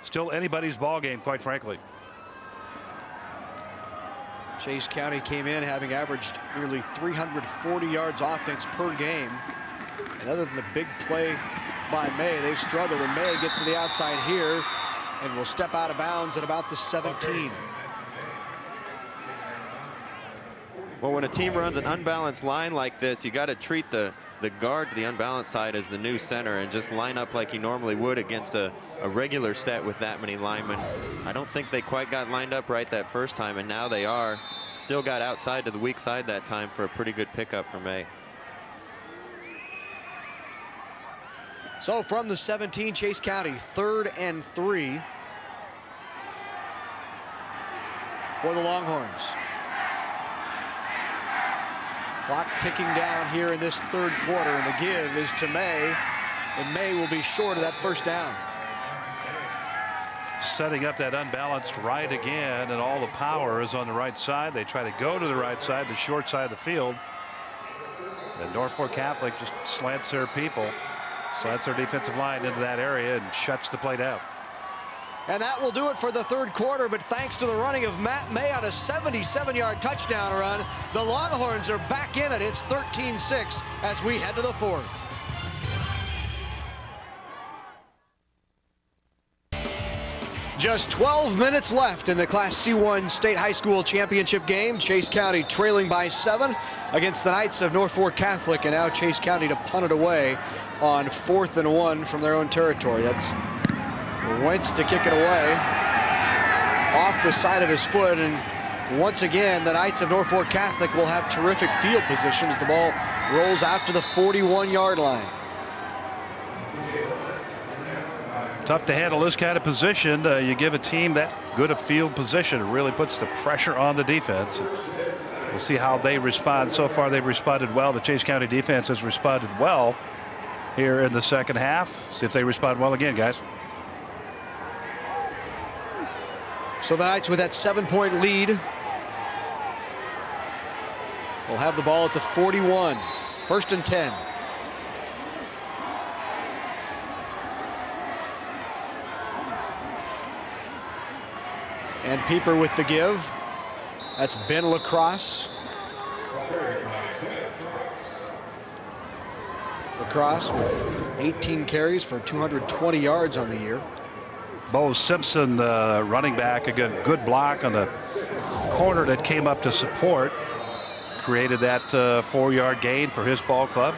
still anybody's ball game, quite frankly. Chase County came in having averaged nearly 340 yards offense per game. And other than the big play by May, they've struggled, and May gets to the outside here and will step out of bounds at about the 17. Well, when a team runs an unbalanced line like this, you got to treat the guard to the unbalanced side as the new center and just line up like you normally would against a regular set with that many linemen. I don't think they quite got lined up right that first time, and now they are. Still got outside to the weak side that time for a pretty good pickup for May. So from the 17, Chase County, 3rd and 3 for the Longhorns. Clock ticking down here in this third quarter, and the give is to May, and May will be short of that first down. Setting up that unbalanced right again, and all the power is on the right side. They try to go to the right side, the short side of the field. And Norfolk Catholic just slants their people. Slants their defensive line into that area and shuts the play down. And that will do it for the third quarter, but thanks to the running of Matt May on a 77-yard touchdown run, the Longhorns are back in it. It's 13-6 as we head to the fourth. Just 12 minutes left in the Class C1 State High School Championship game. Chase County trailing by 7 against the Knights of Norfolk Catholic, and now Chase County to punt it away on 4th and 1 from their own territory. That's Wentz to kick it away off the side of his foot, and once again the Knights of Norfolk Catholic will have terrific field position as the ball rolls out to the 41-yard line. Tough to handle this kind of position. You give a team that good a field position, it really puts the pressure on the defense. We'll see how they respond. So far they've responded well. The Chase County defense has responded well here in the second half. See if they respond well again, guys. So the Knights with that 7-point lead will have the ball at the 41. 1st and 10. And Pieper with the give. That's Ben Lacrosse. Lacrosse with 18 carries for 220 yards on the year. Bo Simpson, the running back, a good block on the corner that came up to support. Created that 4-yard gain for his ball club.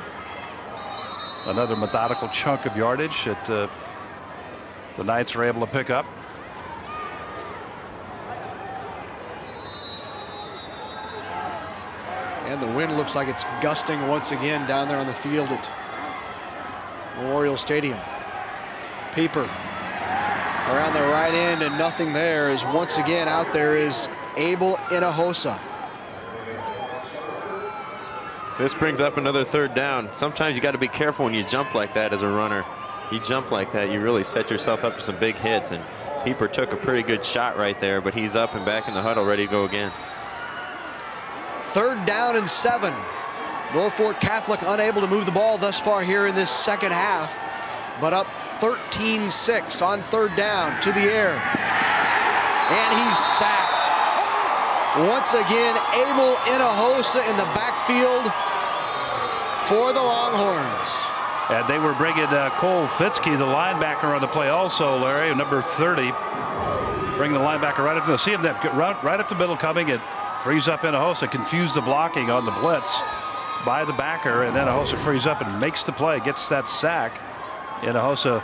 Another methodical chunk of yardage that the Knights were able to pick up. And the wind looks like it's gusting once again down there on the field at Memorial Stadium. Pieper around the right end, and nothing there. Is once again out there is Abel Hinojosa. This brings up another 3rd down. Sometimes you got to be careful when you jump like that as a runner. You jump like that, you really set yourself up for some big hits, and Pieper took a pretty good shot right there, but he's up and back in the huddle ready to go again. 3rd down and 7. Norfolk Catholic unable to move the ball thus far here in this second half, but up 13-6 on 3rd down to the air. And he's sacked. Once again, Abel Hinojosa in the backfield for the Longhorns. And they were bringing Cole Fitzke, the linebacker, on the play also, Larry, number 30. Bring the linebacker right up to see him right up the middle coming, and frees up Hinojosa, confused the blocking on the blitz by the backer, and then Hinojosa frees up and makes the play, gets that sack. Hinojosa,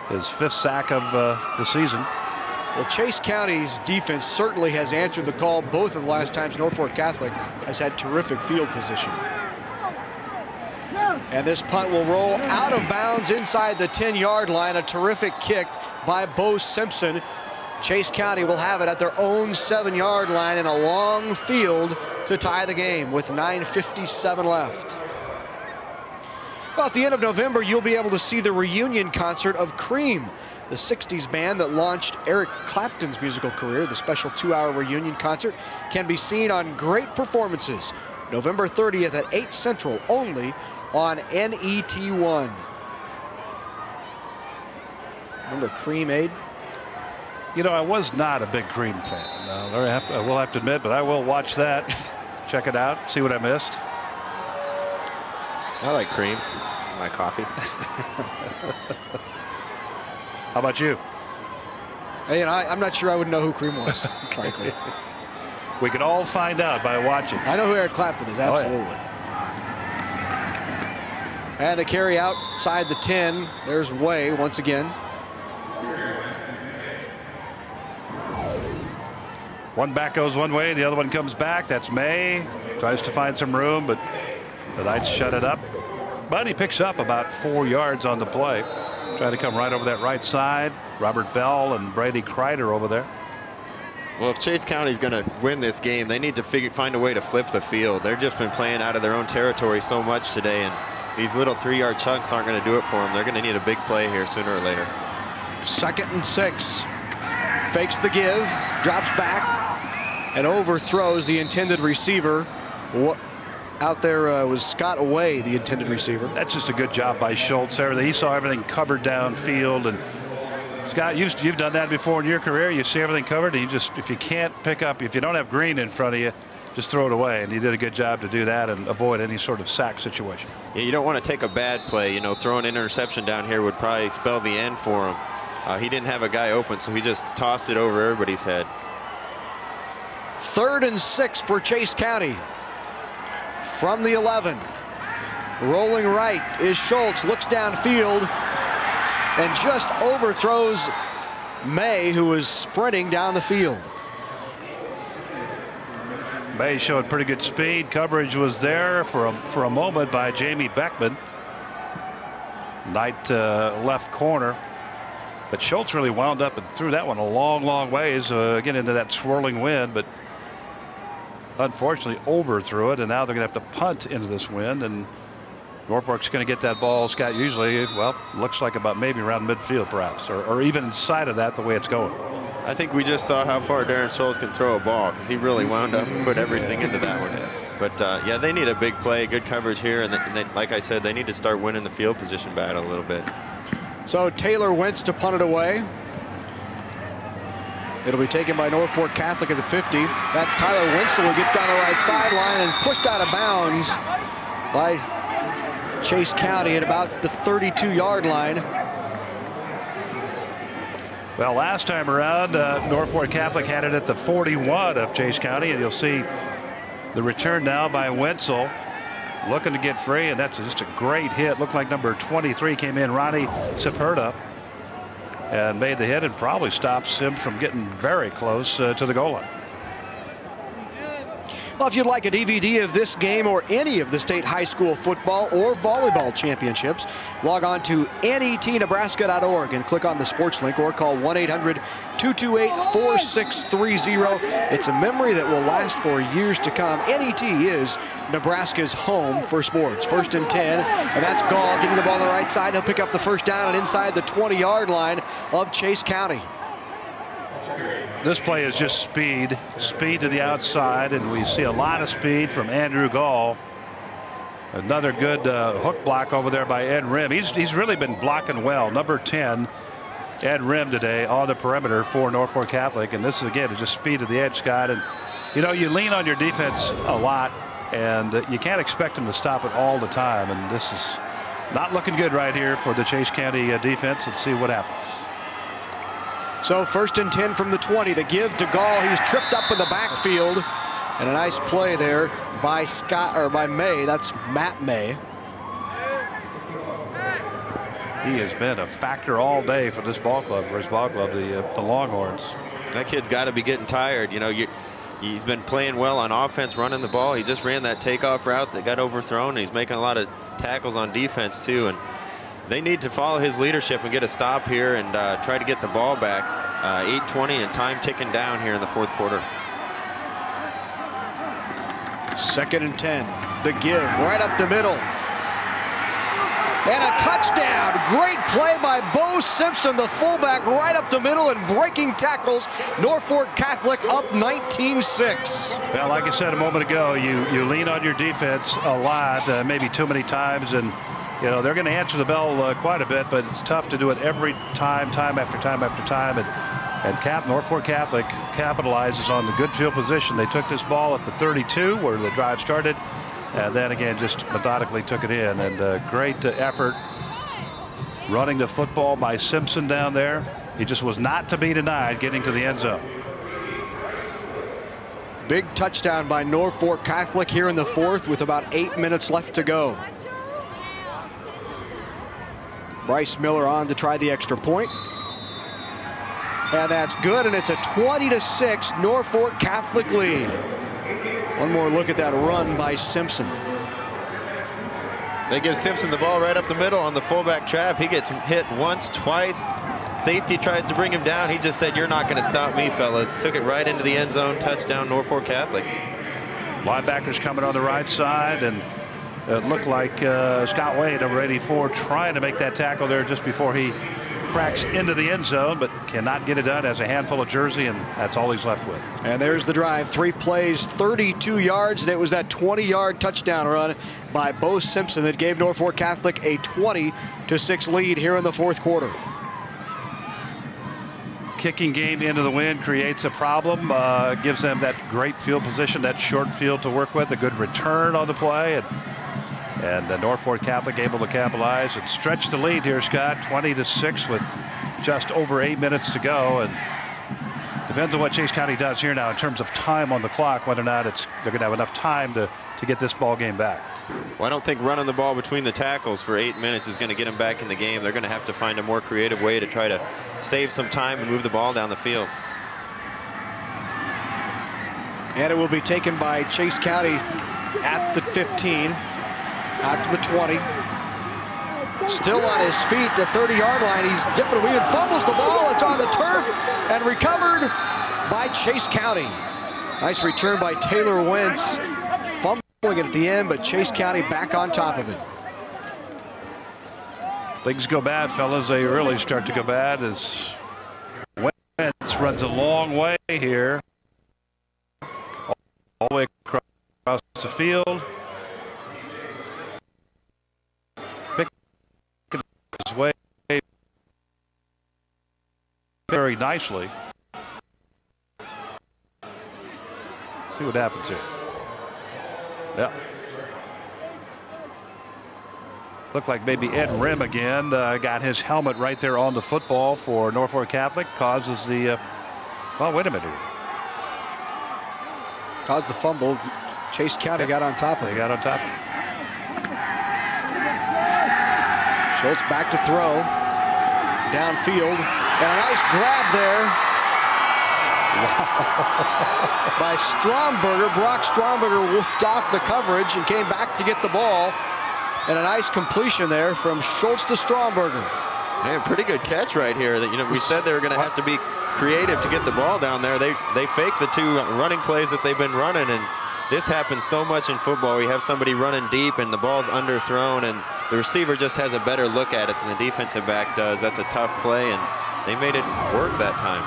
his 5th sack of the season. Well, Chase County's defense certainly has answered the call both of the last times Norfolk Catholic has had terrific field position. And this punt will roll out of bounds inside the 10-yard line. A terrific kick by Bo Simpson. Chase County will have it at their own 7-yard line in a long field to tie the game with 9:57 left. Well, at the end of November, you'll be able to see the reunion concert of Cream, the 60s band that launched Eric Clapton's musical career. The special 2-hour reunion concert can be seen on Great Performances, November 30th at 8 Central, only on NET1. Remember Cream, Aid? You know, I was not a big Cream fan. I will have to admit, but I will watch that, check it out, see what I missed. I like Cream in my coffee. How about you? Hey, and I'm not sure I would know who Cream was, frankly. We could all find out by watching. I know who Eric Clapton is, absolutely. Oh, yeah. And the carry outside the 10. There's Way once again. One back goes one way, the other one comes back. That's May. Tries to find some room, but the Knights shut it up. But he picks up about 4 yards on the play. Trying to come right over that right side. Robert Bell and Brady Kreider over there. Well, if Chase County's going to win this game, they need to find a way to flip the field. They've just been playing out of their own territory so much today, and these little 3-yard chunks aren't going to do it for them. They're going to need a big play here sooner or later. 2nd and 6. Fakes the give, drops back, and overthrows the intended receiver. out there was Scott Way, the intended receiver. That's just a good job by Schultz there. He saw everything covered downfield. And Scott, you've done that before in your career. You see everything covered, and if you can't pick up, if you don't have green in front of you, just throw it away. And he did a good job to do that and avoid any sort of sack situation. Yeah, you don't want to take a bad play. Throwing an interception down here would probably spell the end for him. He didn't have a guy open, so he just tossed it over everybody's head. 3rd and 6 for Chase County. From the 11. Rolling right is Schultz. Looks downfield and just overthrows May, who was sprinting down the field. May showed pretty good speed. Coverage was there for a moment by Jamie Beckman. Knight left corner. But Schultz really wound up and threw that one a long ways, again into that swirling wind, but unfortunately overthrew it, and now they're going to have to punt into this wind, and Norfolk's going to get that ball, Scott, usually, well, looks like about maybe around midfield perhaps, or even inside of that the way it's going. I think we just saw how far Darren Schultz can throw a ball, because he really wound up and put everything into that one. But yeah, they need a big play, good coverage here, and like I said, they need to start winning the field position battle a little bit. So Taylor Wentz to punt it away. It'll be taken by Norfolk Catholic at the 50. That's Tyler Wenzel, who gets down the right sideline and pushed out of bounds by Chase County at about the 32-yard line. Well, last time around, Norfolk Catholic had it at the 41 of Chase County, and you'll see the return now by Wenzel. Looking to get free, and that's just a great hit. Looked like number 23 came in, Ronnie Ceperta, and made the hit and probably stops him from getting very close to the goal line. Well, if you'd like a DVD of this game or any of the state high school football or volleyball championships, log on to netnebraska.org and click on the sports link or call 1-800-228-4630. It's a memory that will last for years to come. NET is Nebraska's home for sports. 1st and 10, and that's Gall getting the ball on the right side. He'll pick up the first down and inside the 20-yard line of Chase County. This play is just speed to the outside, and we see a lot of speed from Andrew Gall. Another good hook block over there by Ed Rim. He's really been blocking well. Number 10, Ed Rim today on the perimeter for Norfolk Catholic, and this is again just speed to the edge, Scott. And you lean on your defense a lot, and you can't expect them to stop it all the time. And this is not looking good right here for the Chase County defense. Let's see what happens. So 1st and 10 from the 20. The give to Gall. He's tripped up in the backfield. And a nice play there by by May. That's Matt May. He has been a factor all day for this ball club, the Longhorns. That kid's got to be getting tired. He's been playing well on offense, running the ball. He just ran that takeoff route that got overthrown, and he's making a lot of tackles on defense too. And they need to follow his leadership and get a stop here and try to get the ball back. 8:20 and time ticking down here in the 4th quarter. 2nd and 10. The give right up the middle. And a touchdown. Great play by Bo Simpson, the fullback, right up the middle and breaking tackles. Norfolk Catholic up 19-6. Well, like I said a moment ago, you lean on your defense a lot, maybe too many times, and they're going to answer the bell quite a bit, but it's tough to do it every time after time after time. And Norfolk Catholic capitalizes on the good field position. They took this ball at the 32 where the drive started, and then again just methodically took it in. And great effort running the football by Simpson down there. He just was not to be denied getting to the end zone. Big touchdown by Norfolk Catholic here in the 4th with about 8 minutes left to go. Bryce Miller on to try the extra point. And that's good, and it's a 20-6 Norfolk Catholic lead. One more look at that run by Simpson. They give Simpson the ball right up the middle on the fullback trap. He gets hit once, twice. Safety tries to bring him down. He just said, "You're not going to stop me, fellas." Took it right into the end zone. Touchdown, Norfolk Catholic. Linebackers coming on the right side, and it looked like Scott Wade, number 84, trying to make that tackle there just before he cracks into the end zone, but cannot get it done. Has a handful of jersey, and that's all he's left with. And there's the drive. 3 plays, 32 yards, and it was that 20-yard touchdown run by Bo Simpson that gave Norfolk Catholic a 20-6 lead here in the fourth quarter. Kicking game into the wind creates a problem, gives them that great field position, that short field to work with, a good return on the play, and Norfolk Catholic able to capitalize and stretch the lead here, Scott, 20-6 with just over 8 minutes to go. And depends on what Chase County does here now in terms of time on the clock, whether or not they're going to have enough time to get this ball game back. Well, I don't think running the ball between the tackles for 8 minutes is going to get them back in the game. They're going to have to find a more creative way to try to save some time and move the ball down the field. And it will be taken by Chase County at the 15, out to the 20. Still on his feet, the 30-yard line. He's dipping away and fumbles the ball. It's on the turf and recovered by Chase County. Nice return by Taylor Wentz. Fumbling it at the end, but Chase County back on top of it. Things go bad, fellas. They really start to go bad as Wentz runs a long way here. All the way across the field. Picking his way very nicely. See what happens here. Yeah. Looked like maybe Ed Rim again got his helmet right there on the football for Norfolk Catholic. Causes the, well, wait a minute. Caused the fumble. Chase County got on top of it. They got on top. Schultz back to throw. Downfield. And a nice grab there. By Stromberger. Brock Stromberger whooped off the coverage and came back to get the ball. And a nice completion there from Schultz to Stromberger. Man, pretty good catch right here. That we said they were going to have to be creative to get the ball down there. They faked the 2 running plays that they've been running, and this happens so much in football. We have somebody running deep and the ball's underthrown, and the receiver just has a better look at it than the defensive back does. That's a tough play, and they made it work that time.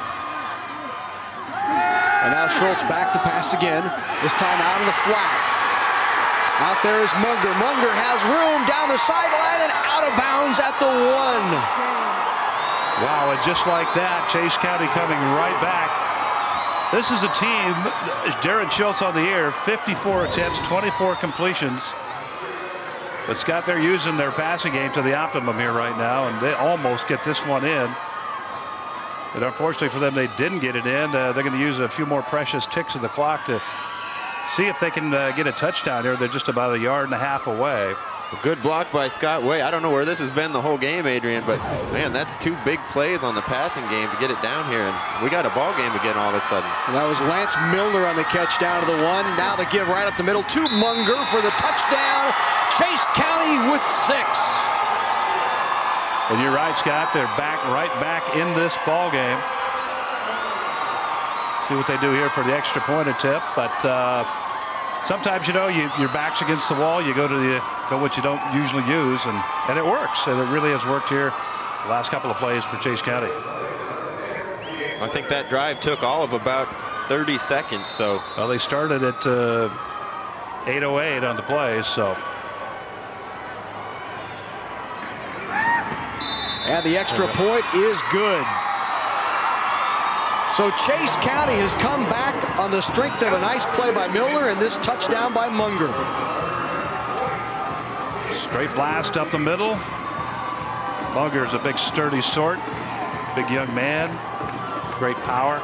And now Schultz back to pass again, this time out of the flat. Out there is Munger. Munger has room down the sideline and out of bounds at the 1. Wow, and just like that, Chase County coming right back. This is a team, Darren Schultz on the air, 54 attempts, 24 completions. But Scott, they're using their passing game to the optimum here right now, and they almost get this one in. And unfortunately for them, they didn't get it in. They're going to use a few more precious ticks of the clock to see if they can get a touchdown here. They're just about 1.5 yards away. A good block by Scott Way. I don't know where this has been the whole game, Adrian, but man, that's 2 big plays on the passing game to get it down here, and we got a ball game again all of a sudden. And that was Lance Milner on the catch down to the 1. Now the give right up the middle to Munger for the touchdown. Chase County with 6. And you're right, Scott. They're right back in this ball game. See what they do here for the extra point attempt, but sometimes, your back's against the wall. You go to what you don't usually use, and it works. And it really has worked here the last couple of plays for Chase County. I think that drive took all of about 30 seconds. So, well, they started at 8:08 on the plays. So, and the extra point is good. So Chase County has come back on the strength of a nice play by Milner and this touchdown by Munger. Straight blast up the middle. Munger's a big sturdy sort, big young man, great power.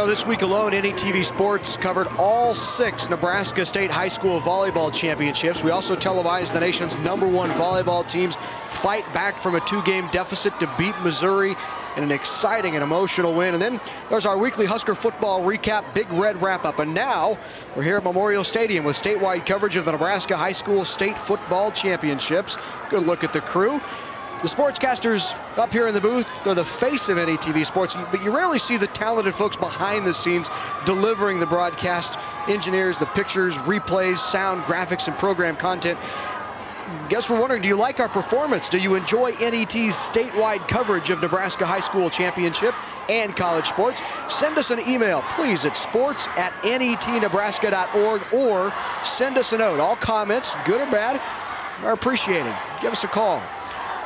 This week alone, NETV Sports covered all 6 Nebraska State High School Volleyball Championships. We also televised the nation's #1 volleyball teams fight back from a 2-game deficit to beat Missouri in an exciting and emotional win. And then there's our weekly Husker football recap, Big Red wrap-up. And now we're here at Memorial Stadium with statewide coverage of the Nebraska High School State Football Championships. Good look at the crew. The sportscasters up here in the booth, they're the face of NETV Sports, but you rarely see the talented folks behind the scenes delivering the broadcast. Engineers, the pictures, replays, sound, graphics, and program content. Guess we're wondering, do you like our performance? Do you enjoy NET's statewide coverage of Nebraska High School Championship and college sports? Send us an email, please, at sports@netnebraska.org, or send us a note. All comments, good or bad, are appreciated. Give us a call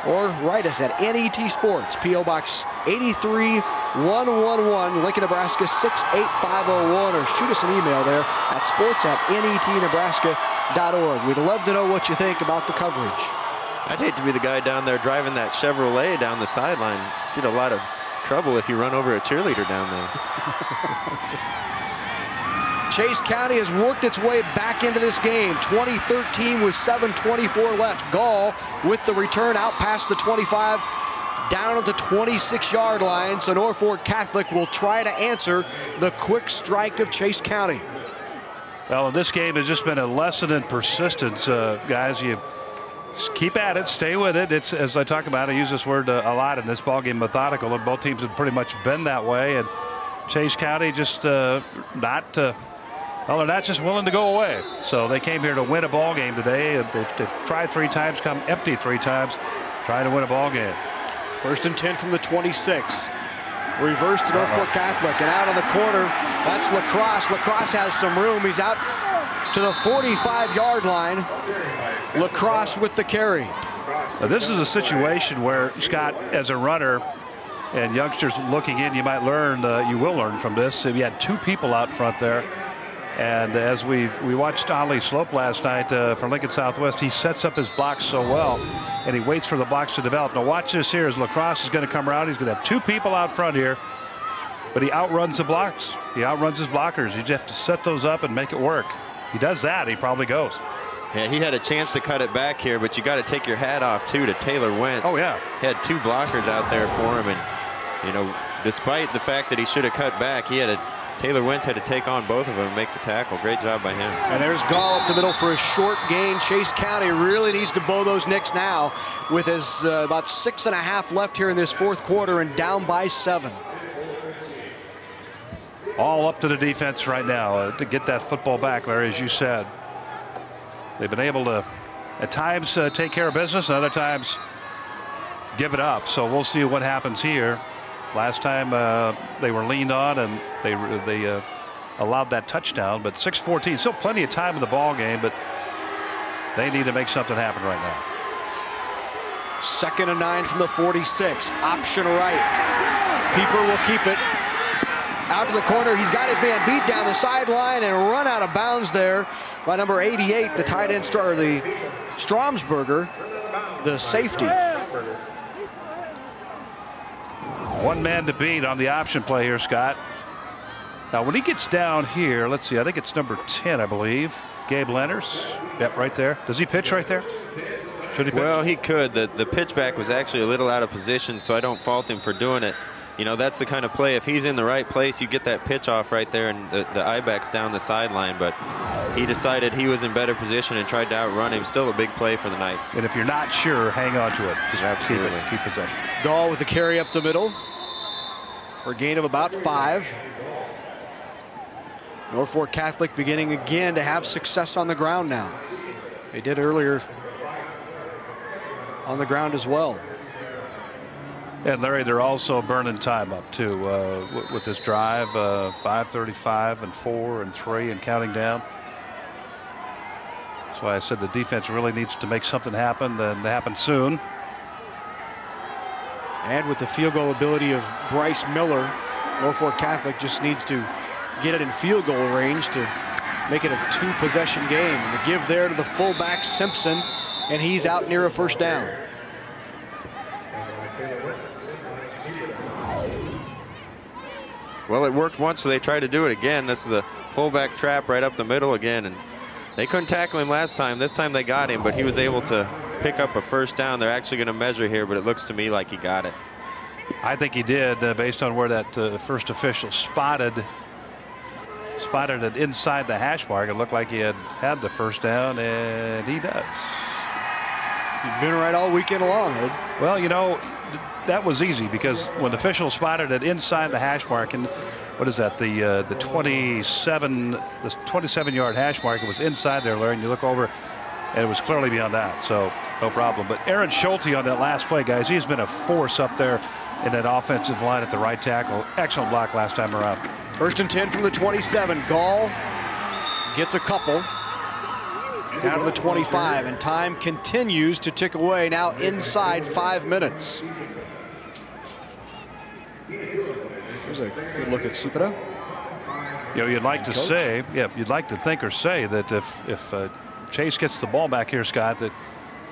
or write us at NET Sports, P.O. Box 83111, Lincoln, Nebraska 68501, or shoot us an email there at sports@netnebraska.org. We'd love to know what you think about the coverage. I'd hate to be the guy down there driving that Chevrolet down the sideline. Get a lot of trouble if you run over a cheerleader down there. Chase County has worked its way back into this game. 2013 with 7:24 left. Gall with the return out past the 25, down at the 26-yard line. So Norfolk Catholic will try to answer the quick strike of Chase County. Well, this game has just been a lesson in persistence, guys. You keep at it, stay with it. It's, as I talk about, I use this word a lot in this ballgame, methodical, and both teams have pretty much been that way. And Chase County just well, they're not just willing to go away. So they came here to win a ball game today. They've tried 3 times, come empty 3 times, trying to win a ball game. 1st and 10 from the 26. Reverse to Norfolk Catholic, and out on the corner, that's Lacrosse. Lacrosse has some room. He's out to the 45-yard line. Lacrosse with the carry. Now, this is a situation where, Scott, as a runner, and youngsters looking in, you might learn, you will learn from this. You had 2 people out front there. And as we watched Ollie Slope last night from Lincoln Southwest, he sets up his blocks so well, and he waits for the blocks to develop. Now watch this here as Lacrosse is going to come around. He's going to have 2 people out front here, but he outruns the blocks. He outruns his blockers. You just have to set those up and make it work. If he does that, he probably goes. Yeah, he had a chance to cut it back here, but you got to take your hat off, too, to Taylor Wentz. Oh, yeah. He had 2 blockers out there for him, and, you know, despite the fact that he should have cut back, Taylor Wentz had to take on both of them and make the tackle. Great job by him. And there's Gall up the middle for a short gain. Chase County really needs to bow those Knicks now with about 6.5 left here in this 4th quarter and down by 7. All up to the defense right now to get that football back, Larry, as you said. They've been able to, at times, take care of business, and other times give it up. So we'll see what happens here. Last time they were leaned on and they allowed that touchdown, but 6:14, still plenty of time in the ball game, but they need to make something happen right now. 2nd and 9 from the 46. Option right. Peeper will keep it. Out to the corner. He's got his man beat down the sideline and run out of bounds there by number 88, the tight end, the Stromsberger, the safety. 1 man to beat on the option play here, Scott. Now, when he gets down here, let's see, I think it's number 10, I believe. Gabe Lenners. Yep, right there. Does he pitch right there? Should he pitch? Well, he could. The pitchback was actually a little out of position, so I don't fault him for doing it. You know, that's the kind of play. If he's in the right place, you get that pitch off right there, and the I-back's down the sideline. But he decided he was in better position and tried to outrun him. Still a big play for the Knights. And if you're not sure, hang on to it. Just absolutely keep possession. Gall with the carry up the middle for a gain of about 5. Norfolk Catholic beginning again to have success on the ground now. They did earlier on the ground as well. And Larry, they're also burning time up too with this drive. 5:35 and 4 and 3 and counting down. That's why I said the defense really needs to make something happen, and happen soon. And with the field goal ability of Bryce Miller, Norfolk Catholic just needs to get it in field goal range to make it a 2-possession game. And the give there to the fullback Simpson, and he's out near a 1st down. Well, it worked once, so they tried to do it again. This is a fullback trap right up the middle again, and they couldn't tackle him last time. This time they got him, but he was able to pick up a 1st down. They're actually going to measure here, but it looks to me like he got it. I think he did, based on where that first official spotted it inside the hash mark. It looked like he had the 1st down, and he does. You've been right all weekend long, Ed. Well, you know, that was easy because when the officials spotted it inside the hash mark, and what is that, the 27-yard hash mark, it was inside there, Larry, and you look over, and it was clearly beyond that, so no problem. But Aaron Schulte on that last play, guys, he's been a force up there in that offensive line at the right tackle. Excellent block last time around. 1st and 10 from the 27. Gall gets a couple. Down to the 25, and time continues to tick away, now inside 5 minutes. Here's a good look at Cepeda. You know, you'd like to say, you'd like to think or say that if Chase gets the ball back here, Scott, that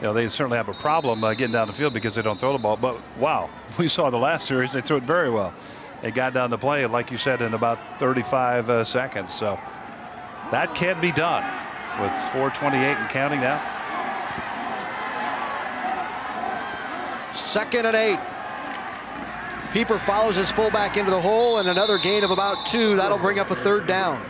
they certainly have a problem getting down the field because they don't throw the ball. But wow, we saw the last series, they threw it very well. They got down the play, like you said, in about 35 seconds. So that can be done with 4:28 and counting now. 2nd and 8. Pieper follows his fullback into the hole, and another gain of about 2. That'll bring up a 3rd down.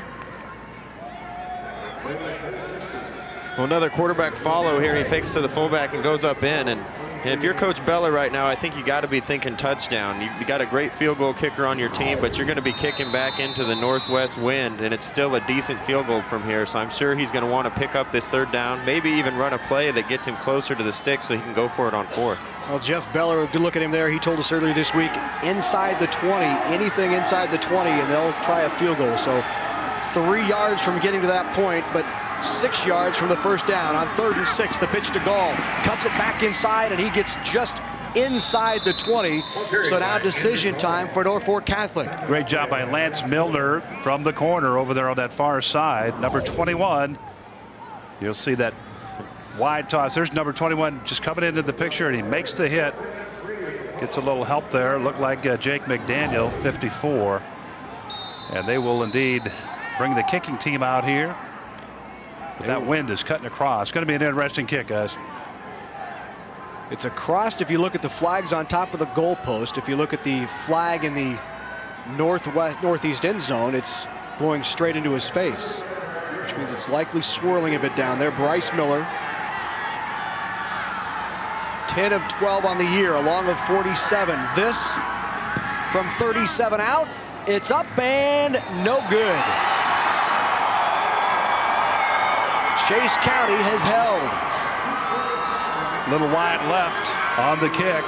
Well, another quarterback follow here. He fakes to the fullback and goes up in. And if you're Coach Beller right now, I think you got to be thinking touchdown. You got a great field goal kicker on your team, but you're going to be kicking back into the northwest wind, and it's still a decent field goal from here. So I'm sure he's going to want to pick up this 3rd down, maybe even run a play that gets him closer to the stick so he can go for it on 4th. Well, Jeff Beller, good look at him there. He told us earlier this week, inside the 20, anything inside the 20, and they'll try a field goal. So 3 yards from getting to that point, but 6 yards from the 1st down. On 3rd and 6, the pitch to Gall. Cuts it back inside, and he gets just inside the 20. So now decision time for Norfolk Catholic. Great job by Lance Milner from the corner over there on that far side. Number 21. You'll see that wide toss. There's number 21 just coming into the picture, and he makes the hit. Gets a little help there. Looked like Jake McDaniel, 54. And they will indeed bring the kicking team out here. But that wind is cutting across. It's going to be an interesting kick, guys. It's a cross if you look at the flags on top of the goalpost. If you look at the flag in the northeast end zone, it's going straight into his face, which means it's likely swirling a bit down there. Bryce Miller, 10 of 12 on the year, along with 47. This from 37 out. It's up and no good. Chase County has held. Little wide left on the kick.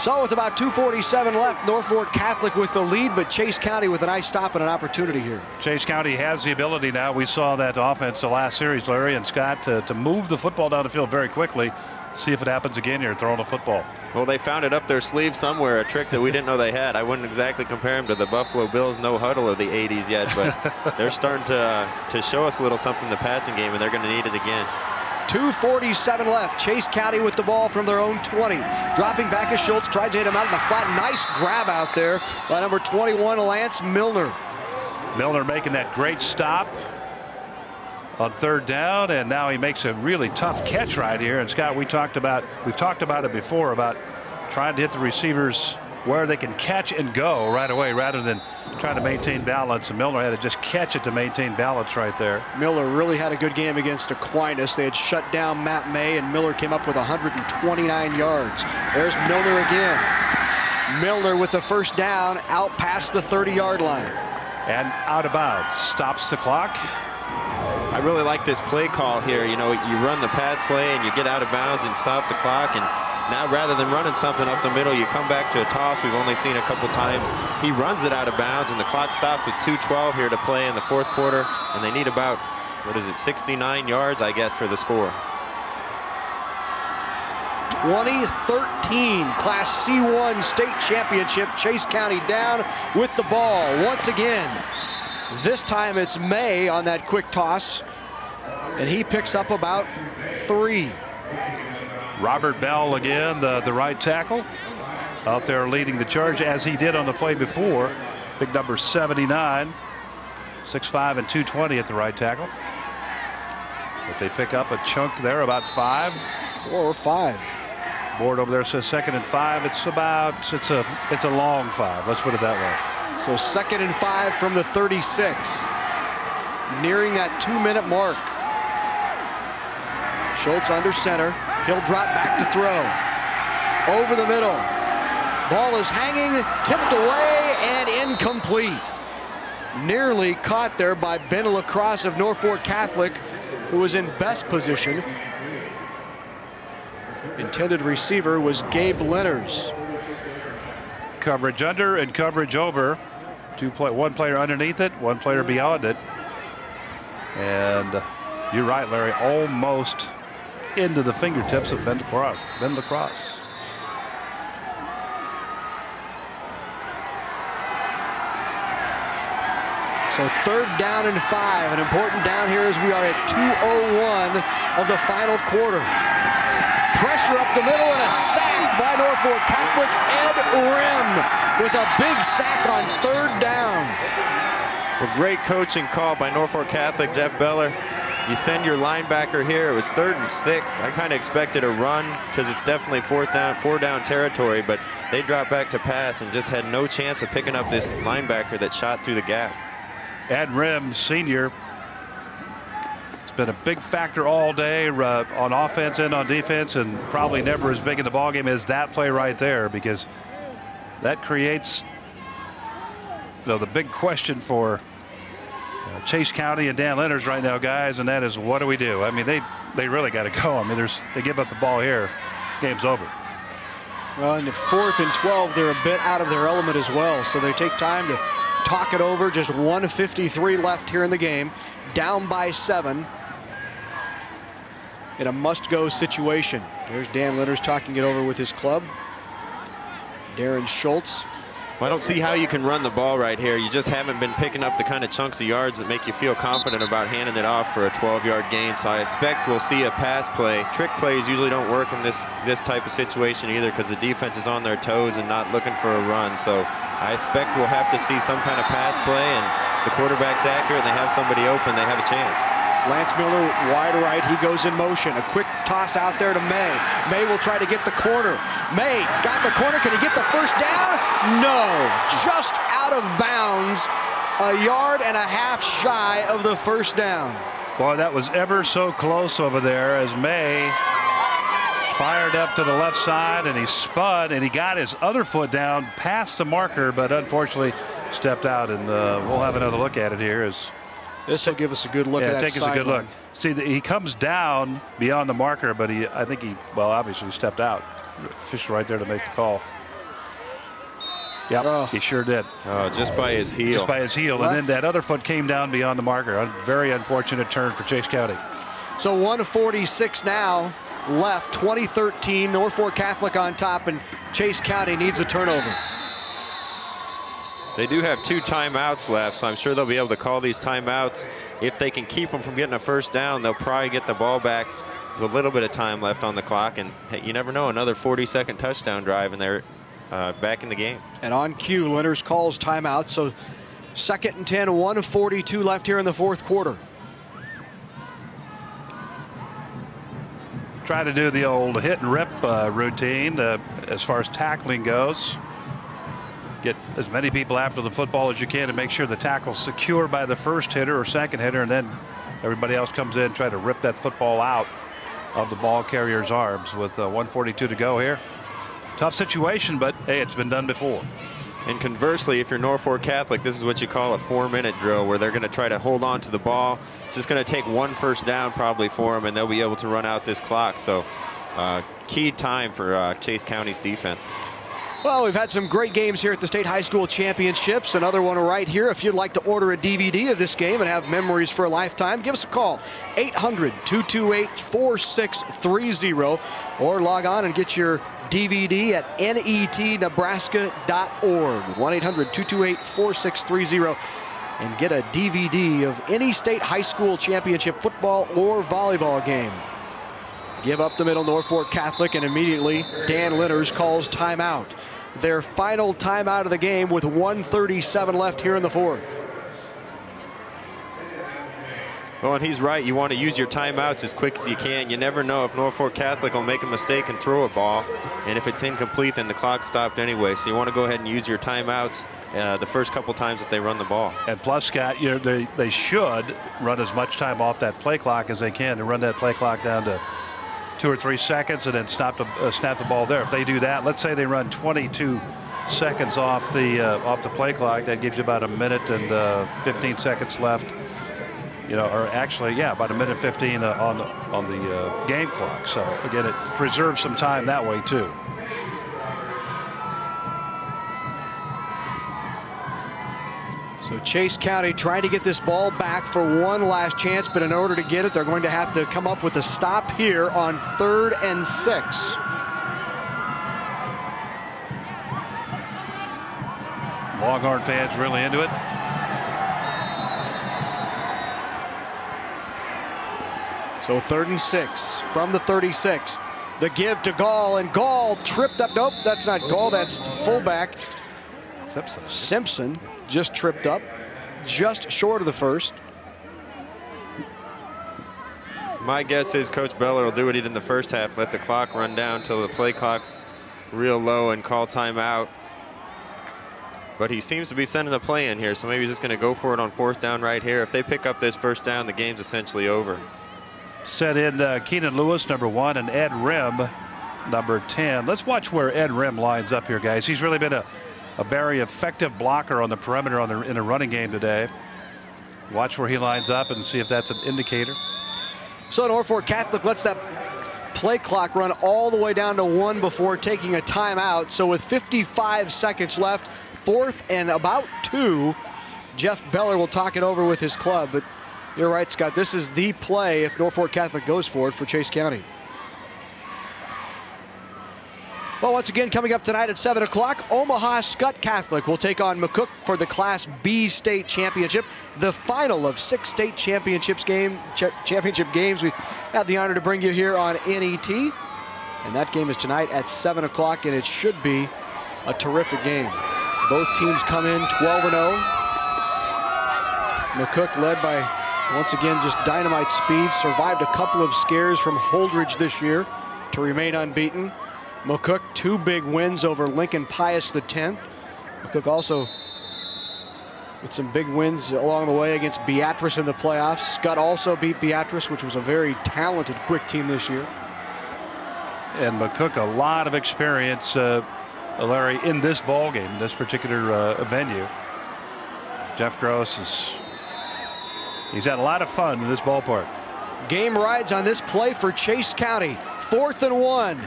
So with about 2:47 left, Norfolk Catholic with the lead, but Chase County with a nice stop and an opportunity here. Chase County has the ability now. We saw that offense the last series, Larry and Scott, to move the football down the field very quickly. See if it happens again here, throwing the football. Well, they found it up their sleeve somewhere, a trick that we didn't know they had. I wouldn't exactly compare them to the Buffalo Bills no huddle of the 80s yet, but they're starting to show us a little something in the passing game, and they're going to need it again. 2:47 left. Chase County with the ball from their own 20. Dropping back as Schultz tries to hit him out in the flat. Nice grab out there by number 21, Lance Milner. Milner making that great stop on 3rd down, and now he makes a really tough catch right here. And Scott, we've talked about it before about trying to hit the receivers where they can catch and go right away rather than trying to maintain balance. And Milner had to just catch it to maintain balance right there. Miller really had a good game against Aquinas. They had shut down Matt May, and Miller came up with 129 yards. There's Milner again. Milner with the 1st down out past the 30-yard line. And out of bounds. Stops the clock. I really like this play call here. You know, you run the pass play and you get out of bounds and stop the clock. And now rather than running something up the middle, you come back to a toss. We've only seen a couple times. He runs it out of bounds, and the clock stops with 2:12 here to play in the 4th quarter. And they need about, 69 yards, I guess, for the score. 2013 Class C1 state championship. Chase County down with the ball once again. This time it's May on that quick toss, and he picks up about 3. Robert Bell again, the right tackle, out there leading the charge as he did on the play before. Big number 79, 6'5" and 220 at the right tackle. But they pick up a chunk there, about 5. 4 or 5. Board over there says 2nd and 5. It's a long 5. Let's put it that way. So 2nd and 5 from the 36. nearing that 2-minute mark. Schultz under center. He'll drop back to throw. Over the middle. Ball is hanging, tipped away, and incomplete. Nearly caught there by Ben Lacrosse of Norfolk Catholic, who was in best position. Intended receiver was Gabe Lenners. Coverage under and coverage over. One player underneath it, one player beyond it. And you're right, Larry, almost into the fingertips of Ben Lacrosse. So 3rd down and 5. An important down here as we are at 2:01 of the final quarter. Pressure up the middle and a sack by Norfolk Catholic. Ed Rim with a big sack on 3rd down. Well, great coaching call by Norfolk Catholic, Jeff Beller. You send your linebacker here. It was 3rd and 6. I kind of expected a run because it's definitely 4 down territory, but they dropped back to pass and just had no chance of picking up this linebacker that shot through the gap. Ed Rim, senior, has been a big factor all day on offense and on defense, and probably never as big in the ballgame as that play right there, because that creates the big question for Chase County and Dan Lenners right now, guys, and that is, what do we do? I mean, they really got to go. I mean, they give up the ball here, game's over. Well, in the 4th and 12, they're a bit out of their element as well, so they take time to talk it over. Just 1:53 left here in the game, down by 7 in a must-go situation. There's Dan Lenners talking it over with his club. Darren Schultz. Well, I don't see how you can run the ball right here. You just haven't been picking up the kind of chunks of yards that make you feel confident about handing it off for a 12-yard gain. So I expect we'll see a pass play. Trick plays usually don't work in this type of situation either, because the defense is on their toes and not looking for a run. So I expect we'll have to see some kind of pass play, and the quarterback's accurate and they have somebody open, they have a chance. Lance Miller wide right, he goes in motion. A quick toss out there to May. May will try to get the corner. May's got the corner. Can he get the first down? No, just out of bounds. A yard and a half shy of the first down. Boy, that was ever so close over there as May fired up to the left side, and he spun, and he got his other foot down past the marker, but unfortunately stepped out. And we'll have another look at it here. This will give us a good look at that take us a good look. See, he comes down beyond the marker, but I think he obviously stepped out. Official right there to make the call. Yep, he sure did. Oh, just by his heel. Just by his heel. Left. And then that other foot came down beyond the marker. A very unfortunate turn for Chase County. So 1:46 now left, 2013. Norfolk Catholic on top, and Chase County needs a turnover. They do have 2 timeouts left, so I'm sure they'll be able to call these timeouts. If they can keep them from getting a first down, they'll probably get the ball back. There's a little bit of time left on the clock, and hey, you never know, another 40-second touchdown drive, and they're back in the game. And on cue, Lenners calls timeout, so 2nd and 10, 1:42 left here in the 4th quarter. Try to do the old hit and rip routine as far as tackling goes. Get as many people after the football as you can to make sure the tackle's secure by the first hitter or second hitter, and then everybody else comes in and try to rip that football out of the ball carrier's arms with 1:42 to go here. Tough situation, but hey, it's been done before. And conversely, if you're Norfolk Catholic, this is what you call a 4-minute drill, where they're going to try to hold on to the ball. It's just going to take 1 first down probably for them, and they'll be able to run out this clock. So key time for Chase County's defense. Well, we've had some great games here at the State High School Championships. Another one right here. If you'd like to order a DVD of this game and have memories for a lifetime, give us a call, 800-228-4630, or log on and get your DVD at netnebraska.org, 1-800-228-4630, and get a DVD of any State High School Championship football or volleyball game. Give up the middle, Norfolk Catholic, and immediately Dan Lenners calls timeout. Their final timeout of the game with 1:37 left here in the 4th. Well, and he's right. You want to use your timeouts as quick as you can. You never know if Norfolk Catholic will make a mistake and throw a ball. And if it's incomplete, then the clock stopped anyway. So you want to go ahead and use your timeouts the first couple times that they run the ball. And plus, Scott, they should run as much time off that play clock as they can to run that play clock down to 2 or 3 seconds and then snap the ball there. If they do that, let's say they run 22 seconds off the play clock, that gives you about a minute and 15 seconds left. Or actually, yeah, about a minute 15 on the game clock. So again, it preserves some time that way too. So Chase County trying to get this ball back for one last chance, but in order to get it, they're going to have to come up with a stop here on 3rd and 6. Longhorn fans really into it. So 3rd and 6 from the 36. The give to Gall, and Gall tripped up. Nope, that's not Gall, that's fullback. Simpson just tripped up, just short of the first. My guess is Coach Beller will do what he did in the first half, let the clock run down till the play clock's real low and call timeout. But he seems to be sending a play in here, so maybe he's just going to go for it on 4th down right here. If they pick up this 1st down, the game's essentially over. Set in Keenan Lewis, number 1, and Ed Rim, number 10. Let's watch where Ed Rim lines up here, guys. He's really been a very effective blocker on the perimeter in the running game today. Watch where he lines up and see if that's an indicator. So Norfolk Catholic lets that play clock run all the way down to 1 before taking a timeout. So with 55 seconds left, 4th and about 2, Jeff Beller will talk it over with his club. But you're right, Scott, this is the play if Norfolk Catholic goes for it for Chase County. Well, once again, coming up tonight at 7 o'clock, Omaha Skutt Catholic will take on McCook for the Class B state championship, the final of 6 state championship games. We had the honor to bring you here on NET, and that game is tonight at 7 o'clock, and it should be a terrific game. Both teams come in 12-0. McCook led by, once again, just dynamite speed, survived a couple of scares from Holdridge this year to remain unbeaten. McCook, 2 big wins over Lincoln Pius X. McCook also with some big wins along the way against Beatrice in the playoffs. Skutt also beat Beatrice, which was a very talented, quick team this year. And McCook, a lot of experience, Larry, in this ball game, this particular venue. Jeff Gross he's had a lot of fun in this ballpark. Game rides on this play for Chase County. 4th and 1.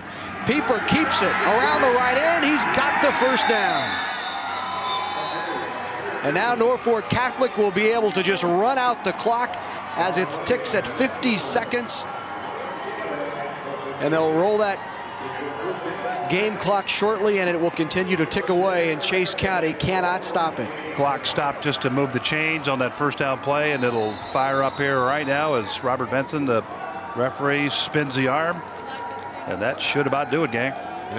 Pieper keeps it around the right end. He's got the 1st down. And now Norfolk Catholic will be able to just run out the clock as it ticks at 50 seconds. And they'll roll that game clock shortly, and it will continue to tick away, and Chase County cannot stop it. Clock stopped just to move the chains on that 1st down play, and it'll fire up here right now as Robert Benson, the referee, spins the arm. And that should about do it, gang.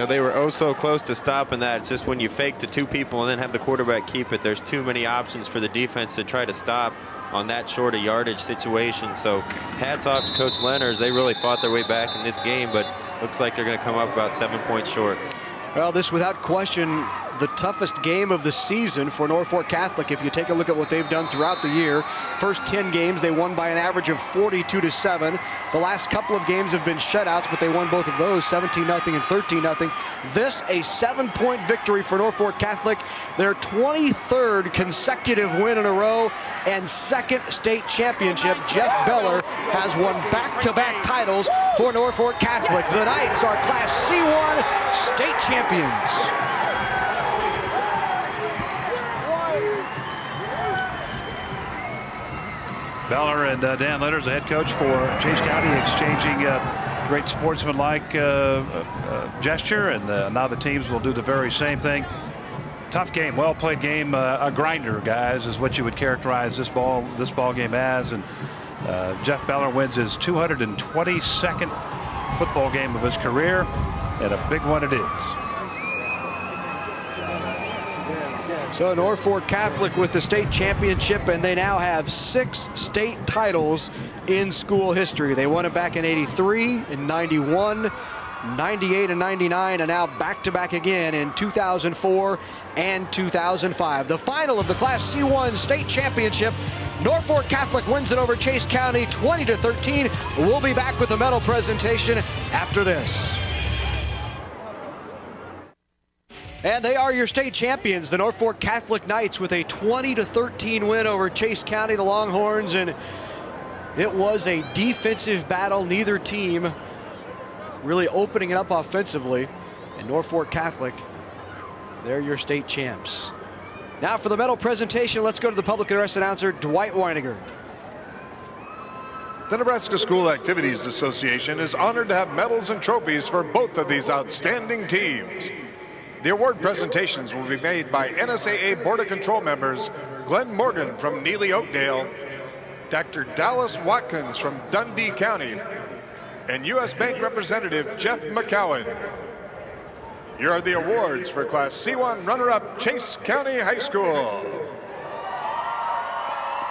They were oh so close to stopping that. It's just when you fake to 2 people and then have the quarterback keep it, there's too many options for the defense to try to stop on that short of yardage situation. So hats off to Coach Leonard. They really fought their way back in this game, but looks like they're going to come up about 7 points short. Well, this without question the toughest game of the season for Norfolk Catholic. If you take a look at what they've done throughout the year, first 10 games they won by an average of 42-7. The last couple of games have been shutouts, but they won both of those, 17-0 and 13-0. This a 7-point victory for Norfolk Catholic, their 23rd consecutive win in a row and 2nd state championship. Jeff Beller has won back-to-back titles for Norfolk Catholic. The Knights are Class C1 state champions. Beller and Dan Leonard, the head coach for Chase County, exchanging great sportsmanlike gesture, and now the teams will do the very same thing. Tough game, well played game, a grinder, guys, is what you would characterize this ball game as. And Jeff Beller wins his 222nd football game of his career, and a big one it is. So Norfolk Catholic with the state championship, and they now have 6 state titles in school history. They won it back in '83, in '91, 98 and 99, and now back-to-back again in 2004 and 2005. The final of the Class C1 state championship. Norfolk Catholic wins it over Chase County 20-13. We'll be back with the medal presentation after this. And they are your state champions, the Norfolk Catholic Knights, with a 20-13 win over Chase County, the Longhorns. And it was a defensive battle. Neither team really opening it up offensively. And Norfolk Catholic, they're your state champs. Now for the medal presentation, let's go to the public address announcer, Dwight Weiniger. The Nebraska School Activities Association is honored to have medals and trophies for both of these outstanding teams. The award presentations will be made by NSAA Board of Control members Glenn Morgan from Neely Oakdale, Dr. Dallas Watkins from Dundee County, and U.S. Bank Representative Jeff McCowan. Here are the awards for Class C1 runner-up Chase County High School.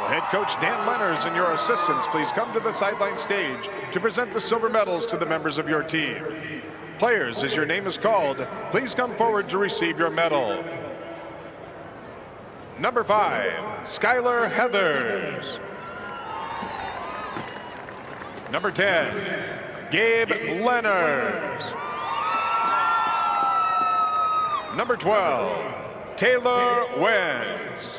Will head coach Dan Lenners and your assistants please come to the sideline stage to present the silver medals to the members of your team. Players, as your name is called, please come forward to receive your medal. Number 5, Skylar Heathers. Number 10, Gabe Lenners. Number 12, Taylor Wentz.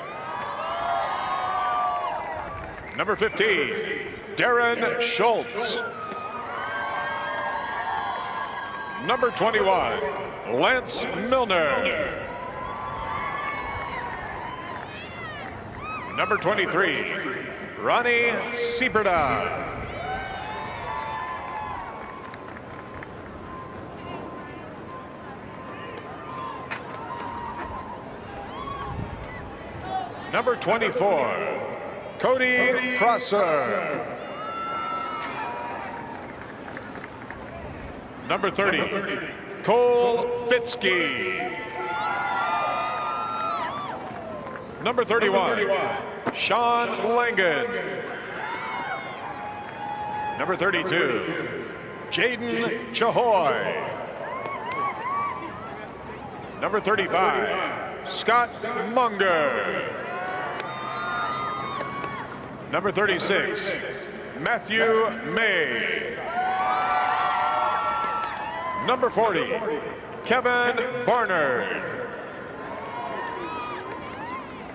Number 15, Darren Schultz. Number 21, Lance Milner. Number 23, Ronnie Sieberda. Number 24, Cody Prosser. Number 30, Cole Fitzke. Number 31, Sean Langen. Number 32, Jaden Chahoy. Number 35, Scott Munger. Number 36, Matthew May. Number 40, Kevin Barnard.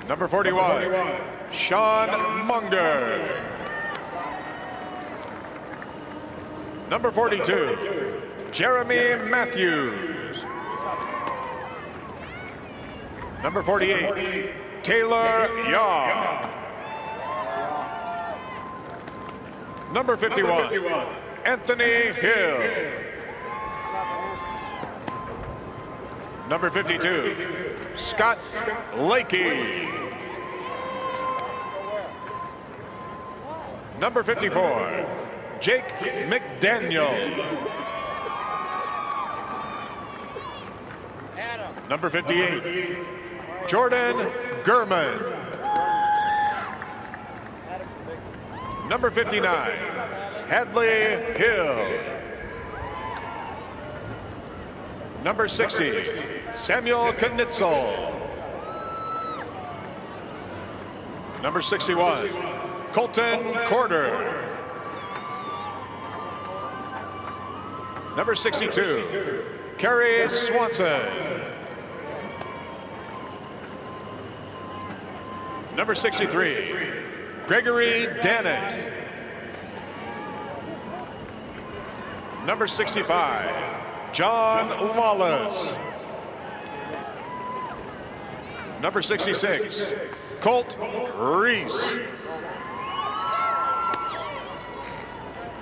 Number 41, Sean Munger. Number 42, Jeremy Matthews. Number 48, Taylor Yaw. Number 51, Anthony Hill. Number 52, Scott Lakey. Number 54, Jake McDaniel. Number 58, Jordan Gurman. Number 59, Hadley Hill. Number 60, Samuel Knitzel. Number 61, Colton Corder. Number 62, Carrie Swanson. Number 63, Gregory Dannett. Number 65, John Wallace. Number 66, Colt Reese.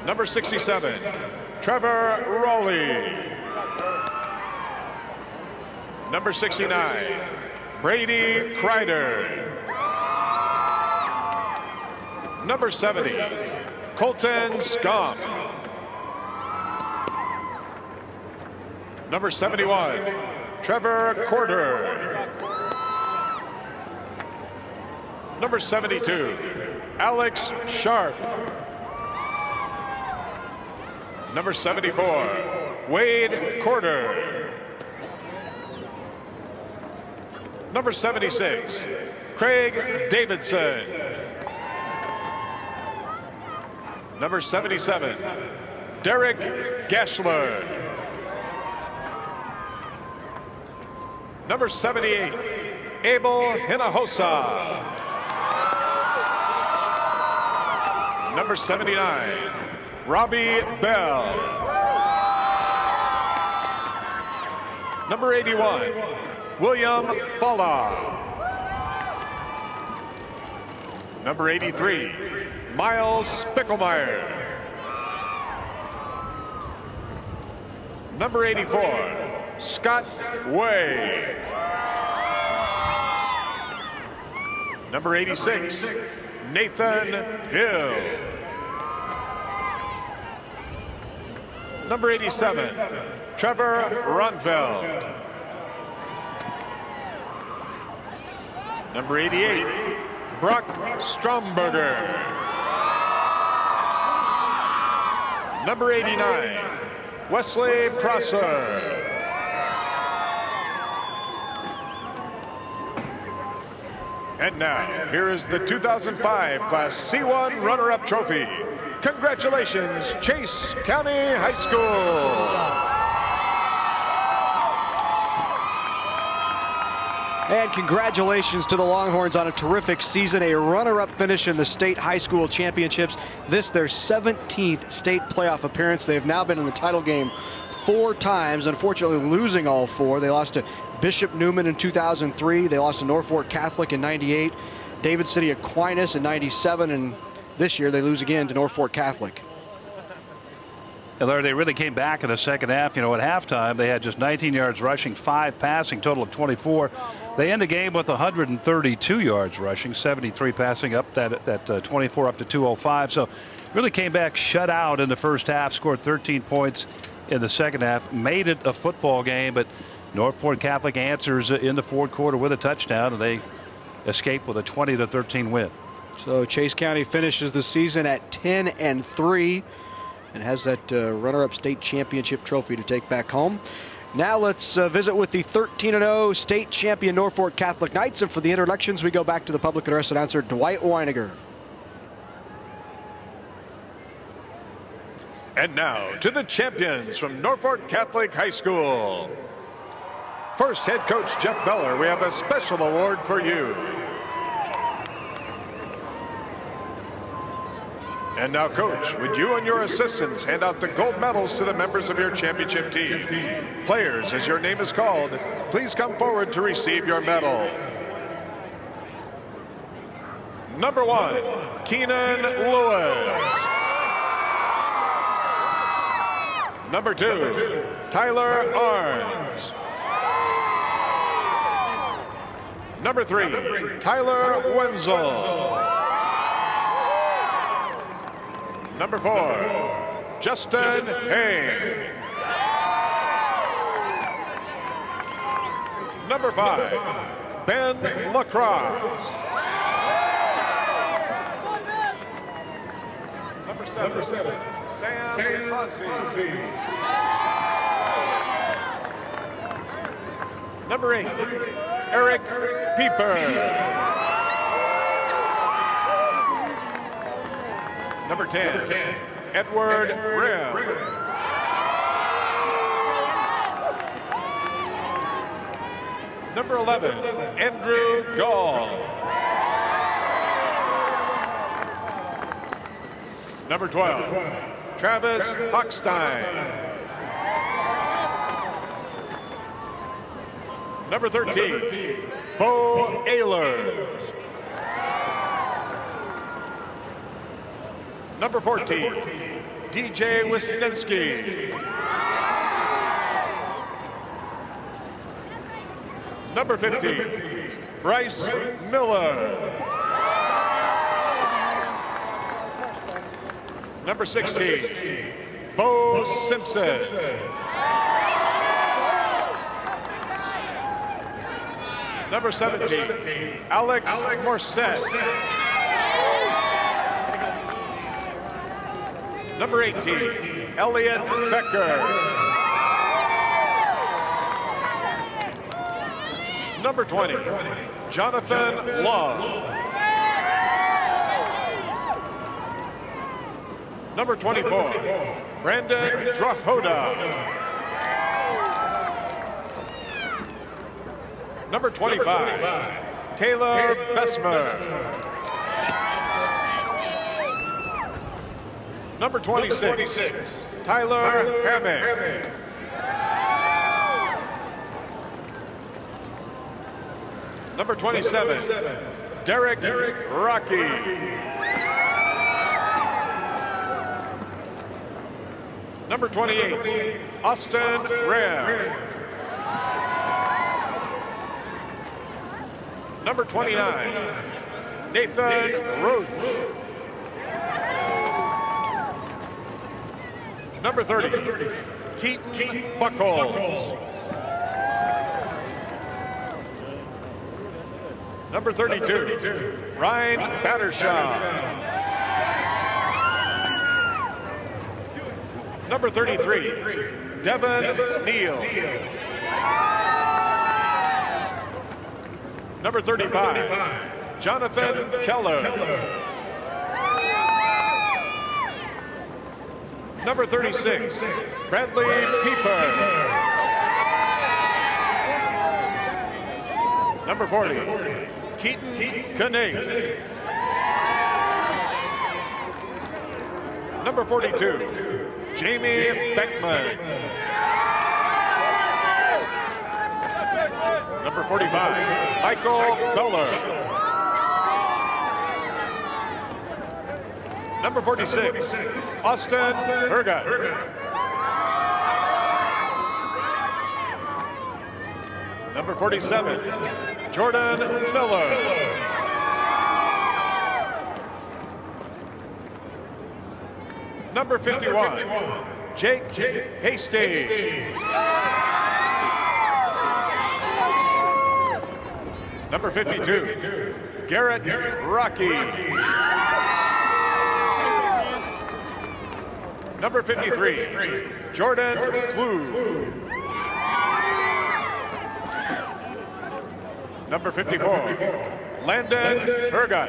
Number 67, Trevor Rowley. Number 69, Brady Kreider. Number 70, Colton Scump. Number 71, Trevor Corder. Number 72, Alex Sharp. Number 74, Wade Corder. Number 76, Craig Davidson. Number 77, Derek Gashler. Number 78, Abel Hinojosa. Number 79, Robbie Bell. Number 81, William Falla. Number 83, Miles Spickelmeyer. Number 84, Scott Way. Number 86, Nathan Hill. Number 87, Trevor Ronfeld. Number 88, Brock Stromberger. Number 89, Wesley Prosser. And now, here is the 2005 Class C1 runner-up trophy. Congratulations, Chase County High School. And congratulations to the Longhorns on a terrific season, a runner-up finish in the state high school championships. This their 17th state playoff appearance. They have now been in the title game 4 times, unfortunately losing all 4. They lost to Bishop Newman in 2003. They lost to Norfolk Catholic in 98, David City Aquinas in 97, and this year they lose again to Norfolk Catholic. And Larry, they really came back in the second half. You know, at halftime, they had just 19 yards rushing, 5 passing, total of 24. They end the game with 132 yards rushing, 73 passing, up that 24 up to 205. So really came back shut out in the first half, scored 13 points in the second half, made it a football game, but Norfolk Catholic answers in the fourth quarter with a touchdown, and they escape with a 20-13 win. So Chase County finishes the season at 10-3. And has that runner-up state championship trophy to take back home. Now let's visit with the 13-0 state champion Norfolk Catholic Knights. And for the introductions, we go back to the public address announcer, Dwight Weiniger. And now to the champions from Norfolk Catholic High School. First, head coach Jeff Beller, we have a special award for you. And now, Coach, would you and your assistants hand out the gold medals to the members of your championship team? Players, as your name is called, please come forward to receive your medal. Number 1, Keenan Lewis. Number 2, Tyler Arns. Number 3, Tyler Wenzel. Number 4, Justin Hay. Number 5, Ben Lacrosse. Number 7, Sam Posse. Number 8, Eric Pieper. Number 10, Edward Rim. Number 11, Andrew Gall. Number 12, Travis Hochstein. Number 13, Bo Ehlers. Number 14, DJ Wisniewski. Number 15, Bryce Miller. Number 16, Bo Simpson. Number 17, Alex Morset. Number 18, Elliot Becker. Number 20, Jonathan Love. Number 24, Brandon Drahoda. Number 25, Taylor Besmer. Number 26, Tyler Hammock. Number 27, Derek Rocky. Number 28, Austin Ram. Number 29, Nathan Roach. Number 30, Keaton Buckles. Number 32, Ryan Battershaw. Number 33, Devin Neal. Number 35, Jonathan Keller. Number 36, Bradley Pieper. Number 40, Keaton Kinane. Number 42, Jamie Beckman. Number 45, Michael Beller. Number 46, Austin Hergut. Number 47, Jordan Miller. Number 51, Jake Hastings. Number 52, Garrett Rocky. Number 53, Jordan Klug. Number 54, Landon Hergut.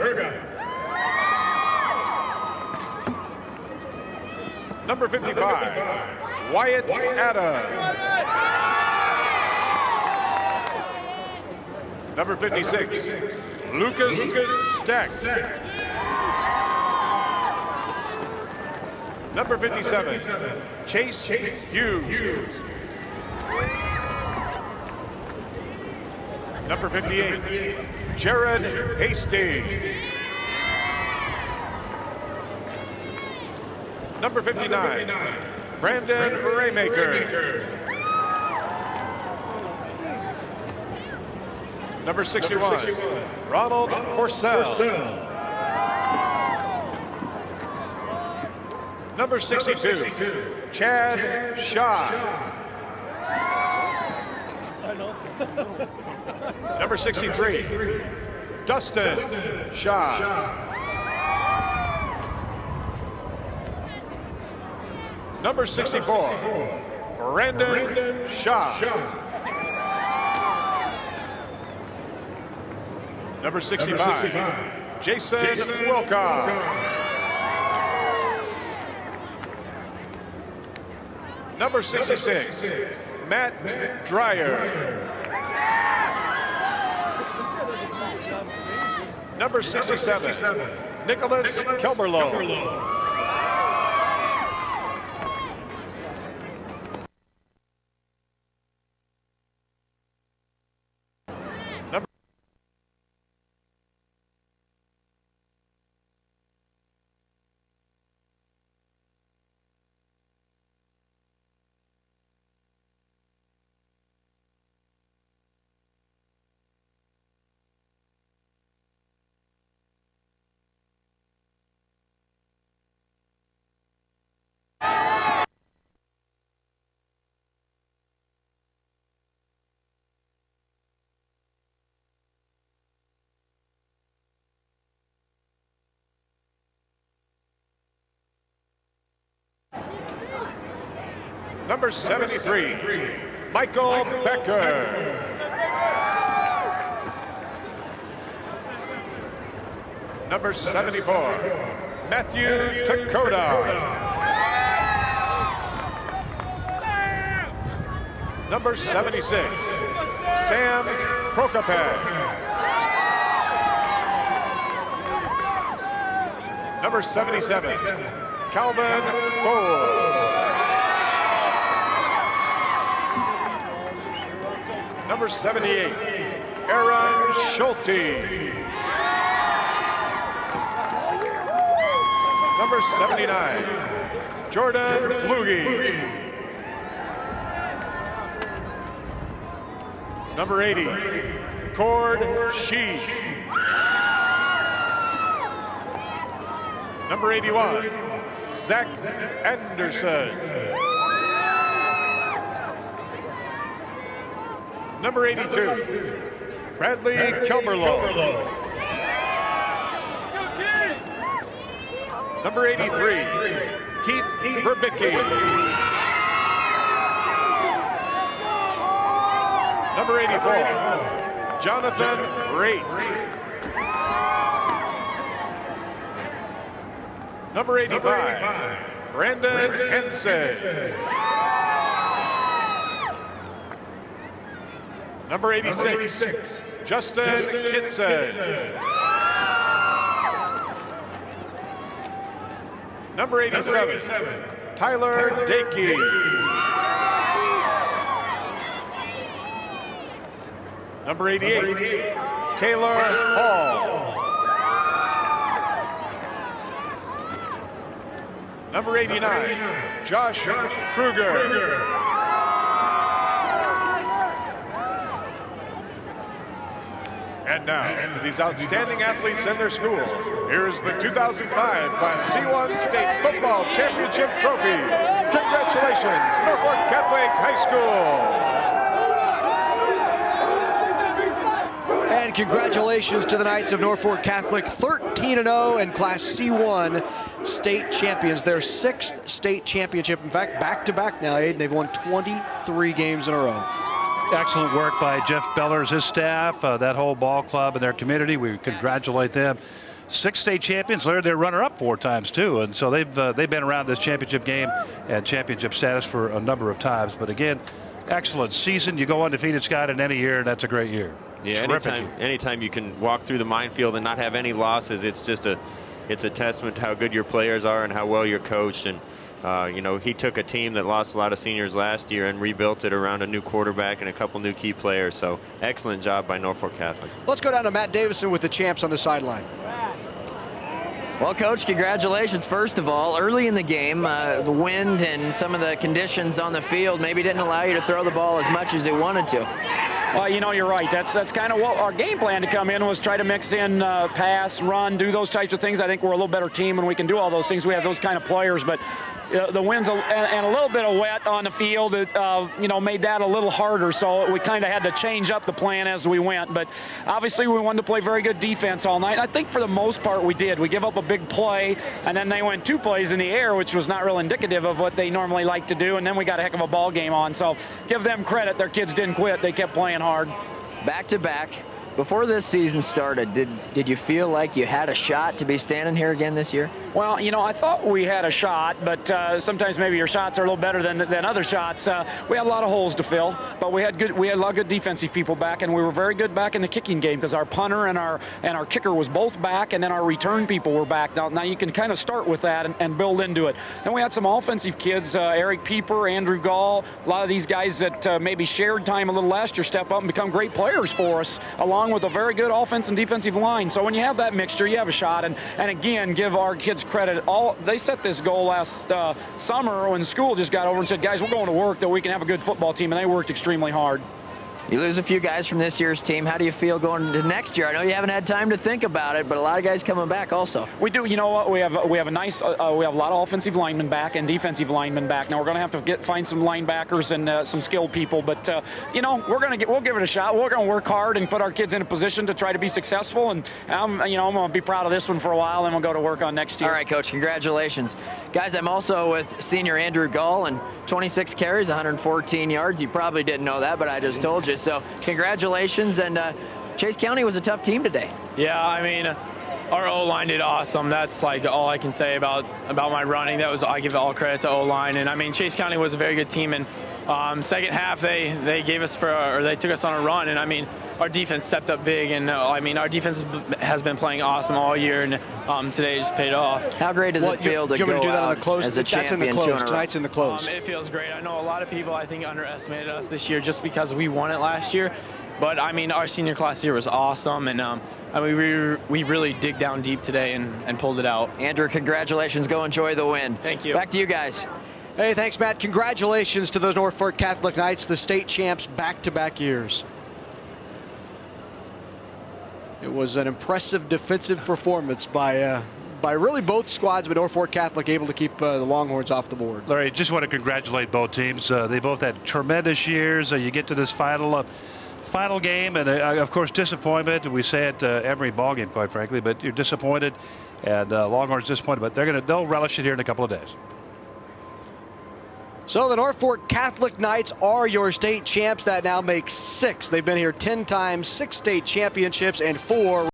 Number 55, Wyatt Adams. Number 56, Lucas Steck. Number 57, Chase Hughes. Number 58, Jared Hastings. Number 59, Brandon Raymaker. Number 61, Ronald Forsell. Number 62, Chad Shaw. Number 63, Dustin Shaw. Number 64, Brandon Shaw. Number 65, Jason Wilcox. Number 66, Matt Dreyer. Number 67, Nicholas Kelberlow. Number 73, Michael Becker. Number 74, Matthew Takoda. Number 76, Sam Prokopek. Number 77, Calvin Ford. Number 78, Aaron Schulte. Number 79, Jordan Flugie. Number 80, Cord Sheik. Number 81, Zach Anderson. Number 82, Bradley Kilmerlow. Number 83, Keith Verbicki. Number 84, Jonathan Raitt. Number 85, Brandon Henson. Number 86, Justin Kitson. Number 87, Tyler Dakey. Number 88, Taylor Hall. Number 89, Josh Kruger. And now, for these outstanding athletes and their school, here's the 2005 Class C1 State Football Championship Trophy. Congratulations, Norfolk Catholic High School. And congratulations to the Knights of Norfolk Catholic, 13-0 and Class C1 state champions. Their 6th state championship, in fact, back-to-back now, Aiden. They've won 23 games in a row. Excellent work by Jeff Bellers, his staff, that whole ball club and their community. We congratulate them. 6 state champions. They're runner-up 4 times too, and so they've been around this championship game and championship status for a number of times. But again, excellent season. You go undefeated, Scott, in any year, and that's a great year. Yeah, anytime you can walk through the minefield and not have any losses, it's a testament to how good your players are and how well you're coached. And you know, he took a team that lost a lot of seniors last year and rebuilt it around a new quarterback and a couple new key players. So excellent job by Norfolk Catholic. Let's go down to Matt Davison with the champs on the sideline. Well, Coach, congratulations, first of all. Early in the game, the wind and some of the conditions on the field maybe didn't allow you to throw the ball as much as you wanted to. Well, you know, you're right. That's kind of what our game plan to come in was, try to mix in pass, run, do those types of things. I think we're a little better team when we can do all those things. We have those kind of players, but the winds and a little bit of wet on the field, you know, made that a little harder. So we kind of had to change up the plan as we went. But obviously we wanted to play very good defense all night. I think for the most part we did. We give up a big play, and then they went 2 plays in the air, which was not real indicative of what they normally like to do. And then we got a heck of a ball game on. So give them credit. Their kids didn't quit. They kept playing hard. Back to back. Before this season started, did you feel like you had a shot to be standing here again this year? Well, you know, I thought we had a shot, but sometimes maybe your shots are a little better than other shots. We had a lot of holes to fill, but we had a lot of good defensive people back, and we were very good back in the kicking game because our punter and our kicker was both back, and then our return people were back. Now you can kind of start with that and build into it. Then we had some offensive kids, Eric Pieper, Andrew Gall, a lot of these guys that maybe shared time a little last year step up and become great players for us, along with a very good offense and defensive line. So when you have that mixture, you have a shot. And again, give our kids credit. They set this goal last summer when school just got over and said, guys, we're going to work that we can have a good football team, and they worked extremely hard. You lose a few guys from this year's team. How do you feel going into next year? I know you haven't had time to think about it, but a lot of guys coming back also. We do. You know what? We have a nice. We have a lot of offensive linemen back and defensive linemen back. Now we're going to have to find some linebackers and some skilled people. But you know, we'll give it a shot. We're going to work hard and put our kids in a position to try to be successful. And I'm going to be proud of this one for a while, and we'll go to work on next year. All right, Coach. Congratulations, guys. I'm also with senior Andrew Gall, and 26 carries, 114 yards. You probably didn't know that, but I just told you. So congratulations. And Chase County was a tough team today. Yeah, I mean, Our O-line did awesome. That's like all I can say about my running. I give all credit to O-line. And I mean, Chase County was a very good team. And second half, they gave us they took us on a run. And I mean, our defense stepped up big. And I mean, our defense has been playing awesome all year. And today just paid off. How great does it feel to go do that out in the close? as a That's in the champion? close. Tonight's in the close. It feels great. I know a lot of people, I think, underestimated us this year just because we won it last year. But I mean, our senior class here was awesome, and I mean, we really dig down deep today and pulled it out. Andrew, congratulations. Go enjoy the win. Thank you. Back to you guys. Hey, thanks, Matt. Congratulations to those Norfolk Catholic Knights, the state champs back-to-back years. It was an impressive defensive performance by really both squads, but Norfolk Catholic able to keep the Longhorns off the board. Larry, just want to congratulate both teams. They both had tremendous years. You get to this final game, and of course disappointment. We say it every ball game, quite frankly, but you're disappointed, and Longhorns disappointed, but they'll relish it here in a couple of days. So the Norfolk Catholic Knights are your state champs. That now makes 6. They've been here 10 times, 6 state championships, and 4